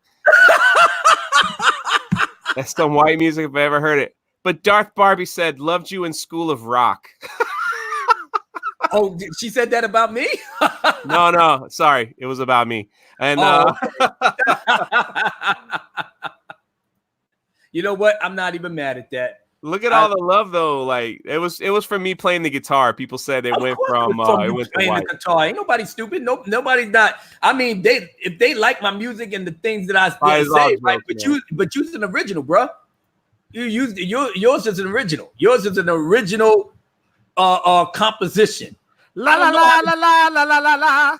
That's some white music if I ever heard it. But Darth Barbie said, loved you in School of Rock. Oh, she said that about me? No, sorry. It was about me. And you know what? I'm not even mad at that. look at all the love though. Like it was for me playing the guitar. People said it went from it went to playing white. the guitar. Ain't nobody stupid. Nobody's not. I mean, if they like my music and the things that I say, right? But you's an original, bro. Yours is an original. Yours is an original composition. La la la la la la la la la.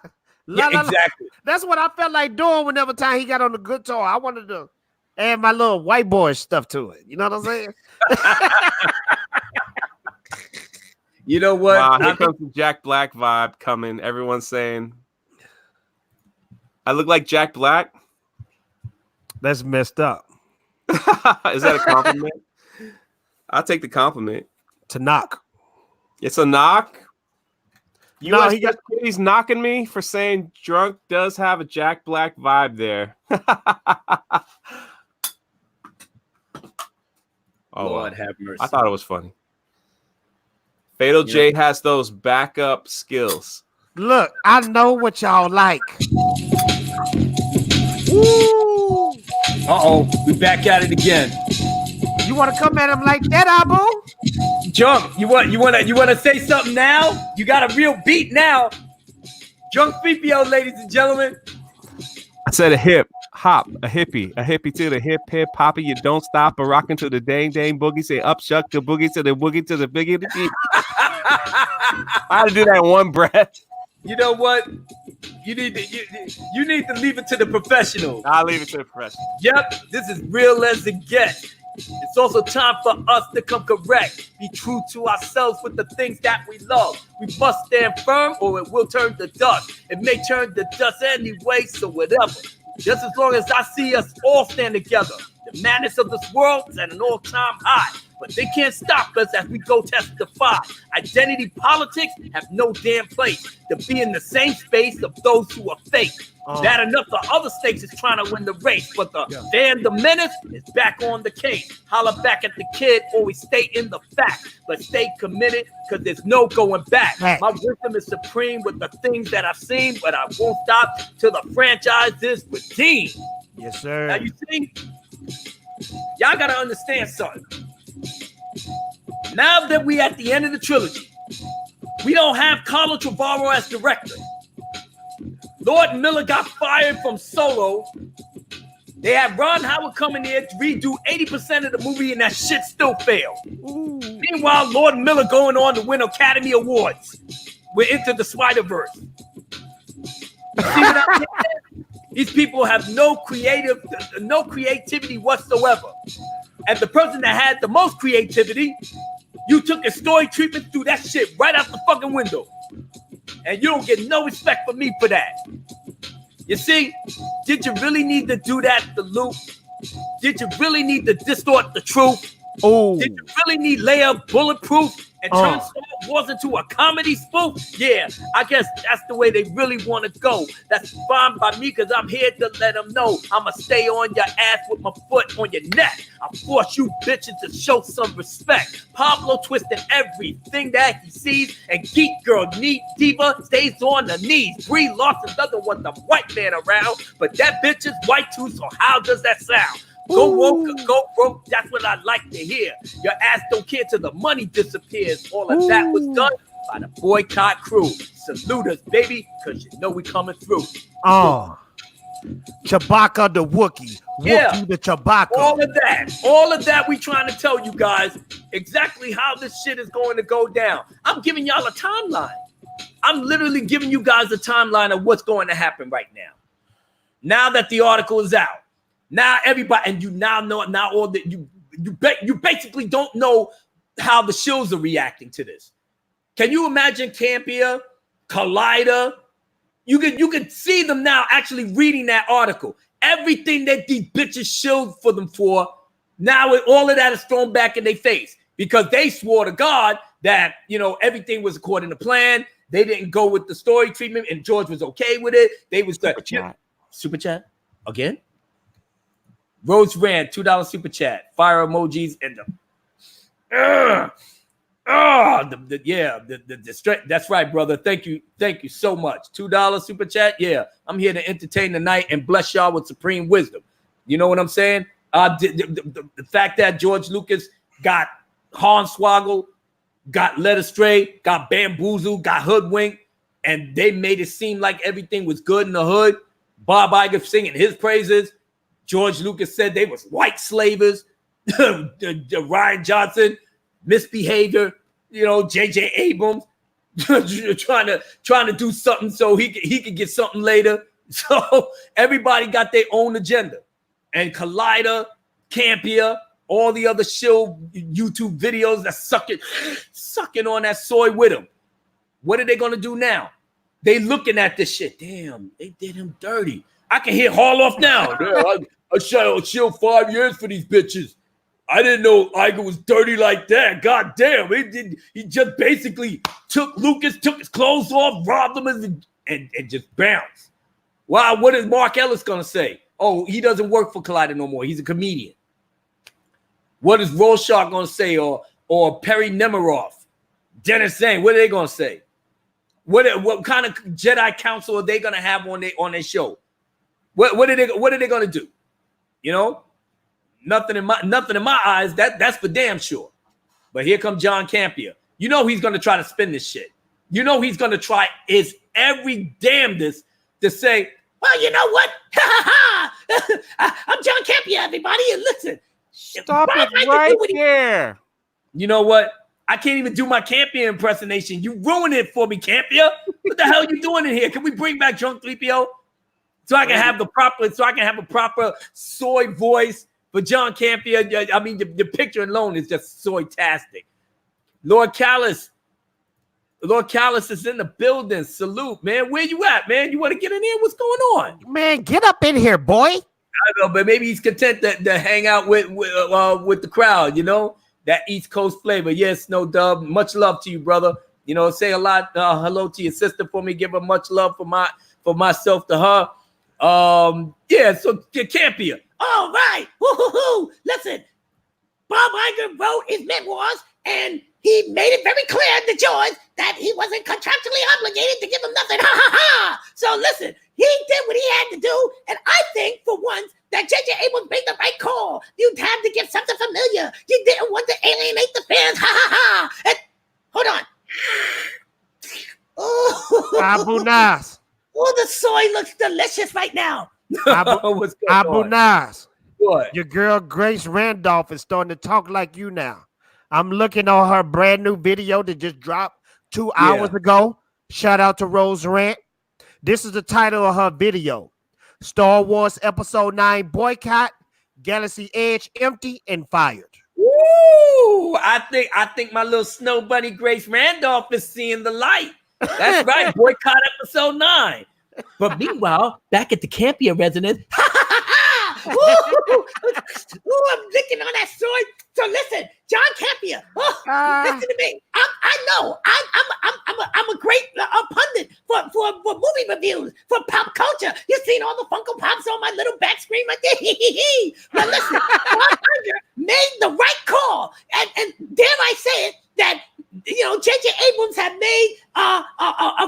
Yeah, exactly. That's what I felt like doing whenever time he got on the guitar. I wanted to add my little white boy stuff to it. You know what I'm saying? You know what? Wow, here comes the Jack Black vibe coming. Everyone's saying I look like Jack Black. That's messed up. Is that a compliment? I'll take the compliment. To knock. It's a knock. No, he's knocking me for saying drunk does have a Jack Black vibe there. Oh, Lord have mercy. I thought it was funny. Fatal J has those backup skills. Look, I know what y'all like. Woo! We back at it again. You want to come at him like that, Abu? Junk, you want to say something now? You got a real beat now. Junk 3PO, ladies and gentlemen. I said a hip hop, a hippie to the hip hoppy. You don't stop a rocking to the dang boogie. Say up shuck the boogie to the boogie to the biggie. I had to do that in one breath. You know what? You need to leave it to the professionals. I'll leave it to the professionals. Yep, this is real as it gets. It's also time for us to come correct. Be true to ourselves with the things that we love. We must stand firm or it will turn to dust. It may turn to dust anyway, so whatever. Just as long as I see us all stand together. The madness of this world is at an all-time high. But they can't stop us as we go testify. Identity politics have no damn place to be in the same space of those who are fake. Bad enough the other states is trying to win the race, but the menace is back on the case. Holler back at the kid, always stay in the fact, but stay committed because there's no going back. Right. My wisdom is supreme with the things that I've seen, but I won't stop till the franchise is redeemed. Yes, sir. Now you see, y'all gotta understand something. Now that we at the end of the trilogy, we don't have Carlo Trevorrow as director. Lord Miller got fired from Solo. They had Ron Howard coming here to redo 80% of the movie, and that shit still failed. Meanwhile, Lord Miller going on to win Academy Awards. We're into the Spider-Verse. See what I'm saying? These people have no creativity whatsoever. And the person that had the most creativity, you took a story treatment through that shit right out the fucking window. And you don't get no respect from me for that. You see, did you really need to do that to Luke? Did you really need to distort the truth? Oh, Did you really need Leia bulletproof and turn Star Wars into a comedy spoof? Yeah, I guess that's the way they really want to go. That's fine by me because I'm here to let them know I'ma stay on your ass with my foot on your neck. I force you bitches to show some respect. Pablo twisting everything that he sees, and Geek Girl Diva stays on the knees. Brie Larson doesn't want the white man around, but that bitch is white too, so how does that sound? Go woke, go broke, that's what I like to hear. Your ass don't care till the money disappears. All of that was done by the boycott crew. Salute us, baby, because you know we coming through. Chewbacca the Wookiee. Wookiee the Chewbacca. All of that we trying to tell you guys exactly how this shit is going to go down. I'm giving y'all a timeline. I'm literally giving you guys a timeline of what's going to happen right now. Now that the article is out. Now everybody, and you now know all that you basically don't know how the shills are reacting to this. Can you imagine Campia, Collider? You could see them now actually reading that article. Everything that these bitches shilled for them for, now all of that is thrown back in their face because they swore to God that everything was according to plan. They didn't go with the story treatment, and George was okay with it. They was super chat again. Rose Rand, $2 super chat, fire emojis, and that's right, brother. Thank you so much. $2 super chat. Yeah, I'm here to entertain the night and bless y'all with supreme wisdom. You know what I'm saying? The fact that George Lucas got hornswoggled, got led astray, got bamboozled, got hoodwinked, and they made it seem like everything was good in the hood. Bob Iger singing his praises. George Lucas said they was white slavers. Ryan Johnson, misbehavior. J.J. Abrams trying to do something so he could get something later. So everybody got their own agenda. and Collider, Campia, all the other shill YouTube videos that sucking on that soy with him. What are they gonna do now? They looking at this shit. Damn, they did him dirty. I can hear Harloff now. I shill 5 years for these bitches. I didn't know Iger was dirty like that. God damn, he just basically took Lucas, took his clothes off, robbed him, and just bounced. Wow, what is Mark Ellis gonna say? Oh, he doesn't work for Collider no more. He's a comedian. What is Rorschach gonna say? Or Perry Nemiroff, Dennis Zane? What are they gonna say? What kind of Jedi Council are they gonna have on their show? What are they gonna do? You know, nothing in my eyes. That's for damn sure. But here comes John Campia. You know he's gonna try to spin this shit. You know he's gonna try his every damnedest to say, well, you know what? I'm John Campia, everybody, and listen. Stop it right there. You know what? I can't even do my Campia impersonation. You ruined it for me, Campia. What the hell are you doing in here? Can we bring back Drunk 3PO? So I can have a proper soy voice for John Campia. I mean, the picture alone is just soy-tastic. Lord Callis is in the building. Salute, man. Where you at, man? You want to get in here? What's going on? Man, get up in here, boy. I don't know, but maybe he's content to hang out with the crowd, you know? That East Coast flavor. Yes, no dub. Much love to you, brother. You know, say a lot. Hello to your sister for me. Give her much love for myself to her. Yeah, so Campia. All right. Woo-hoo-hoo. Listen, Bob Iger wrote his memoirs, and he made it very clear to George that he wasn't contractually obligated to give him nothing. Ha ha ha. So listen, he did what he had to do, and I think for once that J.J. Abrams made the right call. You had to give something familiar. You didn't want to alienate the fans. Ha ha ha. And hold on. Oh, Abu Nas. Oh, the soy looks delicious right now. Abu Nas. What? Your girl Grace Randolph is starting to talk like you now. I'm looking on her brand new video that just dropped 2 hours ago. Shout out to Rose Rant. This is the title of her video. Star Wars Episode 9 boycott, Galaxy Edge empty and fired. Woo! I think my little snow bunny Grace Randolph is seeing the light. That's right, boycott Episode 9. But meanwhile, back at the Campia residence, ooh, I'm licking on that sword. So listen, John Campia, listen to me. I know I'm a great pundit for movie reviews, for pop culture. You've seen all the Funko Pops on my little back screen right there. But listen, Bob Iger made the right call, and dare I say it, that you know, J.J. Abrams had made a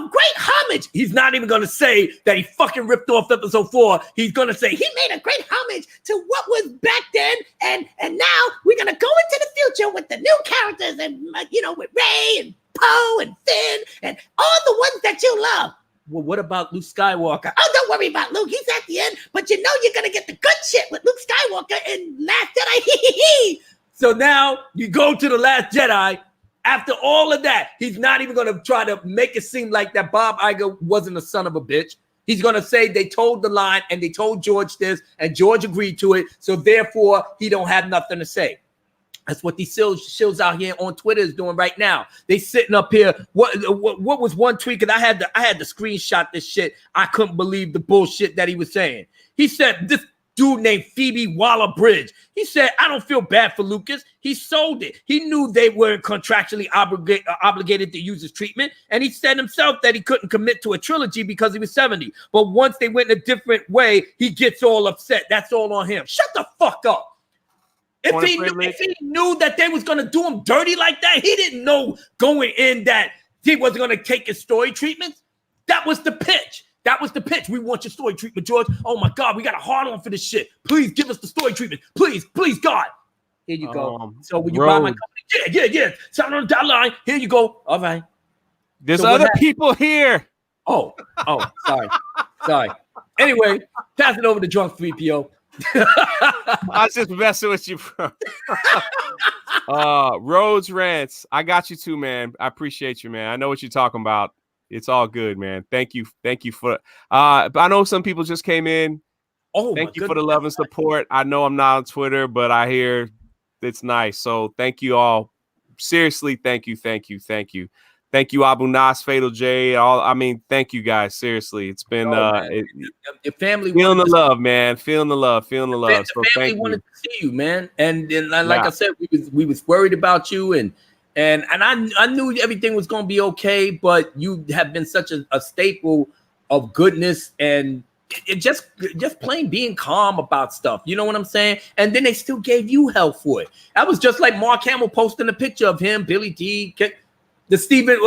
great homage. He's not even going to say that he fucking ripped off Episode 4. He's going to say he made a great homage to what was back then, and now we're going to go into the future with the new characters, and you know, with Rey and Poe and Finn and all the ones that you love. Well, what about Luke Skywalker? Oh, don't worry about Luke. He's at the end, but you know you're going to get the good shit with Luke Skywalker in Last Jedi. So now you go to the Last Jedi. After all of that, he's not even going to try to make it seem like that Bob Iger wasn't a son of a bitch. He's going to say they told the line and they told George this and George agreed to it. So therefore, he don't have nothing to say. That's what these shills out here on Twitter is doing right now. They sitting up here. What was one tweet? Because I had to screenshot this shit. I couldn't believe the bullshit that he was saying. He said this dude named Phoebe Waller-Bridge. He said, I don't feel bad for Lucas. He sold it. He knew they weren't contractually obligated to use his treatment. And he said himself that he couldn't commit to a trilogy because he was 70. But once they went in a different way, he gets all upset. That's all on him. Shut the fuck up. If he knew that they was going to do him dirty like that, he didn't know going in that he wasn't going to take his story treatments. That was the pitch. That was the pitch. We want your story treatment, George. Oh my God, we got a hard on for this shit. Please give us the story treatment. Please, God. Here you go. So when you buy my company, yeah. Sign on the dotted line. Here you go. All right. There's other people here. Oh, sorry. Anyway, pass it over to Drunk 3PO. I was just messing with you, bro. Rhodes Rants. I got you too, man. I appreciate you, man. I know what you're talking about. It's all good, man. Thank you for. I know some people just came in. Oh, thank you for the love and support. I know I'm not on Twitter, but I hear it's nice. So thank you all. Seriously, thank you. Thank you, Abu Nas, Fatal J. Thank you guys. Seriously, it's been your family feeling the love, man. Feeling the love. So the family wanted to see you, man. And like I said, we was worried about you, and I knew everything was gonna be okay, but you have been such a staple of goodness and it just plain being calm about stuff. You know what I'm saying? And then they still gave you hell for it. That was just like Mark Hamill posting a picture of him, Billy D, the Stephen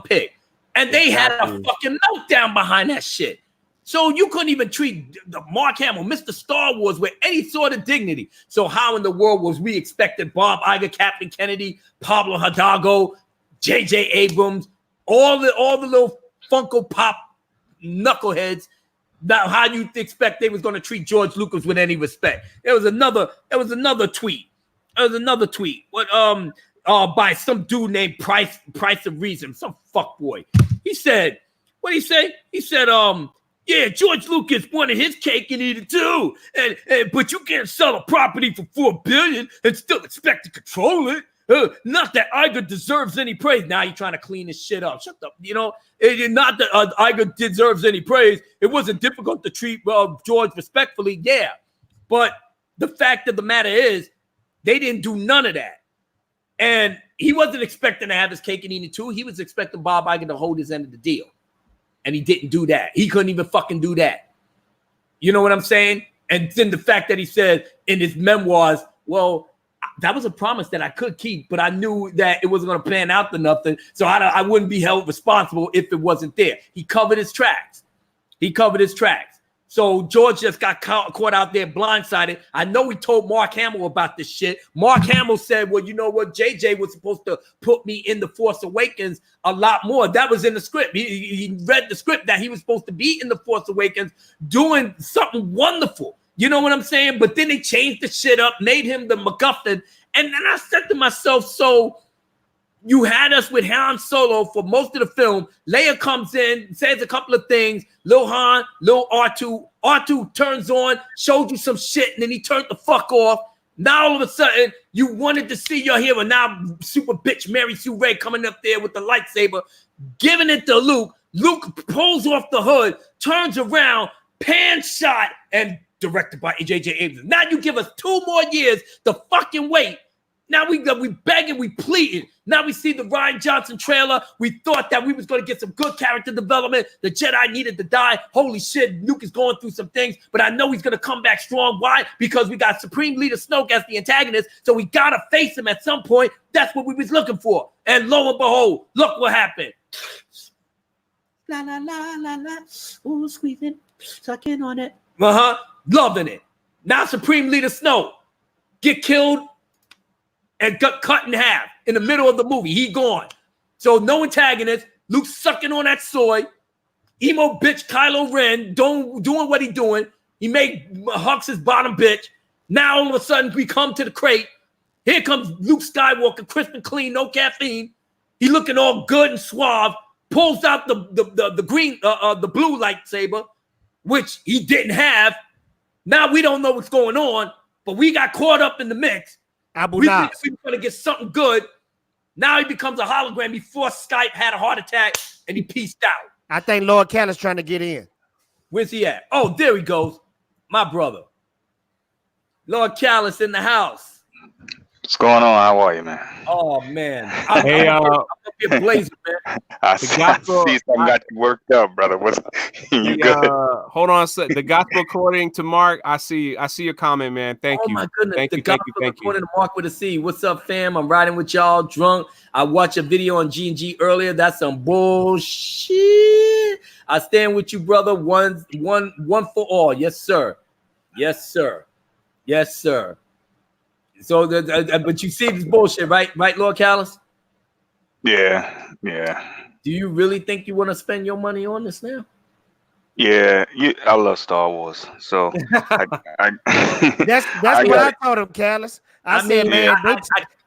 pick, and they had a fucking meltdown behind that shit. So you couldn't even treat the Mark Hamill, Mr. Star Wars, with any sort of dignity. So how in the world was we expected Bob Iger, Captain Kennedy, Pablo Hidalgo, J.J. Abrams, all the little Funko Pop knuckleheads? Now, how do you expect they was going to treat George Lucas with any respect? There was another tweet. What by some dude named Price of Reason, some fuckboy. He said, what did he say? He said, yeah, George Lucas wanted his cake and eat it too. And but you can't sell a property for $4 billion and still expect to control it. Not that Iger deserves any praise. Now you're trying to clean this shit up. Shut up. You know, not that Iger deserves any praise. It wasn't difficult to treat George respectfully. Yeah. But the fact of the matter is, they didn't do none of that. And he wasn't expecting to have his cake and eat it too. He was expecting Bob Iger to hold his end of the deal. And he didn't do that. He couldn't even fucking do that. You know what I'm saying? And then the fact that he said in his memoirs, well, that was a promise that I could keep, but I knew that it wasn't going to pan out to nothing. So I wouldn't be held responsible if it wasn't there. He covered his tracks. So George just got caught out there blindsided. I know he told Mark Hamill about this shit. Mark Hamill said, well, you know what? JJ was supposed to put me in The Force Awakens a lot more. That was in the script. He read the script that he was supposed to be in The Force Awakens doing something wonderful. You know what I'm saying? But then they changed the shit up, made him the MacGuffin. And then I said to myself, so you had us with Han Solo for most of the film. Leia comes in, says a couple of things. Lil Han, Lil R2. R2 turns on, showed you some shit, and then he turned the fuck off. Now all of a sudden, you wanted to see your hero. Now super bitch Mary Sue Ray coming up there with the lightsaber, giving it to Luke. Luke pulls off the hood, turns around, pan shot, and directed by J.J. Abrams. Now you give us 2 more years to fucking wait. Now we begging, we pleading. Now we see the Rian Johnson trailer. We thought that we was going to get some good character development. The Jedi needed to die. Holy shit, Luke is going through some things, but I know he's going to come back strong. Why? Because we got Supreme Leader Snoke as the antagonist, so we got to face him at some point. That's what we was looking for. And lo and behold, look what happened. La, la, la, la, la. Ooh, squeezing, sucking on it. Loving it. Now Supreme Leader Snoke get killed and got cut in half in the middle of the movie. He gone. So no antagonist. Luke sucking on that soy. Emo bitch Kylo Ren doing what he doing. He made Hux his bottom bitch. Now all of a sudden we come to the crate. Here comes Luke Skywalker, crisp and clean, no caffeine. He looking all good and suave. Pulls out the green, the blue lightsaber, which he didn't have. Now we don't know what's going on, but we got caught up in the mix. We think we were going to get something good. Now he becomes a hologram before Skype had a heart attack and he peaced out. I think Lord Callis trying to get in. Where's he at? Oh, there he goes. My brother. Lord Callis in the house. What's going on? How are you, man? Oh, man. I'm be blazing, man. I see something got you worked up, brother. You good? Hold on a sec. The gospel according to Mark. I see your comment, man. Thank you. Oh my goodness. Thank you. According to Mark with a C. What's up, fam? I'm riding with y'all drunk. I watched a video on G&G earlier. That's some bullshit. I stand with you, brother. One for all. Yes, sir. Yes, sir. Yes, sir. So, but you see this bullshit, right? Right, Lord Callis? Yeah. Do you really think you want to spend your money on this now? Yeah, I love Star Wars, so that's what I told him, Callis. I said, man,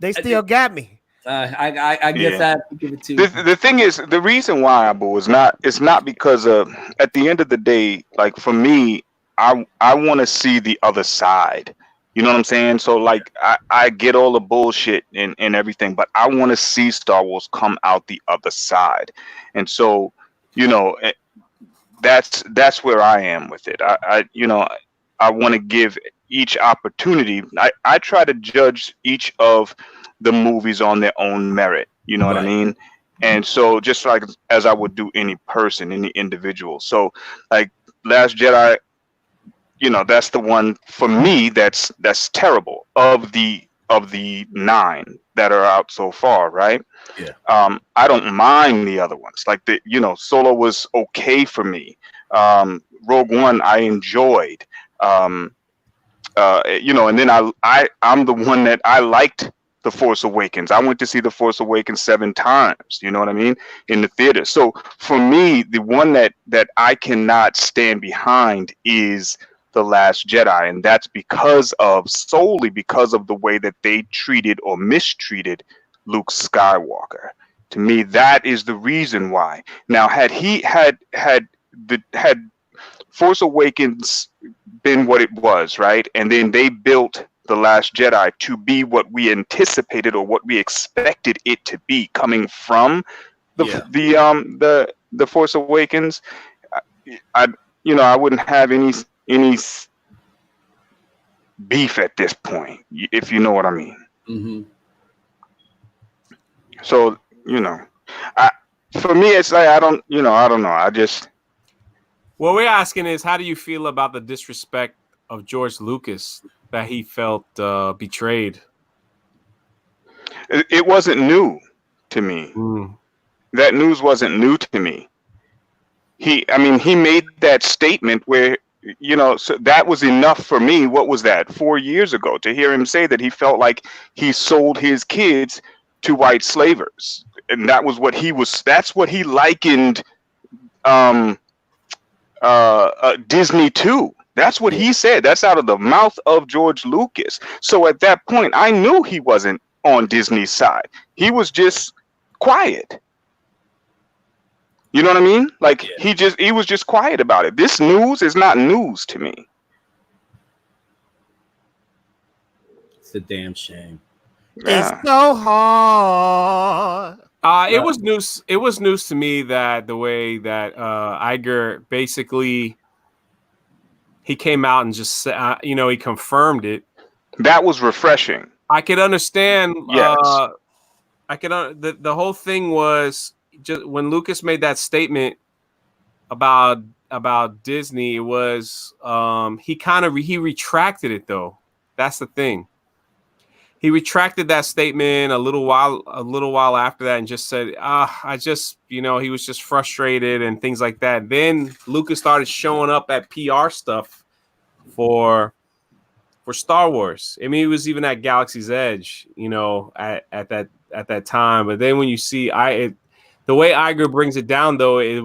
they still got me. I guess Yeah. I have to give it to The thing is, the reason why, Abu, is not, it's not because of, at the end of the day, like for me, I want to see the other side. You know what I'm saying? So like I get all the bullshit and everything, but I want to see Star Wars come out the other side. And so, you know, that's where I am with it. I you know, I want to give each opportunity. I try to judge each of the movies on their own merit. You know what I Right. mean? And so just like as I would do any person, any individual. So like Last Jedi, you know, that's the one for me that's terrible of the 9 that are out so far, right? Yeah. I don't mind the other ones. Like the, you know, Solo was okay for me. Rogue One I enjoyed. You know, and then I'm the one that I liked The Force Awakens. I went to see The Force Awakens 7 times, you know what I mean, in the theater. So for me, the one that I cannot stand behind is The Last Jedi, and that's solely because of the way that they treated or mistreated Luke Skywalker. To me, that is the reason why. Now, had Force Awakens been what it was, right? And then they built The Last Jedi to be what we anticipated or what we expected it to be coming from the Force Awakens. I you know, I wouldn't have any beef at this point, if you know what I mean. Mm-hmm. So, you know, for me, it's like I don't know. I just What we're asking is, how do you feel about the disrespect of George Lucas that he felt betrayed? it wasn't new to me. That news wasn't new to me. He made that statement where, you know, so that was enough for me. What was that, 4 years ago, to hear him say that he felt like he sold his kids to white slavers, and that was what that's what he likened Disney to. That's what he said. That's out of the mouth of George Lucas. So at that point, I knew he wasn't on Disney's side. He was just quiet. You know what I mean? Like he was just quiet about it. This news is not news to me. It's a damn shame. It's so hard. It was news. It was news to me that the way that Iger basically he came out and just you know, he confirmed it. That was refreshing. I could understand. Yes. The whole thing was just when Lucas made that statement about Disney. It was he retracted it though. That's the thing. He retracted that statement a little while after that and just said, I just, you know, he was just frustrated and things like that. Then Lucas started showing up at PR stuff for Star Wars. I mean, he was even at Galaxy's Edge, you know, at that time. But then when you see the way Iger brings it down, though, it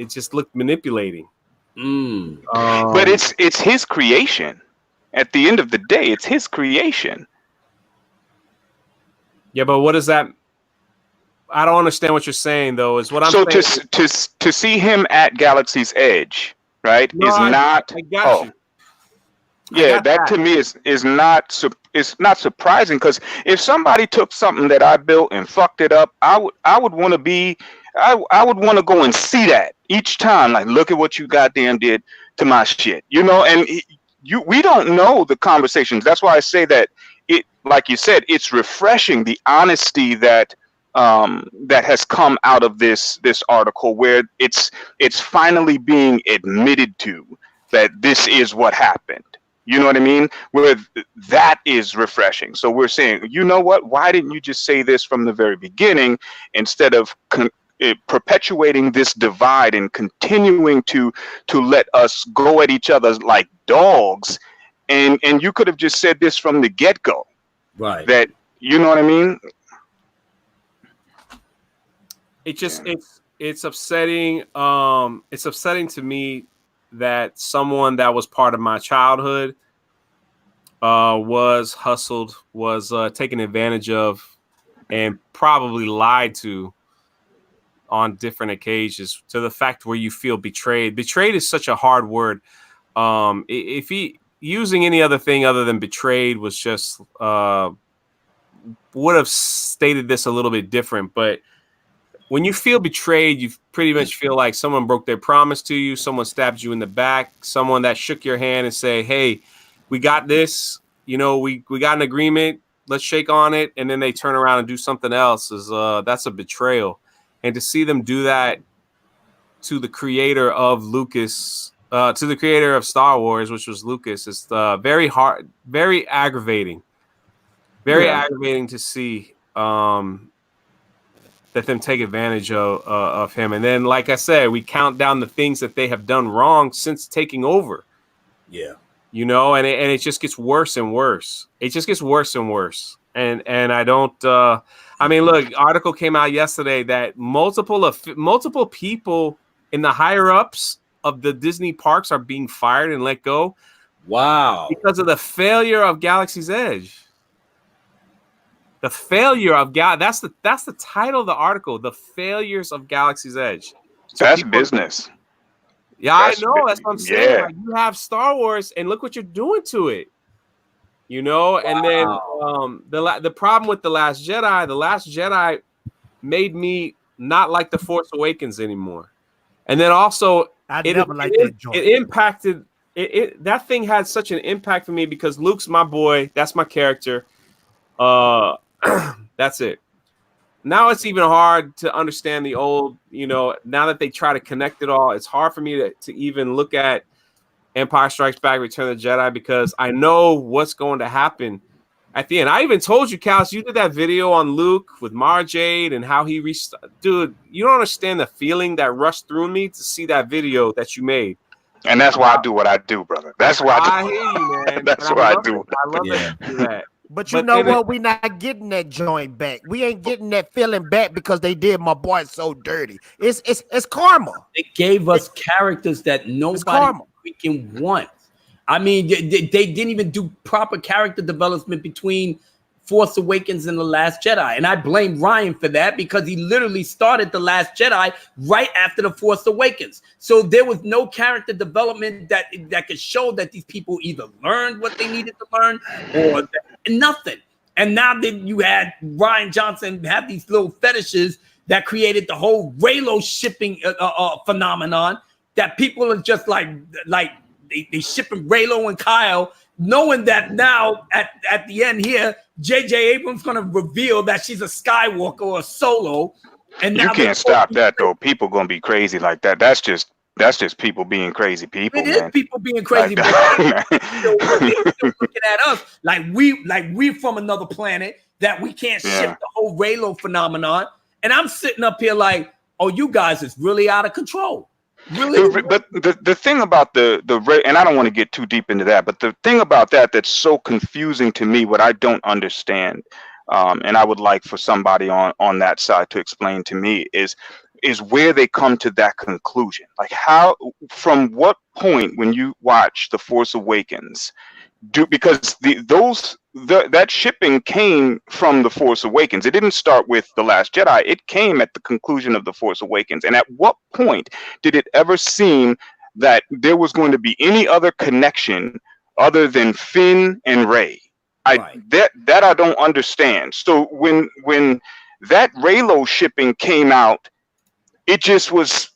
just looked manipulating. But it's his creation. At the end of the day, it's his creation. Yeah, but what does that? I don't understand what you're saying, though. Is what I'm saying. So to see him at Galaxy's Edge, right, is not. I got you. Yeah, that to me is not. It's not surprising, because if somebody took something that I built and fucked it up, I would want to be. I would want to go and see that each time. Like, look at what you goddamn did to my shit, you know. And we don't know the conversations. That's why I say that. It, like you said, it's refreshing, the honesty that that has come out of this article, where it's finally being admitted to that this is what happened. You know what I mean? Where that is refreshing. So we're saying, you know what? Why didn't you just say this from the very beginning, instead of perpetuating this divide and continuing to let us go at each other like dogs? And you could have just said this from the get-go. Right. That, you know what I mean? It just it's upsetting. It's upsetting to me that someone that was part of my childhood was hustled, was taken advantage of and probably lied to on different occasions, to the fact where you feel betrayed. Betrayed is such a hard word. If he using any other thing other than betrayed was just would have stated this a little bit different. But when you feel betrayed, you pretty much feel like someone broke their promise to you, someone stabbed you in the back, someone that shook your hand and say, hey, we got this, you know, we got an agreement, let's shake on it, and then they turn around and do something else. That's a betrayal. And to see them do that to the creator of Lucas, to the creator of Star Wars, which was Lucas, is very hard, very aggravating. Very aggravating to see that them take advantage of him. And then, like I said, we count down the things that they have done wrong since taking over. Yeah. You know, and it just gets worse and worse. It just gets worse and worse. And I don't. I mean, look, article came out yesterday that multiple people in the higher ups of the Disney parks are being fired and let go. Wow. Because of the failure of Galaxy's Edge. The failure of that's the title of the article. The failures of Galaxy's Edge. So that's business. Yeah, I know. That's what I'm saying. Yeah. Like, you have Star Wars, and look what you're doing to it. You know, wow. And then the problem with The Last Jedi made me not like The Force Awakens anymore. And then also, it impacted it. That thing had such an impact for me because Luke's my boy. That's my character. That's it. Now it's even hard to understand the old, you know, now that they try to connect it all, it's hard for me to even look at Empire Strikes Back, Return of the Jedi, because I know what's going to happen at the end. I even told you, Cal, you did that video on Luke with Mara Jade and how he dude, you don't understand the feeling that rushed through me to see that video that you made. And that's why I do what I do, brother. That's why I do. I hear you, man. That's why I do. I love that you do that. But you know what? We're not getting that joint back. We ain't getting that feeling back because they did my boy so dirty. It's karma. It gave us characters that nobody freaking wants. I mean, they didn't even do proper character development between Force Awakens and The Last Jedi. And I blame Ryan for that because he literally started The Last Jedi right after The Force Awakens. So there was no character development that could show that these people either learned what they needed to learn or nothing. And now that you had Rian Johnson have these little fetishes that created the whole Reylo shipping phenomenon that people are just like they shipping Reylo and Kyle, knowing that now at the end here, J.J. Abrams going to reveal that she's a Skywalker or a Solo. And you can't stop that, though. People going to be crazy like that. That's just people being crazy people. It is people being crazy. Like they're still looking at us like we're from another planet that we can't ship the whole Reylo phenomenon. And I'm sitting up here like, oh, you guys is really out of control. Really? But the thing about the and I don't want to get too deep into that, but the thing about that's so confusing to me, what I don't understand, and I would like for somebody on that side to explain to me is where they come to that conclusion. Like how, from what point when you watch The Force Awakens, because that shipping came from The Force Awakens. It didn't start with The Last Jedi. It came at the conclusion of The Force Awakens. And at what point did it ever seem that there was going to be any other connection other than Finn and Rey? That I don't understand. So when that Reylo shipping came out, it just was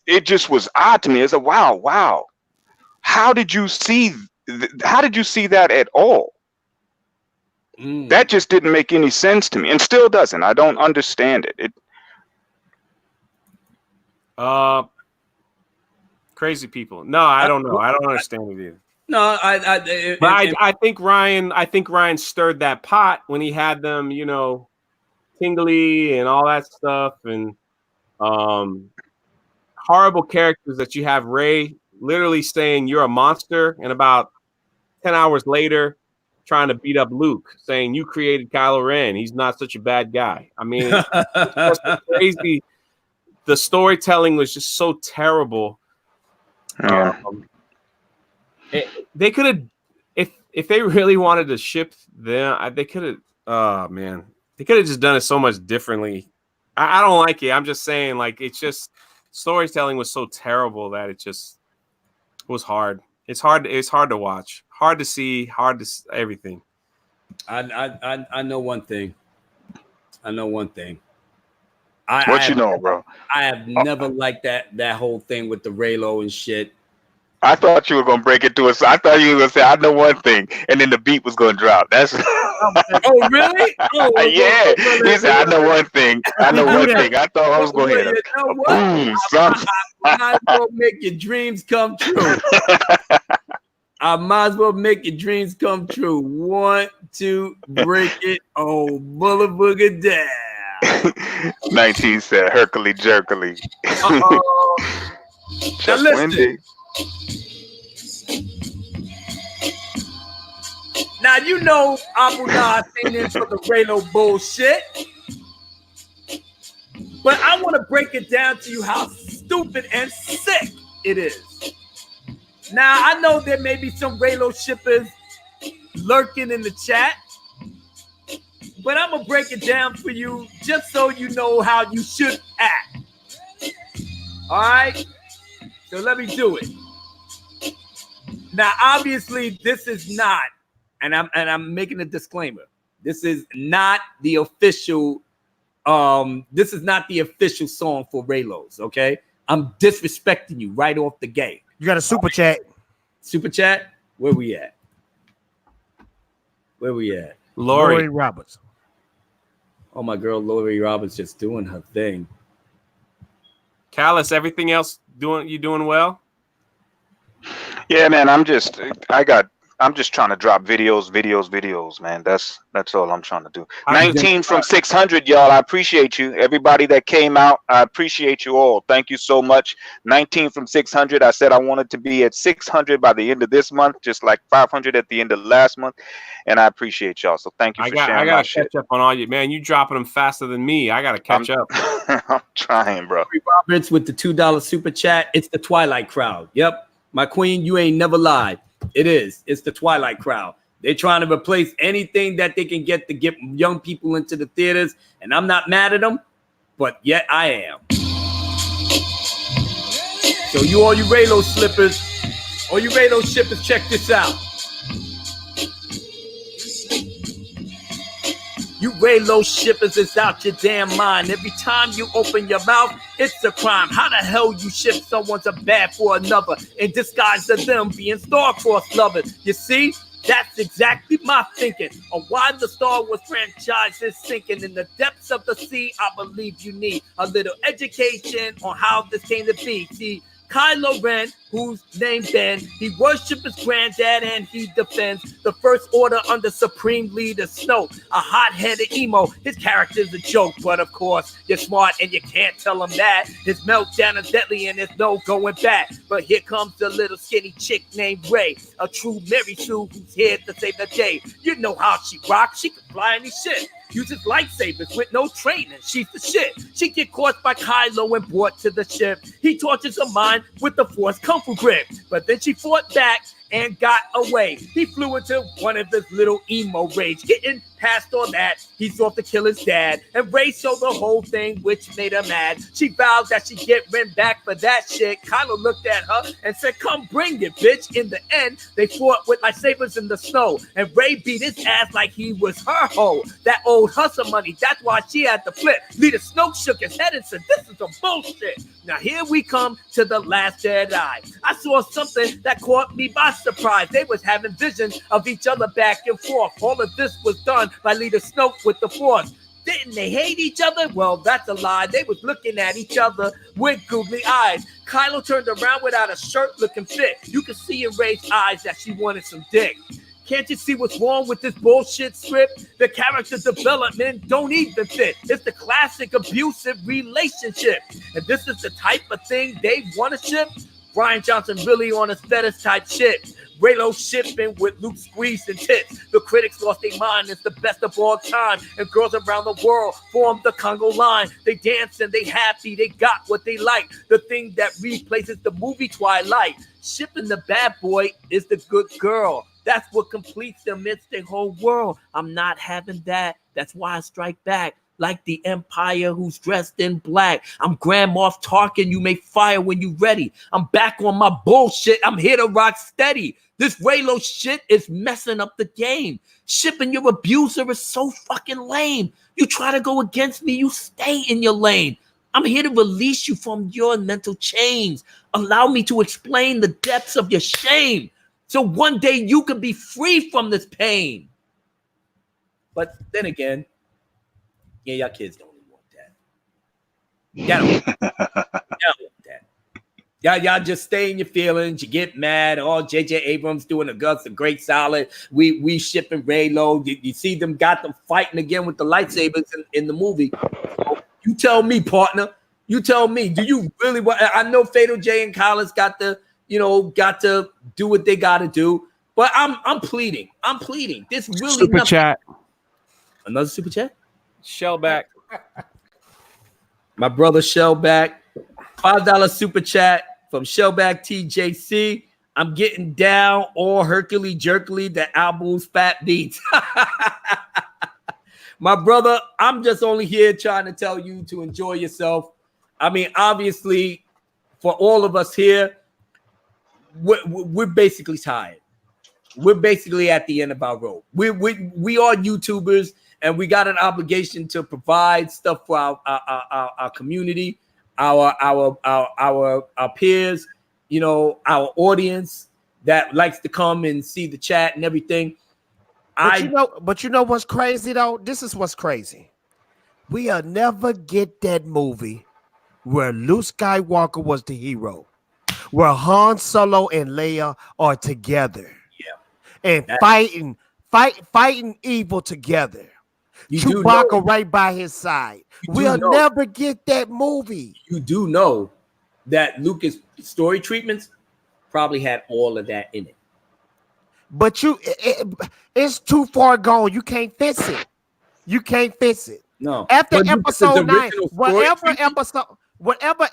odd to me. It's like, wow. How did you see that at all? That just didn't make any sense to me, and still doesn't. I don't understand it. Crazy people. No, I don't know. I don't understand it either. No, I think Ryan stirred that pot when he had them, you know, tingly and all that stuff, and horrible characters that you have Rey literally saying you're a monster, and about 10 hours later trying to beat up Luke, saying you created Kylo Ren. He's not such a bad guy. I mean, it's crazy. The storytelling was just so terrible. They could have, if they really wanted to ship them, they could have. Oh man, They could have just done it so much differently. I don't like it. I'm just saying, like, it's just storytelling was so terrible that it was hard. It's hard to watch, hard to see, everything. I know one thing. What you know, bro? I have never liked that whole thing with the Raylo and shit. I thought you were gonna break it to us. I thought you were gonna say, "I know one thing," and then the beat was gonna drop. That's Oh really? Yeah. He said, "I know one thing. I know one thing." I thought I was gonna hit a boom, something. I might as well make your dreams come true. I might as well make your dreams come true. 1, 2, break it. Oh, Bulla Booger down. 19 said, "Hercules jerkily." Now listen. Now you know Abu Nas ain't in for the Raylo bullshit. But I want to break it down to you how stupid and sick it is. Now I know there may be some Raylo shippers lurking in the chat, but I'm gonna break it down for you just so you know how you should act. All right, so let me do it. Now, obviously, this is not, and I'm making a disclaimer. This is not the official. This is not the official song for Raylos. Okay, I'm disrespecting you right off the gate. You got a super chat. Super chat. Where we at? Lori Roberts. Oh, my girl Lori Roberts just doing her thing. Callus, everything else you doing well? Yeah, man. I'm just trying to drop videos, man. That's all I'm trying to do. 19 from 600, y'all. I appreciate you. Everybody that came out, I appreciate you all. Thank you so much. 19 from 600. I said I wanted to be at 600 by the end of this month, just like 500 at the end of last month. And I appreciate y'all. So thank you for sharing. I gotta catch up on all you, man. You dropping them faster than me. I gotta catch up. I'm trying, bro. Roberts with the $2 super chat. It's the Twilight crowd. Yep, my queen, you ain't never lied. It is. It's the Twilight crowd. They're trying to replace anything that they can get to get young people into the theaters, and I'm not mad at them, but yet I am. So you Raylo slippers, all you Raylo shippers, check this out. You Raylo shippers is out your damn mind. Every time you open your mouth, it's a crime. How the hell you ship someone's a bad for another in disguise of them being star-crossed lovers? You see, that's exactly my thinking on why the Star Wars franchise is sinking in the depths of the sea. I believe you need a little education on how this came to be. See, Kylo Ren, who's named Ben, he worships his granddad and he defends the First Order under Supreme Leader Snoke, a hot-headed emo. His character's a joke, but of course, you're smart and you can't tell him that. His meltdown is deadly and there's no going back. But here comes the little skinny chick named Rey, a true Mary Sue who's here to save the day. You know how she rocks, she can fly any shit. Uses lightsabers with no training. She's the shit. She get caught by Kylo and brought to the ship. He tortures her mind with the Force Kung Fu grip. But then she fought back and got away. He flew into one of his little emo rage. Getting past all that, he's off to kill his dad. And Rey showed the whole thing, which made her mad. She vowed that she'd get Ren back for that shit. Kylo looked at her and said, "Come bring it, bitch." In the end, they fought with lightsabers in the snow. And Rey beat his ass like he was her hoe. That old hustle money, that's why she had to flip. Leader Snoke shook his head and said, "This is some bullshit." Now here we come to the Last Jedi. I saw something that caught me by surprise. They was having visions of each other back and forth. All of this was done by Leader Snoke with the Force. Didn't they hate each other? Well, that's a lie. They was looking at each other with googly eyes. Kylo turned around without a shirt looking fit. You could see in Rey's eyes that she wanted some dick. Can't you see what's wrong with this bullshit script? The character development don't even fit. It's the classic abusive relationship. And this is the type of thing they want to ship? Rian Johnson really on his fetish type shit. Raylo shipping with Luke squeezed and tits. The critics lost their mind. It's the best of all time. And girls around the world formed the Congo line. They dance and they happy. They got what they like. The thing that replaces the movie Twilight. Shipping the bad boy is the good girl. That's what completes the mystic whole world. I'm not having that. That's why I strike back like the Empire who's dressed in black. I'm Grand Moff Tarkin. You may fire when you ready. I'm back on my bullshit. I'm here to rock steady. This Raylo shit is messing up the game. Shipping your abuser is so fucking lame. You try to go against me, you stay in your lane. I'm here to release you from your mental chains. Allow me to explain the depths of your shame. So one day you can be free from this pain. But then again, yeah, y'all kids don't even want that. Y'all don't want that. Y'all just stay in your feelings. You get mad. Oh, J.J. Abrams doing a great solid. We shipping Raylo. You see them got them fighting again with the lightsabers in the movie. So you tell me, partner. You tell me. Do you really want? I know Fatal J and Collins got to do what they got to do. But I'm pleading. This really super nothing. chat. Another super chat. Shellback. My brother Shellback. $5 super chat from Shellback TJC. I'm getting down all Hercules jerkily the album's fat beats. My brother, I'm just only here trying to tell you to enjoy yourself. I mean, obviously, for all of us here, we're basically tired. We're basically at the end of our rope. We are YouTubers, and we got an obligation to provide stuff for our community, our peers, you know, our audience that likes to come and see the chat and everything. But you know what's crazy though? This is what's crazy. We'll never get that movie where Luke Skywalker was the hero, where Han Solo and Leia are together, and fighting evil together. Chewbacca right by his side. We'll never get that movie. You do know that Lucas' story treatments probably had all of that in it. But it's too far gone. You can't fix it. No. After episode 9, whatever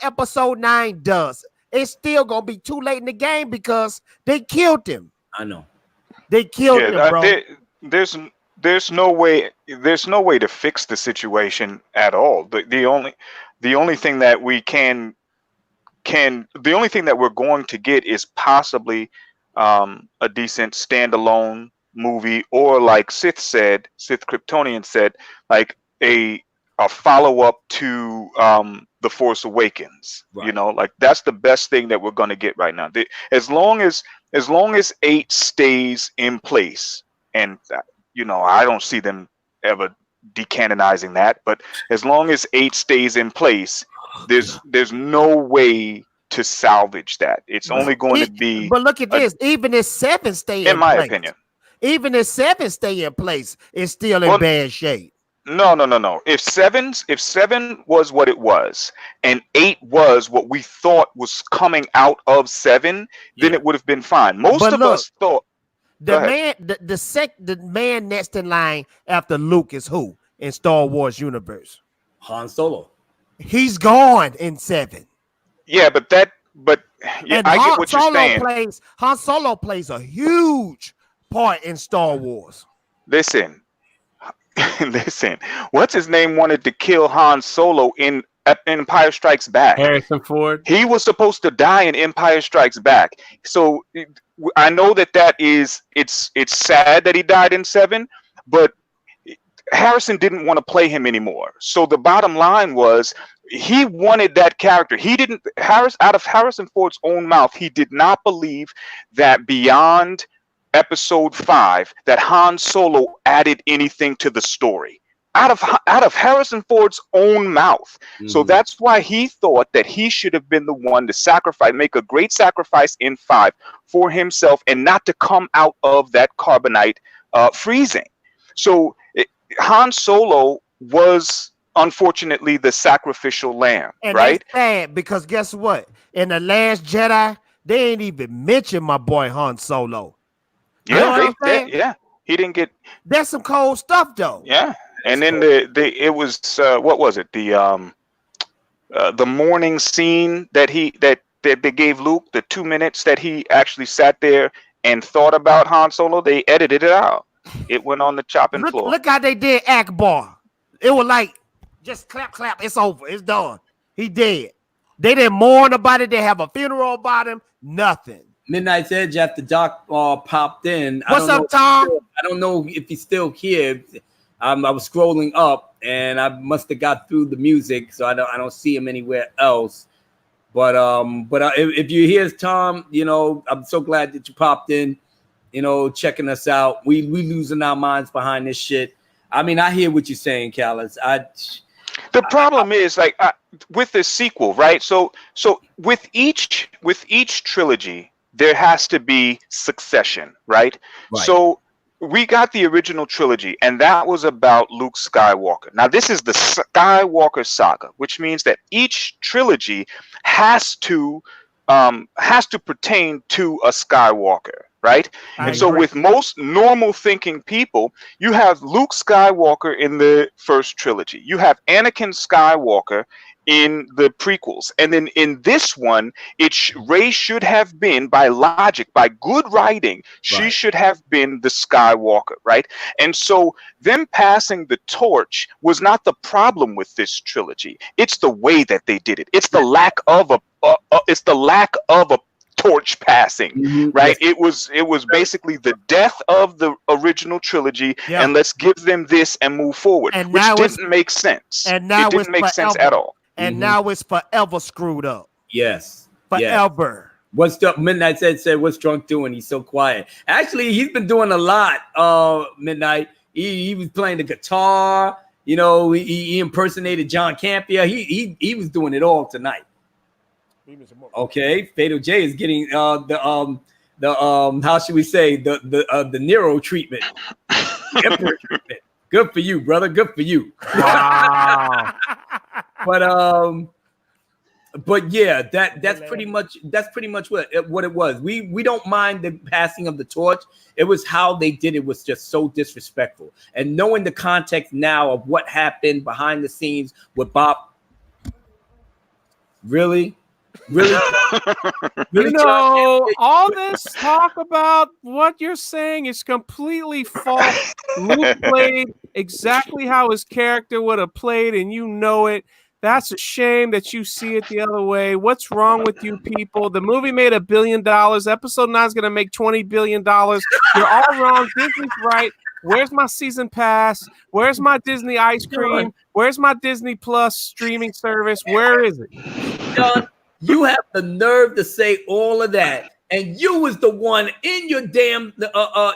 episode 9 does, it's still gonna be too late in the game because they killed him. I know. They killed him, bro. There's no way to fix the situation at all. The only thing that we the only thing that we're going to get is possibly a decent standalone movie, or like Sith Kryptonian said, like a follow-up to The Force Awakens. Right. You know, like that's the best thing that we're going to get right now. As long as 8 stays in place, and you know, I don't see them ever decanonizing that, but as long as 8 stays in place, there's no way to salvage that. It's only going to be. But look at this. Even if 7 stay in place, in my opinion, even if 7 stay in place, it's still in bad shape. No. If 7 was what it was, and 8 was what we thought was coming out of 7, then it would have been fine. Most of us thought. The man next in line after Luke is who in Star Wars universe? Han Solo. He's gone in 7. Yeah, but I get what you're saying. Han Solo plays a huge part in Star Wars. Listen. What's his name wanted to kill Han Solo in Empire Strikes Back? Harrison Ford. He was supposed to die in Empire Strikes Back. So I know it's sad that he died in 7, but Harrison didn't want to play him anymore. So the bottom line was he wanted that character. Out of Harrison Ford's own mouth, he did not believe that beyond episode 5 that Han Solo added anything to the story. Out of Harrison Ford's own mouth. Mm-hmm. So that's why he thought that he should have been the one to make a great sacrifice in 5 for himself, and not to come out of that carbonite freezing. So Han Solo was unfortunately the sacrificial lamb, and right? That's bad, because guess what? In The Last Jedi, they ain't even mention my boy Han Solo. Yeah, he didn't get. That's some cold stuff, though. Yeah. And then it was what was it, the morning scene that they gave Luke, the 2 minutes that he actually sat there and thought about Han Solo, they edited it out. It went on the chopping floor. Look how they did Akbar. It was like just clap, clap. It's over. It's done. He dead. They didn't mourn about it. They have a funeral about him. Nothing. Midnight's Edge after Doc popped in. What's up, Tom? I don't know if he's still here. I was scrolling up and I must have got through the music, so I don't see him anywhere else. But if you hear Tom, I'm so glad that you popped in, checking us out. We losing our minds behind this shit. I mean, I hear what you're saying, Callis. The problem is like with the sequel, right? So with each trilogy, there has to be succession, right? So we got the original trilogy, and that was about Luke Skywalker. Now, this is the Skywalker saga, which means that each trilogy has to pertain to a Skywalker, right? And so with most normal thinking people, you have Luke Skywalker in the first trilogy. You have Anakin Skywalker in the prequels. And then in this one, Rey should have been, by logic, by good writing, she should have been the Skywalker, right? And so them passing the torch was not the problem with this trilogy. It's the way that they did it. It's the lack of a torch passing, right? It was basically the death of the original trilogy, and let's give them this and move forward, and which didn't make sense. And now it didn't make sense at all. And now it's forever screwed up. Yes. Forever. What's up? Midnight said, what's Drunk doing? He's so quiet. Actually, he's been doing a lot. Midnight. He was playing the guitar. He impersonated John Campea. He was doing it all tonight. Okay, Fatal J is getting the how should we say the Nero treatment. Emperor treatment. Good for you, brother. Good for you. Wow. But yeah, that's pretty much what it was. We don't mind the passing of the torch. It was how they did it was just so disrespectful. And knowing the context now of what happened behind the scenes with Bob, really. All this talk about what you're saying is completely false. Luke played exactly how his character would have played, and you know it. That's a shame that you see it the other way. What's wrong with you people? The movie made $1 billion. Episode 9 is going to make $20 billion. You're all wrong. Disney's right. Where's my season pass? Where's my Disney ice cream? Where's my Disney Plus streaming service? Where is it? John, you have the nerve to say all of that, and you was the one in your damn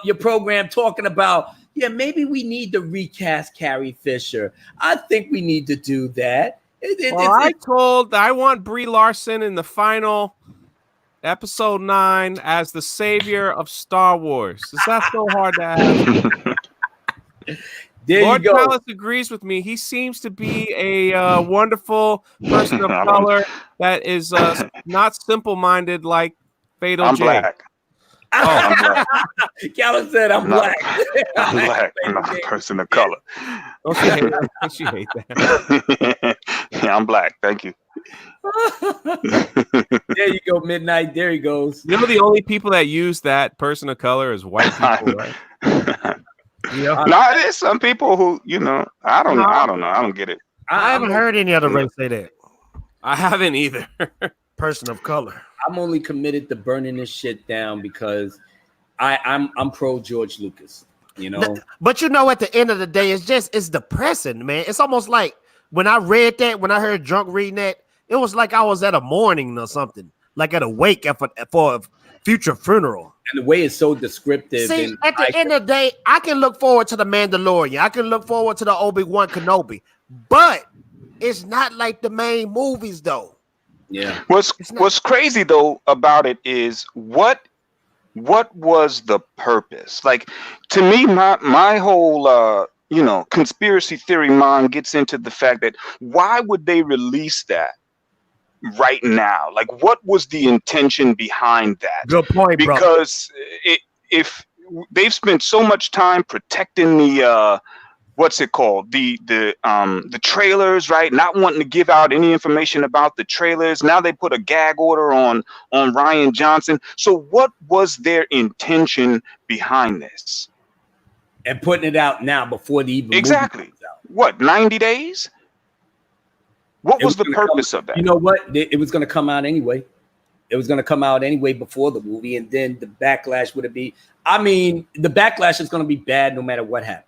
your program talking about, maybe we need to recast Carrie Fisher. I think we need to do that. I want Brie Larson in the final episode 9 as the savior of Star Wars. Is that so hard to have? Lord Palace agrees with me. He seems to be a wonderful person of color that is not simple-minded like Fatal J. Black. I'm black. Calvin said, I'm black. I'm black. I'm not a person of color. Okay, she hate that. Yeah, I'm black. Thank you. There you go, Midnight. There he goes. You know, the only people that use that person of color is white people, right? No, there's some people who, I don't know. I don't get it. I haven't heard any other race say that. I haven't either. Person of color. I'm only committed to burning this shit down because I'm pro George Lucas, But at the end of the day, it's depressing, man. It's almost like when I read that, when I heard Drunk reading that, it was like I was at a mourning or something, like at a wake for a future funeral. And the way it's so descriptive. See, at the end of the day, I can look forward to the Mandalorian. I can look forward to the Obi-Wan Kenobi, but it's not like the main movies, though. Yeah. What's crazy though about it is what was the purpose? Like, to me, my whole conspiracy theory mind gets into the fact that why would they release that right now? Like, what was the intention behind that? Good point, because if they've spent so much time protecting the what's it called? The trailers, right? Not wanting to give out any information about the trailers. Now they put a gag order on Rian Johnson. So what was their intention behind this? And putting it out now before the even exactly movie comes out. What, 90 days? What was the purpose of that? You know what? It was going to come out anyway. It was going to come out anyway before the movie, and then the backlash would be. I mean, the backlash is going to be bad no matter what happens.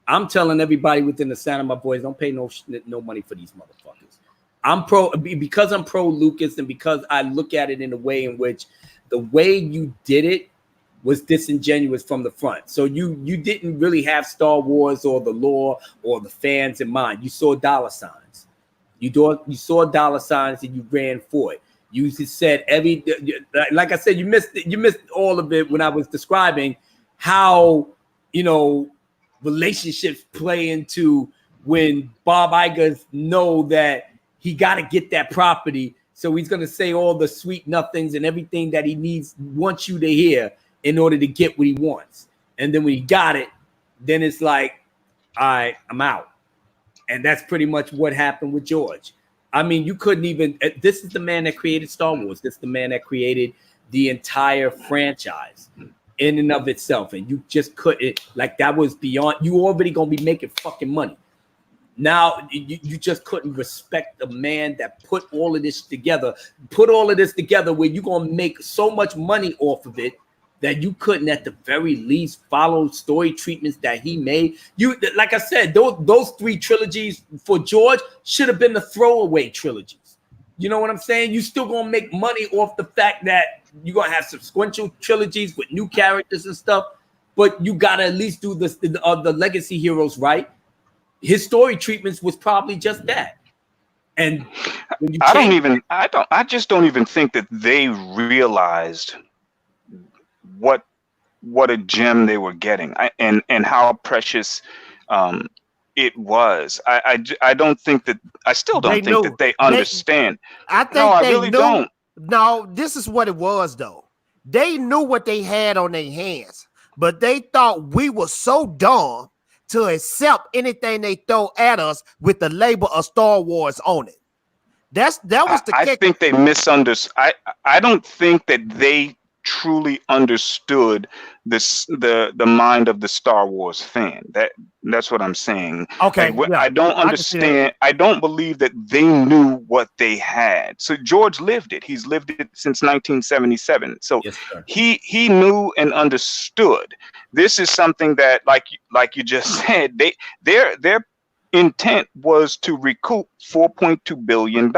I'm telling everybody within the sound of my voice, don't pay no money for these motherfuckers. Because I'm pro Lucas, and because I look at it in a way in which the way you did it was disingenuous from the front. So you didn't really have Star Wars or the lore or the fans in mind. You saw dollar signs. You saw dollar signs and you ran for it. You just said like I said, you missed all of it when I was describing how, relationships play into when Bob Iger know that he got to get that property. So he's going to say all the sweet nothings and everything that he wants you to hear in order to get what he wants. And then when he got it, then it's like, all right, I'm out. And that's pretty much what happened with George. I mean, you couldn't even, this is the man that created Star Wars. This is the man that created the entire franchise in and of itself. And you just couldn't, like, that was beyond, you already going to be making fucking money. Now, you just couldn't respect the man that put all of this together where you're going to make so much money off of it that you couldn't at the very least follow story treatments that he made. You, like I said, those 3 trilogies for George should have been the throwaway trilogies. You know what I'm saying? You still gonna make money off the fact that you're gonna have sequential trilogies with new characters and stuff, but you gotta at least do the legacy heroes right. His story treatments was probably just that. And when you I just don't even think that they realized what a gem they were getting, and how precious it was. I don't think that, I still don't think that they understand. I really don't. No, this is what it was though. They knew what they had on their hands, but they thought we were so dumb to accept anything they throw at us with the label of Star Wars on it. That was the kick. I think they misunderstood. I don't think that they truly understood the mind of the Star Wars fan. That's what I'm saying. Okay, yeah, I don't understand. I don't believe that they knew what they had. So George lived it. He's lived it since 1977. So yes, he knew and understood. This is something that, like you just said, their intent was to recoup $4.2 billion,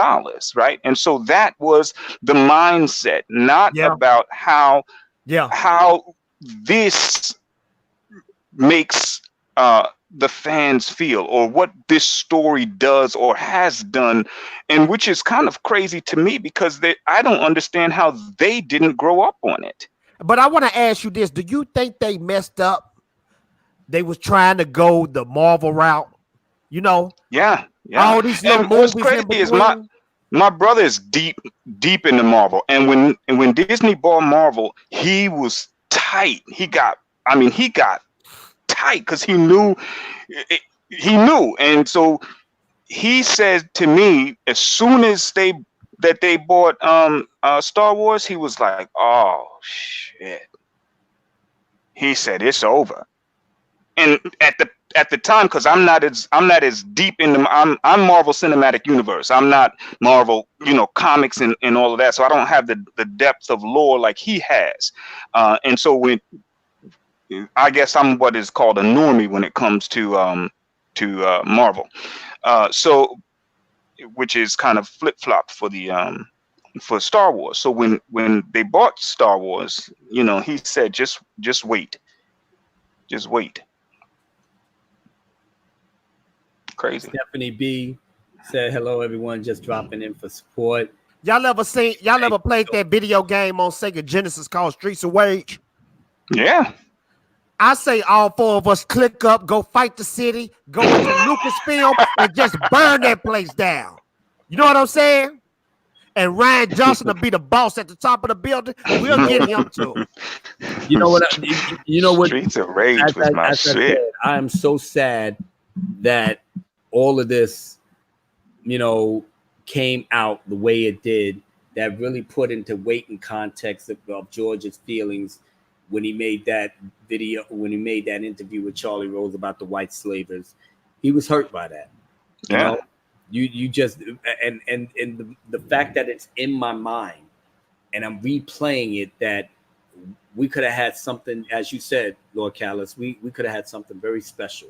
right? And so that was the mindset, not about how this makes the fans feel, or what this story does or has done, and which is kind of crazy to me because I don't understand how they didn't grow up on it. But I want to ask you this: do you think they messed up? They was trying to go the Marvel route. Yeah. All these little what's crazy is my brother is deep into Marvel, and when Disney bought Marvel, he was tight. He got tight because he knew, and so he said to me, as soon as they bought Star Wars, he was like, "Oh shit." He said it's over, and at the time, because I'm not as deep into, I'm Marvel Cinematic Universe. I'm not Marvel, comics and all of that. So I don't have the depth of lore like he has. And so I guess I'm what is called a normie when it comes to Marvel. So which is kind of flip flop for the for Star Wars. So when they bought Star Wars, he said just wait, just wait. Crazy. Stephanie B said hello, everyone, just dropping in for support. Y'all ever played that video game on Sega Genesis called Streets of Rage? Yeah. I say all 4 of us click up, go fight the city, go into Lucasfilm, and just burn that place down. You know what I'm saying? And Rian Johnson will be the boss at the top of the building. We'll get him too. You know what? Streets of Rage was my shit. I am so sad that all of this, you know, came out the way it did, that really put into weight and context of George's feelings when he made that video, when he made that interview with Charlie Rose about the white slavers. He was hurt by that. You know, you just, and the fact that it's in my mind and I'm replaying it, that we could have had something, as you said, Lord Callis, we could have had something very special,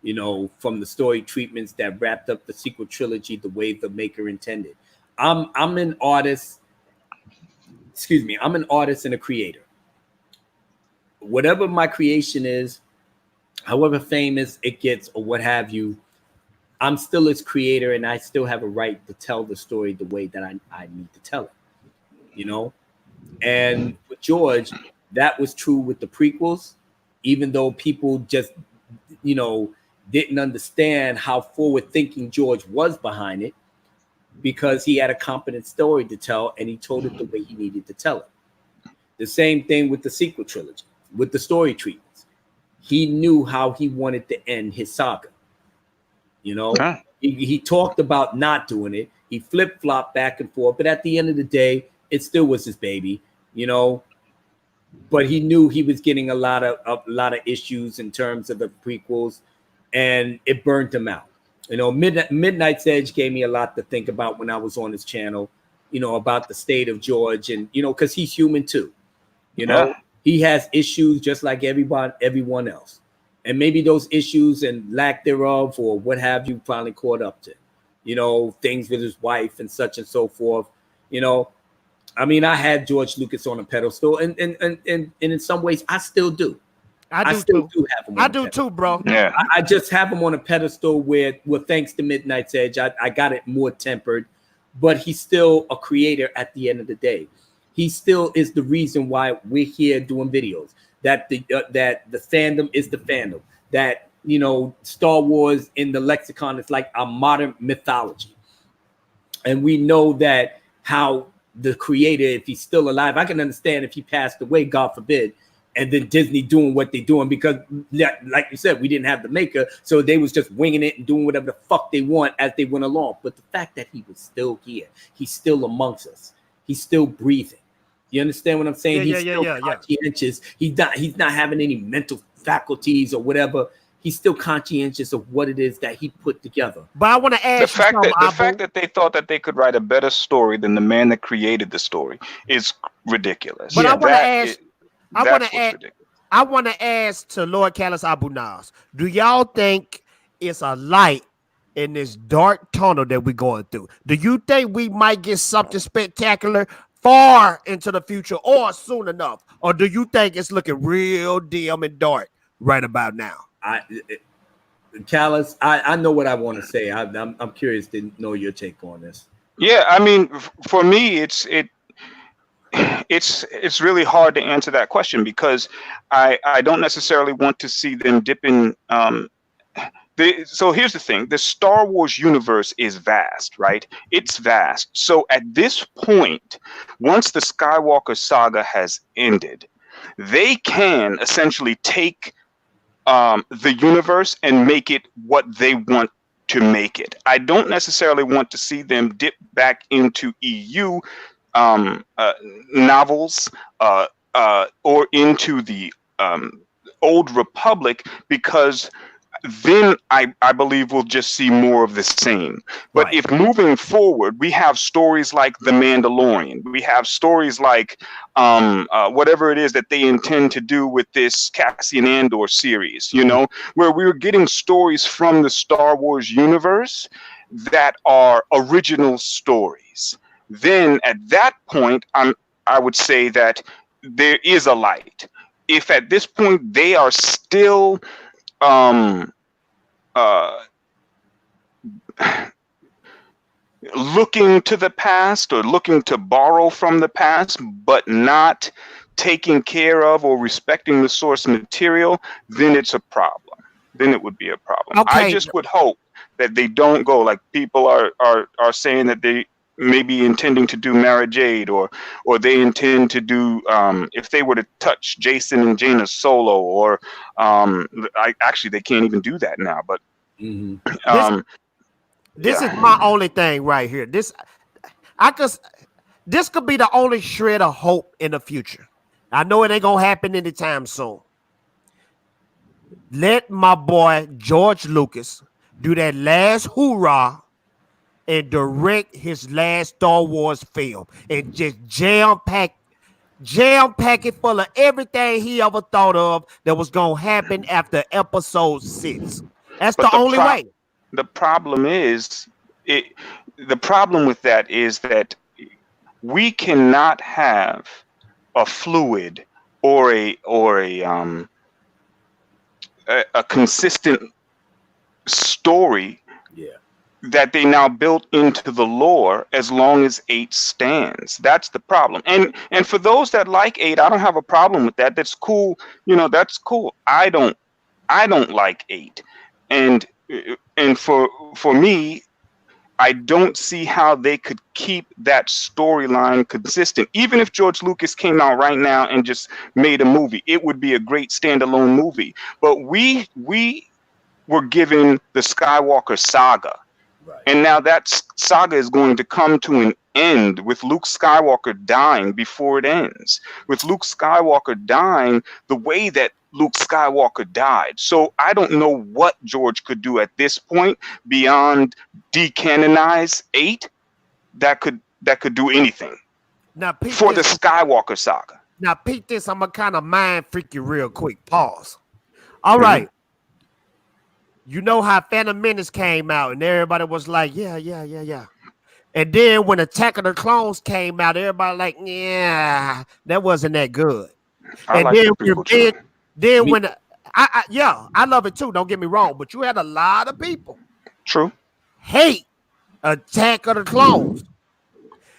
you know, from the story treatments that wrapped up the sequel trilogy the way the maker intended. I'm an artist, I'm an artist and a creator. Whatever my creation is, however famous it gets or what have you, I'm still its creator, and I still have a right to tell the story the way that I need to tell it, you know? And with George, that was true with the prequels, even though people just, you know, didn't understand how forward-thinking George was behind it, because he had a competent story to tell, and he told it the way he needed to tell it. The same thing with the sequel trilogy, with the story treatments. He knew how he wanted to end his saga. You know, he talked about not doing it. He flip-flopped back and forth, but at the end of the day, it still was his baby, you know. But he knew he was getting a lot of issues in terms of the prequels, and it burnt him out. You know, Midnight's Edge gave me a lot to think about when I was on his channel, you know, about the state of George, and, you know, because he's human too. You know, he has issues just like everyone else. And maybe those issues and lack thereof or what have you finally caught up to, you know, things with his wife and such and so forth. You know, I mean, I had George Lucas on a pedestal, and in some ways I still do. I still do have him. I do too, bro. Yeah. I just have him on a pedestal where thanks to Midnight's Edge, I got it more tempered, but he's still a creator at the end of the day. He still is the reason why we're here doing videos. That the fandom is the fandom. That, you know, Star Wars in the lexicon is like a modern mythology. And we know that how the creator, if he's still alive, I can understand if he passed away, God forbid, and then Disney doing what they're doing, because like you said, we didn't have the maker, so they was just winging it and doing whatever the fuck they want as they went along. But the fact that he was still here, he's still amongst us, he's still breathing. You understand what I'm saying? He's still conscientious. He's not having any mental faculties or whatever. He's still conscientious of what it is that he put together. But I want to ask the fact that they thought that they could write a better story than the man that created the story is ridiculous. But I want to ask to Lord Callis Abu Nas, do y'all think it's a light in this dark tunnel that we're going through? Do you think we might get something spectacular far into the future or soon enough? Or do you think it's looking real dim and dark right about now? Callis, I know what I want to say. I'm curious to know your take on this. Yeah, I mean, for me, it's really hard to answer that question, because I don't necessarily want to see them dipping. So here's the thing: the Star Wars universe is vast, right? It's vast. So at this point, once the Skywalker saga has ended, they can essentially take the universe and make it what they want to make it. I don't necessarily want to see them dip back into EU novels or into the Old Republic, because then I believe we'll just see more of the same. But Right. if moving forward, we have stories like The Mandalorian, we have stories like whatever it is that they intend to do with this Cassian Andor series, you know, where we're getting stories from the Star Wars universe that are original stories, then at that point, I would say that there is a light. If at this point they are still looking to the past or looking to borrow from the past, but not taking care of or respecting the source material, then it's a problem. Then it would be a problem. Okay. I just would hope that they don't go like people are saying that they may be intending to do Mara Jade, or they intend to do if they were to touch Jason and Jaina Solo, or actually they can't even do that now, but This is my only thing right here. This could be the only shred of hope in the future. I know it ain't gonna happen anytime soon. Let my boy George Lucas do that last hoorah and direct his last Star Wars film and just jam pack it full of everything he ever thought of that was gonna happen after episode 6. That's the only way. The problem is, the problem with that is that we cannot have a fluid or a consistent story that they now built into the lore as long as 8 stands. That's the problem. And for those that like 8, I don't have a problem with that. That's cool. That's cool. I don't like 8. And for me, I don't see how they could keep that storyline consistent. Even if George Lucas came out right now and just made a movie, it would be a great standalone movie. But we were given the Skywalker saga. Right. And now that saga is going to come to an end with Luke Skywalker dying before it ends. With Luke Skywalker dying the way that Luke Skywalker died. So I don't know what George could do at this point beyond decanonize 8 that could do anything now, for the Skywalker saga. Now, Pete, this I'm gonna kind of mind freak you real quick. Pause. All right. You know how Phantom Menace came out and everybody was like, yeah. And then when Attack of the Clones came out, everybody like, yeah, that wasn't that good. I love it too. Don't get me wrong, but you had a lot of people. True. Hate Attack of the Clones.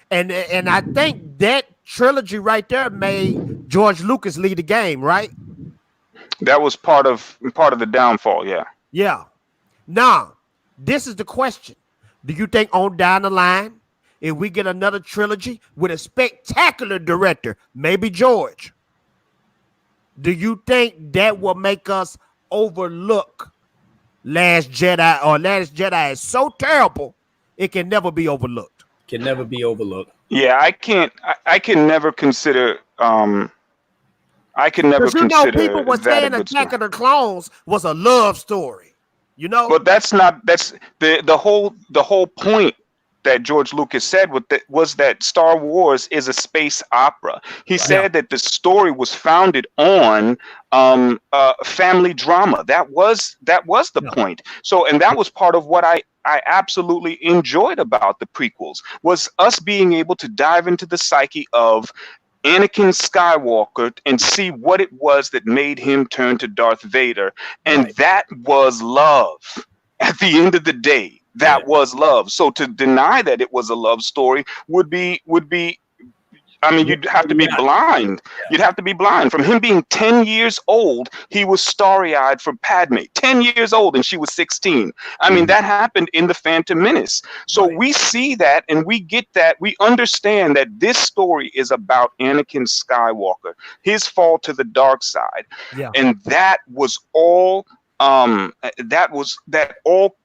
And I think that trilogy right there made George Lucas lead the game, right? That was part of the downfall, yeah. Yeah. Now, this is the question. Do you think on down the line, if we get another trilogy with a spectacular director, maybe George, do you think that will make us overlook Last Jedi, or Last Jedi is so terrible it can never be overlooked? Can never be overlooked. Yeah, I can never consider people were saying Attack of the Clones was a love story, But that's the whole point that George Lucas said was that Star Wars is a space opera. He said that the story was founded on family drama. That was the point. So, and that was part of what I absolutely enjoyed about the prequels, was us being able to dive into the psyche of Anakin Skywalker and see what it was that made him turn to Darth Vader. And that was love. At the end of the day, that was love. So to deny that it was a love story would be you'd have to be blind. You'd have to be blind. From him being 10 years old, he was starry-eyed for Padme. 10 years old and she was 16. That happened in The Phantom Menace. So we see that and we get that. We understand that this story is about Anakin Skywalker, his fall to the dark side. Yeah. And that was all that all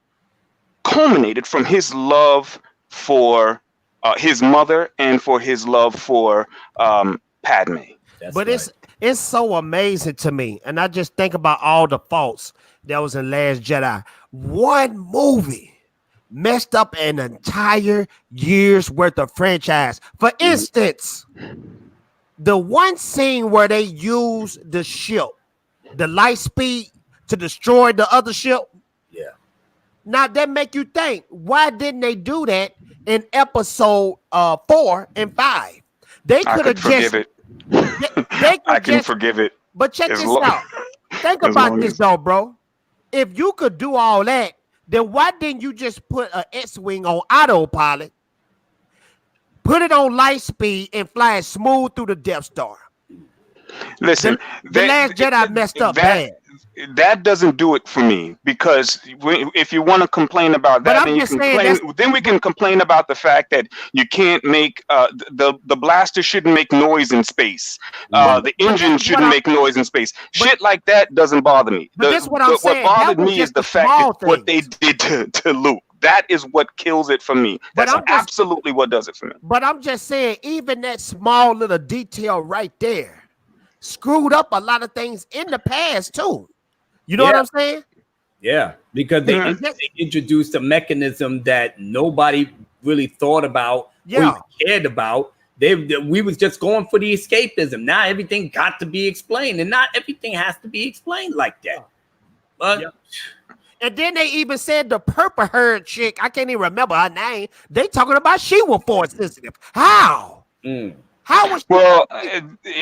culminated from his love for his mother and for his love for Padme. But it's so amazing to me, and I just think about all the faults that was in Last Jedi. One movie messed up an entire year's worth of franchise. For instance, the one scene where they use the ship, the light speed, to destroy the other ship. Yeah. Now that make you think, why didn't they do that in episode 4 and 5? They could have just it. I can forgive it. But check this out. Think about this though, bro. If you could do all that, then why didn't you just put an X-Wing on autopilot, put it on light speed, and fly it smooth through the Death Star? Listen, the Last Jedi messed up bad. that doesn't do it for me, because if you want to complain about that, then we can complain about the fact that you can't make the blaster shouldn't make noise in space. The engine shouldn't make noise in space. Shit like that doesn't bother me. What bothered me is the fact that what they did to Luke. That is what kills it for me. That's absolutely what does it for me. But I'm just saying, even that small little detail right there screwed up a lot of things in the past too. You know what I'm saying? Yeah, because they introduced a mechanism that nobody really thought about or cared about. We was just going for the escapism. Now everything got to be explained, and not everything has to be explained like that. But and then they even said the purple haired chick, I can't even remember her name. They talking about she was force sensitive. How? How was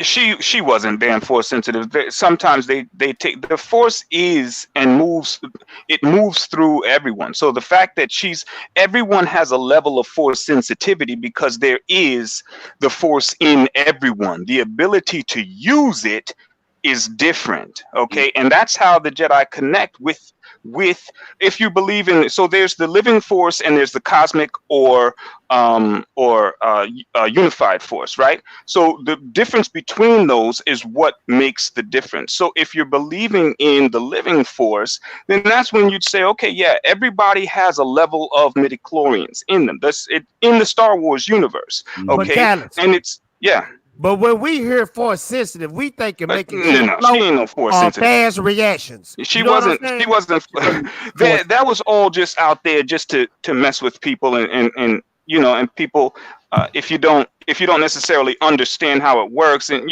she wasn't damn force sensitive. Sometimes they take the force moves through everyone. So the fact that everyone has a level of force sensitivity because there is the force in everyone. The ability to use it is different. Okay, and that's how the Jedi connect with if you believe in. So there's the living force and there's the cosmic or unified force, right? So the difference between those is what makes the difference. So if you're believing in the living force, then that's when you'd say, okay, yeah, everybody has a level of midichlorians in them. That's it in the Star Wars universe. Okay, and it's But when we hear force sensitive, we think it making she ain't no force sensitive. Fast reactions. She wasn't. That was all just out there just to mess with people and people. If you don't necessarily understand how it works, and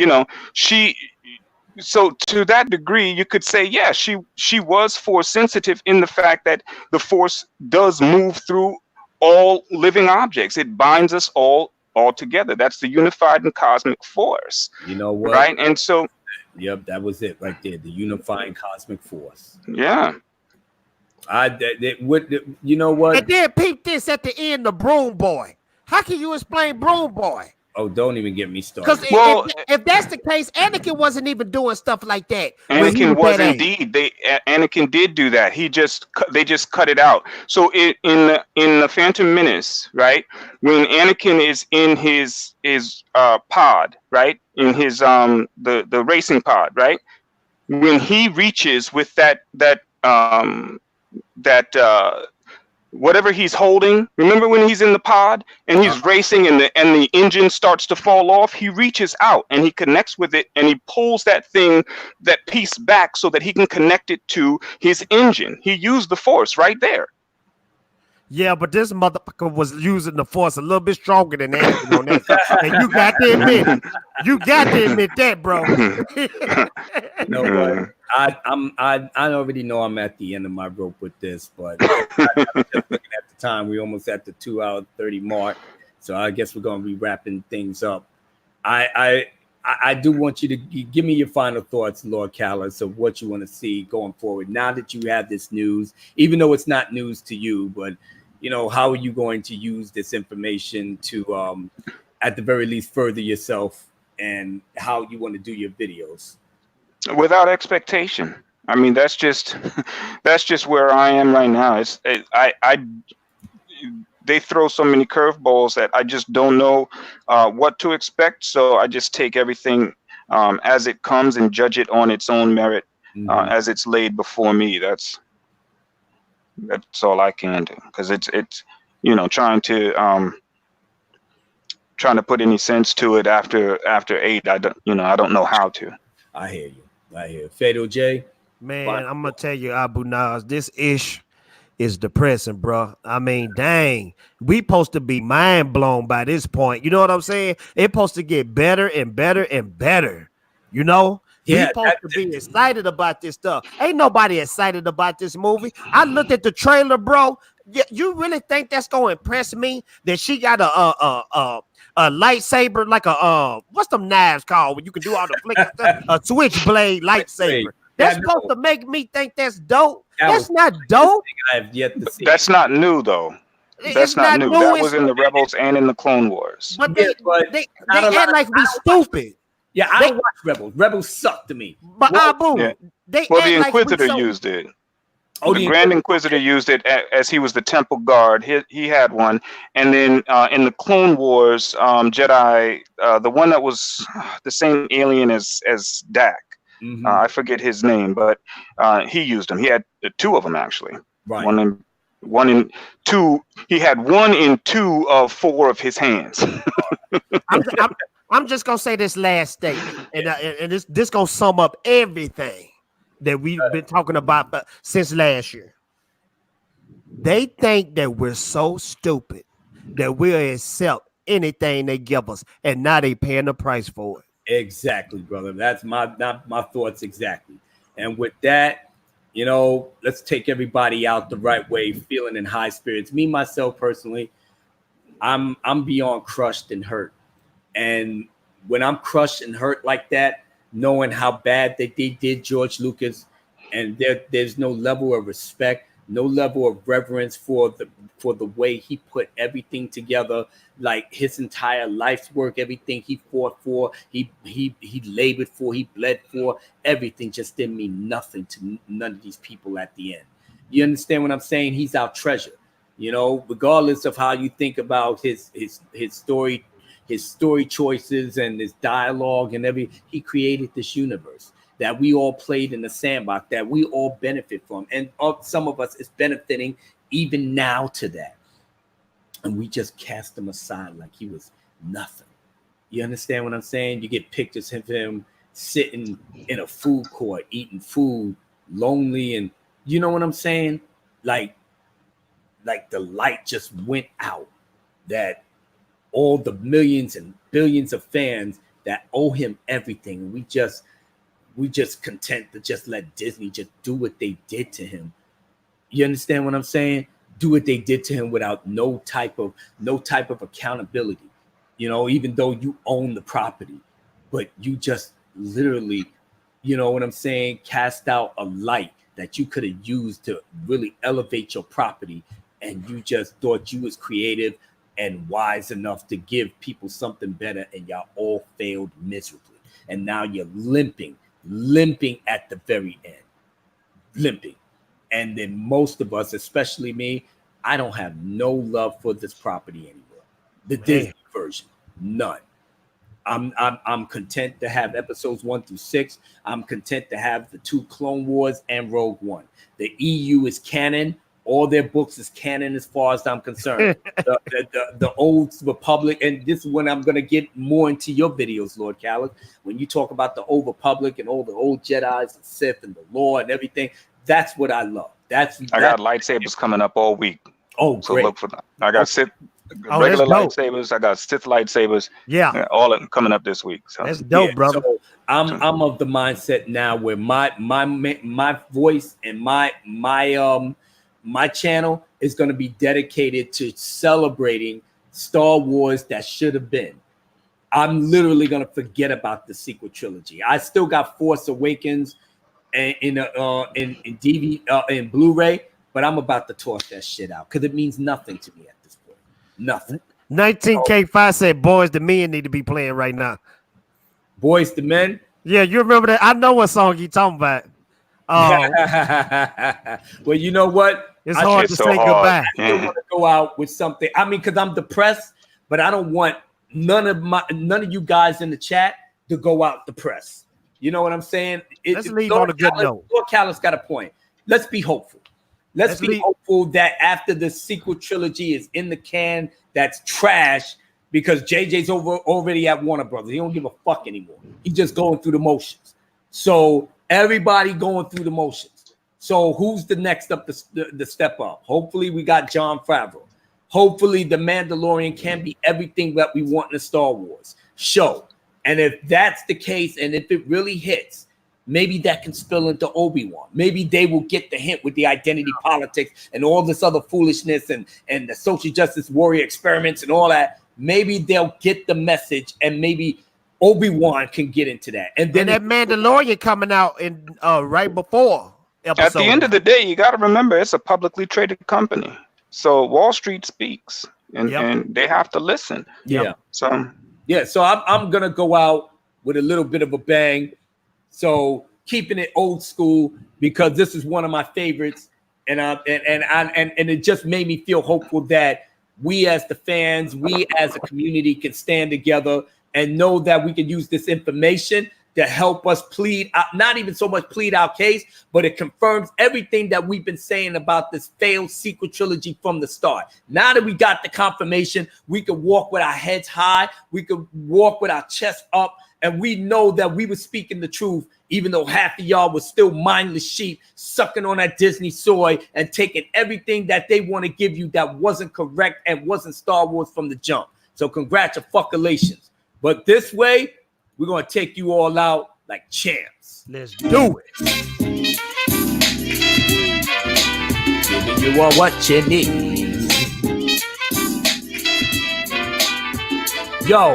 so to that degree, you could say, yeah, she was force sensitive in the fact that the force does move through all living objects. It binds us all together. That's the unified and cosmic force. You know what? Right? And so that was it right there. The unifying cosmic force. Yeah. You know what? And then peep this at the end, the Broom Boy. How can you explain Broom Boy? Oh, don't even get me started. Because if that's the case, Anakin wasn't even doing stuff like that. Anakin was indeed. Anakin did do that. They just cut it out. So in the Phantom Menace, right? When Anakin is in his pod, right? In his the racing pod, right? When he reaches with that whatever he's holding, remember when he's in the pod and he's racing and the engine starts to fall off, he reaches out and he connects with it and he pulls that piece back so that he can connect it to his engine. He used the force right there. Yeah, but this motherfucker was using the force a little bit stronger than Anakin on that. And you got to admit that, bro. You know what? I already know I'm at the end of my rope with this, but I was just looking at the time. We're almost at the 2 hour 30 mark, so I guess we're gonna be wrapping things up. I do want you to give me your final thoughts, Lord Kallus, of what you want to see going forward. Now that you have this news, even though it's not news to you, but how are you going to use this information to, at the very least, further yourself and how you want to do your videos? Without expectation. I mean, that's just where I am right now. They throw so many curveballs that I just don't know what to expect. So I just take everything as it comes and judge it on its own merit as it's laid before me. That's all I can do, because it's trying to put any sense to it after 8. I don't know how to. I hear you. Fatal J. Man, I'm gonna tell you, Abu Naz, this ish is depressing, bro. I mean, dang, we supposed to be mind blown by this point. You know what I'm saying? It's supposed to get better and better and better. Yeah, we supposed to be excited about this stuff. Ain't nobody excited about this movie. I looked at the trailer, bro. You really think that's gonna impress me? That she got a lightsaber, like what's them knives called when you can do all the flicking stuff? A switchblade lightsaber. That's supposed to make me think that's dope. That's not dope. I've yet to see. That's not new, though. That's not new. That was in the Rebels and in the Clone Wars. But they act like we stupid. Yeah, I don't watch Rebels. Rebels suck to me. But Abu, yeah. they Well, act the like we Inquisitor so- used it. Oh, The Grand Inquisitor used it as he was the Temple Guard. He had one, and then in the Clone Wars, Jedi, the one that was the same alien as Dak. I forget his name, but he used them. He had two of them actually. Right. One in two. He had one in 2 of 4 of his hands. I'm just gonna say this last statement, and this gonna sum up everything that we've been talking about since last year. They think that we're so stupid that we'll accept anything they give us, and now they paying the price for it. Exactly, brother. That's my thoughts exactly. And with that, you know, let's take everybody out the right way, feeling in high spirits. Me, myself, personally, I'm beyond crushed and hurt. And when I'm crushed and hurt like that, knowing how bad that they did George Lucas, and there's no level of respect, no level of reverence for the way he put everything together, like his entire life's work, everything he fought for, he labored for, he bled for, everything just didn't mean nothing to none of these people at the end. You understand what I'm saying? He's our treasure. You know, regardless of how you think about his story choices and his dialogue and he created this universe that we all played in the sandbox, that we all benefit from. And some of us is benefiting even now to that. And we just cast him aside like he was nothing. You understand what I'm saying? You get pictures of him sitting in a food court, eating food, lonely. And you know what I'm saying? Like the light just went out, that all the millions and billions of fans that owe him everything. We just content to just let Disney just do what they did to him. You understand what I'm saying? Do what they did to him without no type of accountability. You know, even though you own the property, but you just literally, you know what I'm saying, cast out a light that you could have used to really elevate your property, and you just thought you was creative and wise enough to give people something better, and y'all all failed miserably. And now you're limping at the very end, limping. And then most of us, especially me, I don't have no love for this property anymore. The Disney version, none. I'm content to have episodes 1 through 6. I'm content to have the 2 Clone Wars and Rogue One. The EU is canon. All their books is canon as far as I'm concerned. the old Republic, and this is when I'm going to get more into your videos, Lord Khaled. When you talk about the old Republic and all the old Jedis and Sith and the lore and everything, that's what I love. I got lightsabers coming up all week. Oh, so great. Look for that. I got Sith regular lightsabers. I got Sith lightsabers. Yeah, all of them coming up this week. So that's dope, brother. So I'm of the mindset now where my voice and my channel is going to be dedicated to celebrating Star Wars that should have been. I'm literally going to forget about the sequel trilogy. I still got Force Awakens in Blu-ray, but I'm about to toss that shit out because it means nothing to me at this point. Nothing. 19K5 said Boys the Men need to be playing right now. Boys the Men? Yeah, you remember that? I know what song you talking about. Well, you know what? It's hard to say goodbye. I don't want to go out with something. I mean, because I'm depressed, but I don't want none of you guys in the chat to go out depressed. You know what I'm saying? Let's leave on a good note. Lord Callis got a point. Let's be hopeful. Let's be hopeful that after the sequel trilogy is in the can, that's trash, because JJ's already at Warner Brothers. He don't give a fuck anymore. He's just going through the motions. So everybody going through the motions. So who's the next up the step up? Hopefully we got Jon Favreau. Hopefully the Mandalorian can be everything that we want in a Star Wars show. And if that's the case, and if it really hits, maybe that can spill into Obi-Wan. Maybe they will get the hint with the identity politics and all this other foolishness and the social justice warrior experiments and all that. Maybe they'll get the message, and maybe Obi-Wan can get into that. And then that Mandalorian coming out in right before episode. At the end of the day, you got to remember it's a publicly traded company. So Wall Street speaks, and they have to listen. Yeah. So I'm gonna go out with a little bit of a bang. So keeping it old school because this is one of my favorites, and it just made me feel hopeful that we as the fans, we as a community can stand together and know that we can use this information to help us plead, not even so much plead our case, but it confirms everything that we've been saying about this failed sequel trilogy from the start. Now that we got the confirmation, we can walk with our heads high, we can walk with our chest up, and we know that we were speaking the truth, even though half of y'all was still mindless sheep, sucking on that Disney soy and taking everything that they want to give you that wasn't correct and wasn't Star Wars from the jump. So congratulations. But this way, we're going to take you all out like champs. Let's do it. Giving you all what you need. Yo,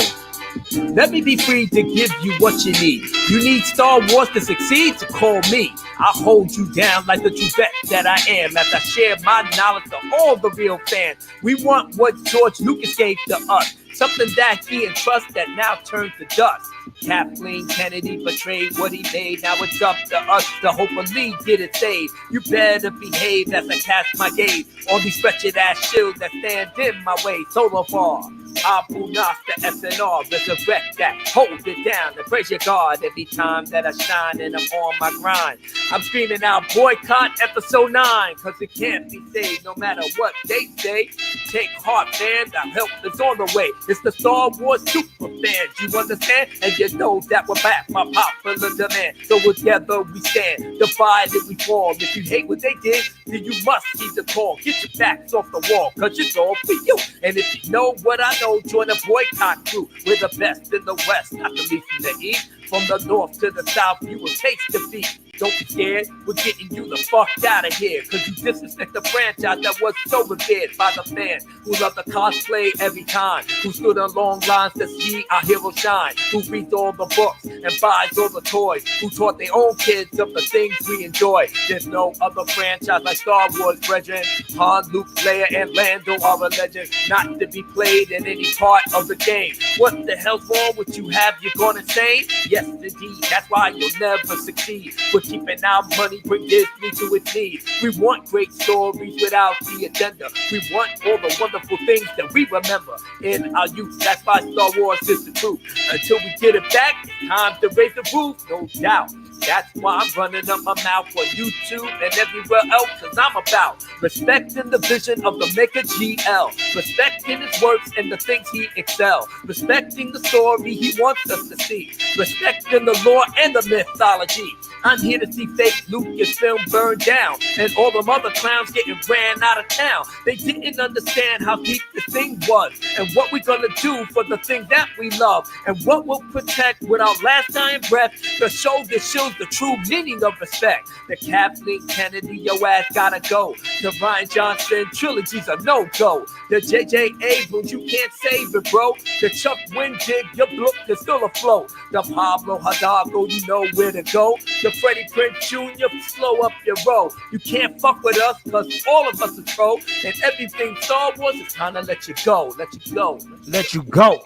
let me be free to give you what you need. You need Star Wars to succeed, to call me. I'll hold you down like the true vet that I am as I share my knowledge to all the real fans. We want what George Lucas gave to us, something that he entrusts that now turns to dust. Kathleen Kennedy betrayed what he made. Now it's up to us to hopefully get it saved. You better behave as I cast my gaze on these wretched ass shields that stand in my way. Solar far, Abu Nas the SNR, resurrect that, hold it down and praise your God every time that I shine and I'm on my grind. I'm screaming out boycott episode 9, cause it can't be saved no matter what they say. Take heart, fans, our help is on the way. It's the Star Wars super fans, you understand? And you know that we're back by popular demand. So together we stand, divided we fall. If you hate what they did, then you must heed the call. Get your backs off the wall, cause it's all for you. And if you know what I know, join the boycott crew. We're the best in the West, not the least in the East. From the north to the south, you will taste defeat. Don't be scared, we're getting you the fuck out of here. Cause you disrespect the franchise that was so revered by the fans who love the cosplay every time, who stood on long lines to see our hero shine, who reads all the books and buys all the toys, who taught their own kids of the things we enjoy. There's no other franchise like Star Wars, brethren. Han, Luke, Leia, and Lando are a legend, not to be played in any part of the game. What the hell's wrong with you? Have you gone insane? Yes, indeed, that's why you'll never succeed. We're keeping our money, bring Disney to its knees. We want great stories without the agenda. We want all the wonderful things that we remember in our youth. That's why Star Wars is the truth. Until we get it back, time to raise the roof, no doubt. That's why I'm running up my mouth on YouTube and everywhere else, cause I'm about respecting the vision of the maker GL, respecting his works and the things he excels, respecting the story he wants us to see, respecting the lore and the mythology. I'm here to see fake Lucasfilm burn down and all them other clowns getting ran out of town. They didn't understand how deep this thing was and what we're gonna do for the thing that we love and what we'll protect with our last dying breath to show this shows the true meaning of respect. The Kathleen Kennedy, your ass gotta go. The Rian Johnson trilogy's a no-go. The J.J. Abrams, you can't save it, bro. The Chuck Wendig, your book is still afloat. The Pablo Hidalgo, you know where to go. The Freddie Prinze Jr., slow up your roll. You can't fuck with us, cause all of us are pro. And everything Star Wars is time to let you go. Let you go. Let you go.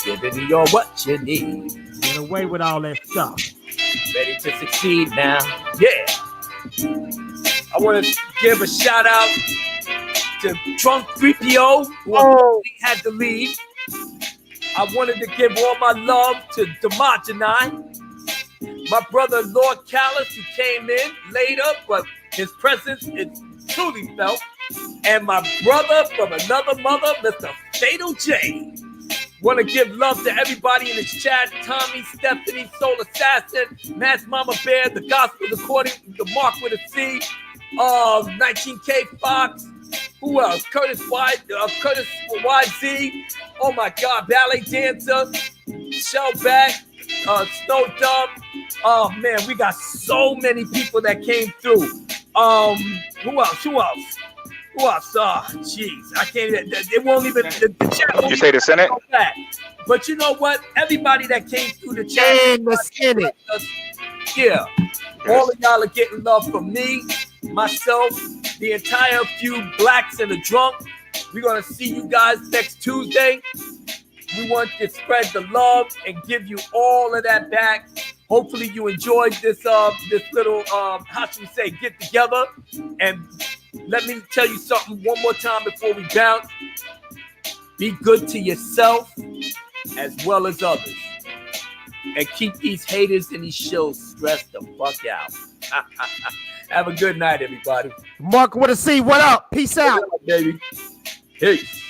Giving you what you need. Get away with all that stuff. Ready to succeed now. Yeah. I want to give a shout out to Trunk 3PO, who had to leave. I wanted to give all my love to Demogeny, my brother Lord Callis, who came in later, but his presence is truly felt, and my brother from another mother, Mr. Fatal J. Want to give love to everybody in the chat: Tommy, Stephanie, Soul Assassin, Mass Mama Bear, The Gospel According, The Mark with a C, 19K Fox. Who else? Curtis YZ. Oh my God, Ballet Dancer, Shellback, Snow Dump. Oh man, we got so many people that came through. Who else? Oh, jeez, I can't even. It won't even. The chat won't you say the Senate? But you know what? Everybody that came through the chat. And the Senate. Yeah. All of y'all are getting love from me, myself, the entire few blacks and the drunk. We're going to see you guys next Tuesday. We want to spread the love and give you all of that back. Hopefully you enjoyed this little how should we say, get together. And let me tell you something one more time before we bounce. Be good to yourself as well as others. And keep these haters and these shills stressed the fuck out. Have a good night, everybody. Mark with a C, what up? Peace out. Baby. Peace.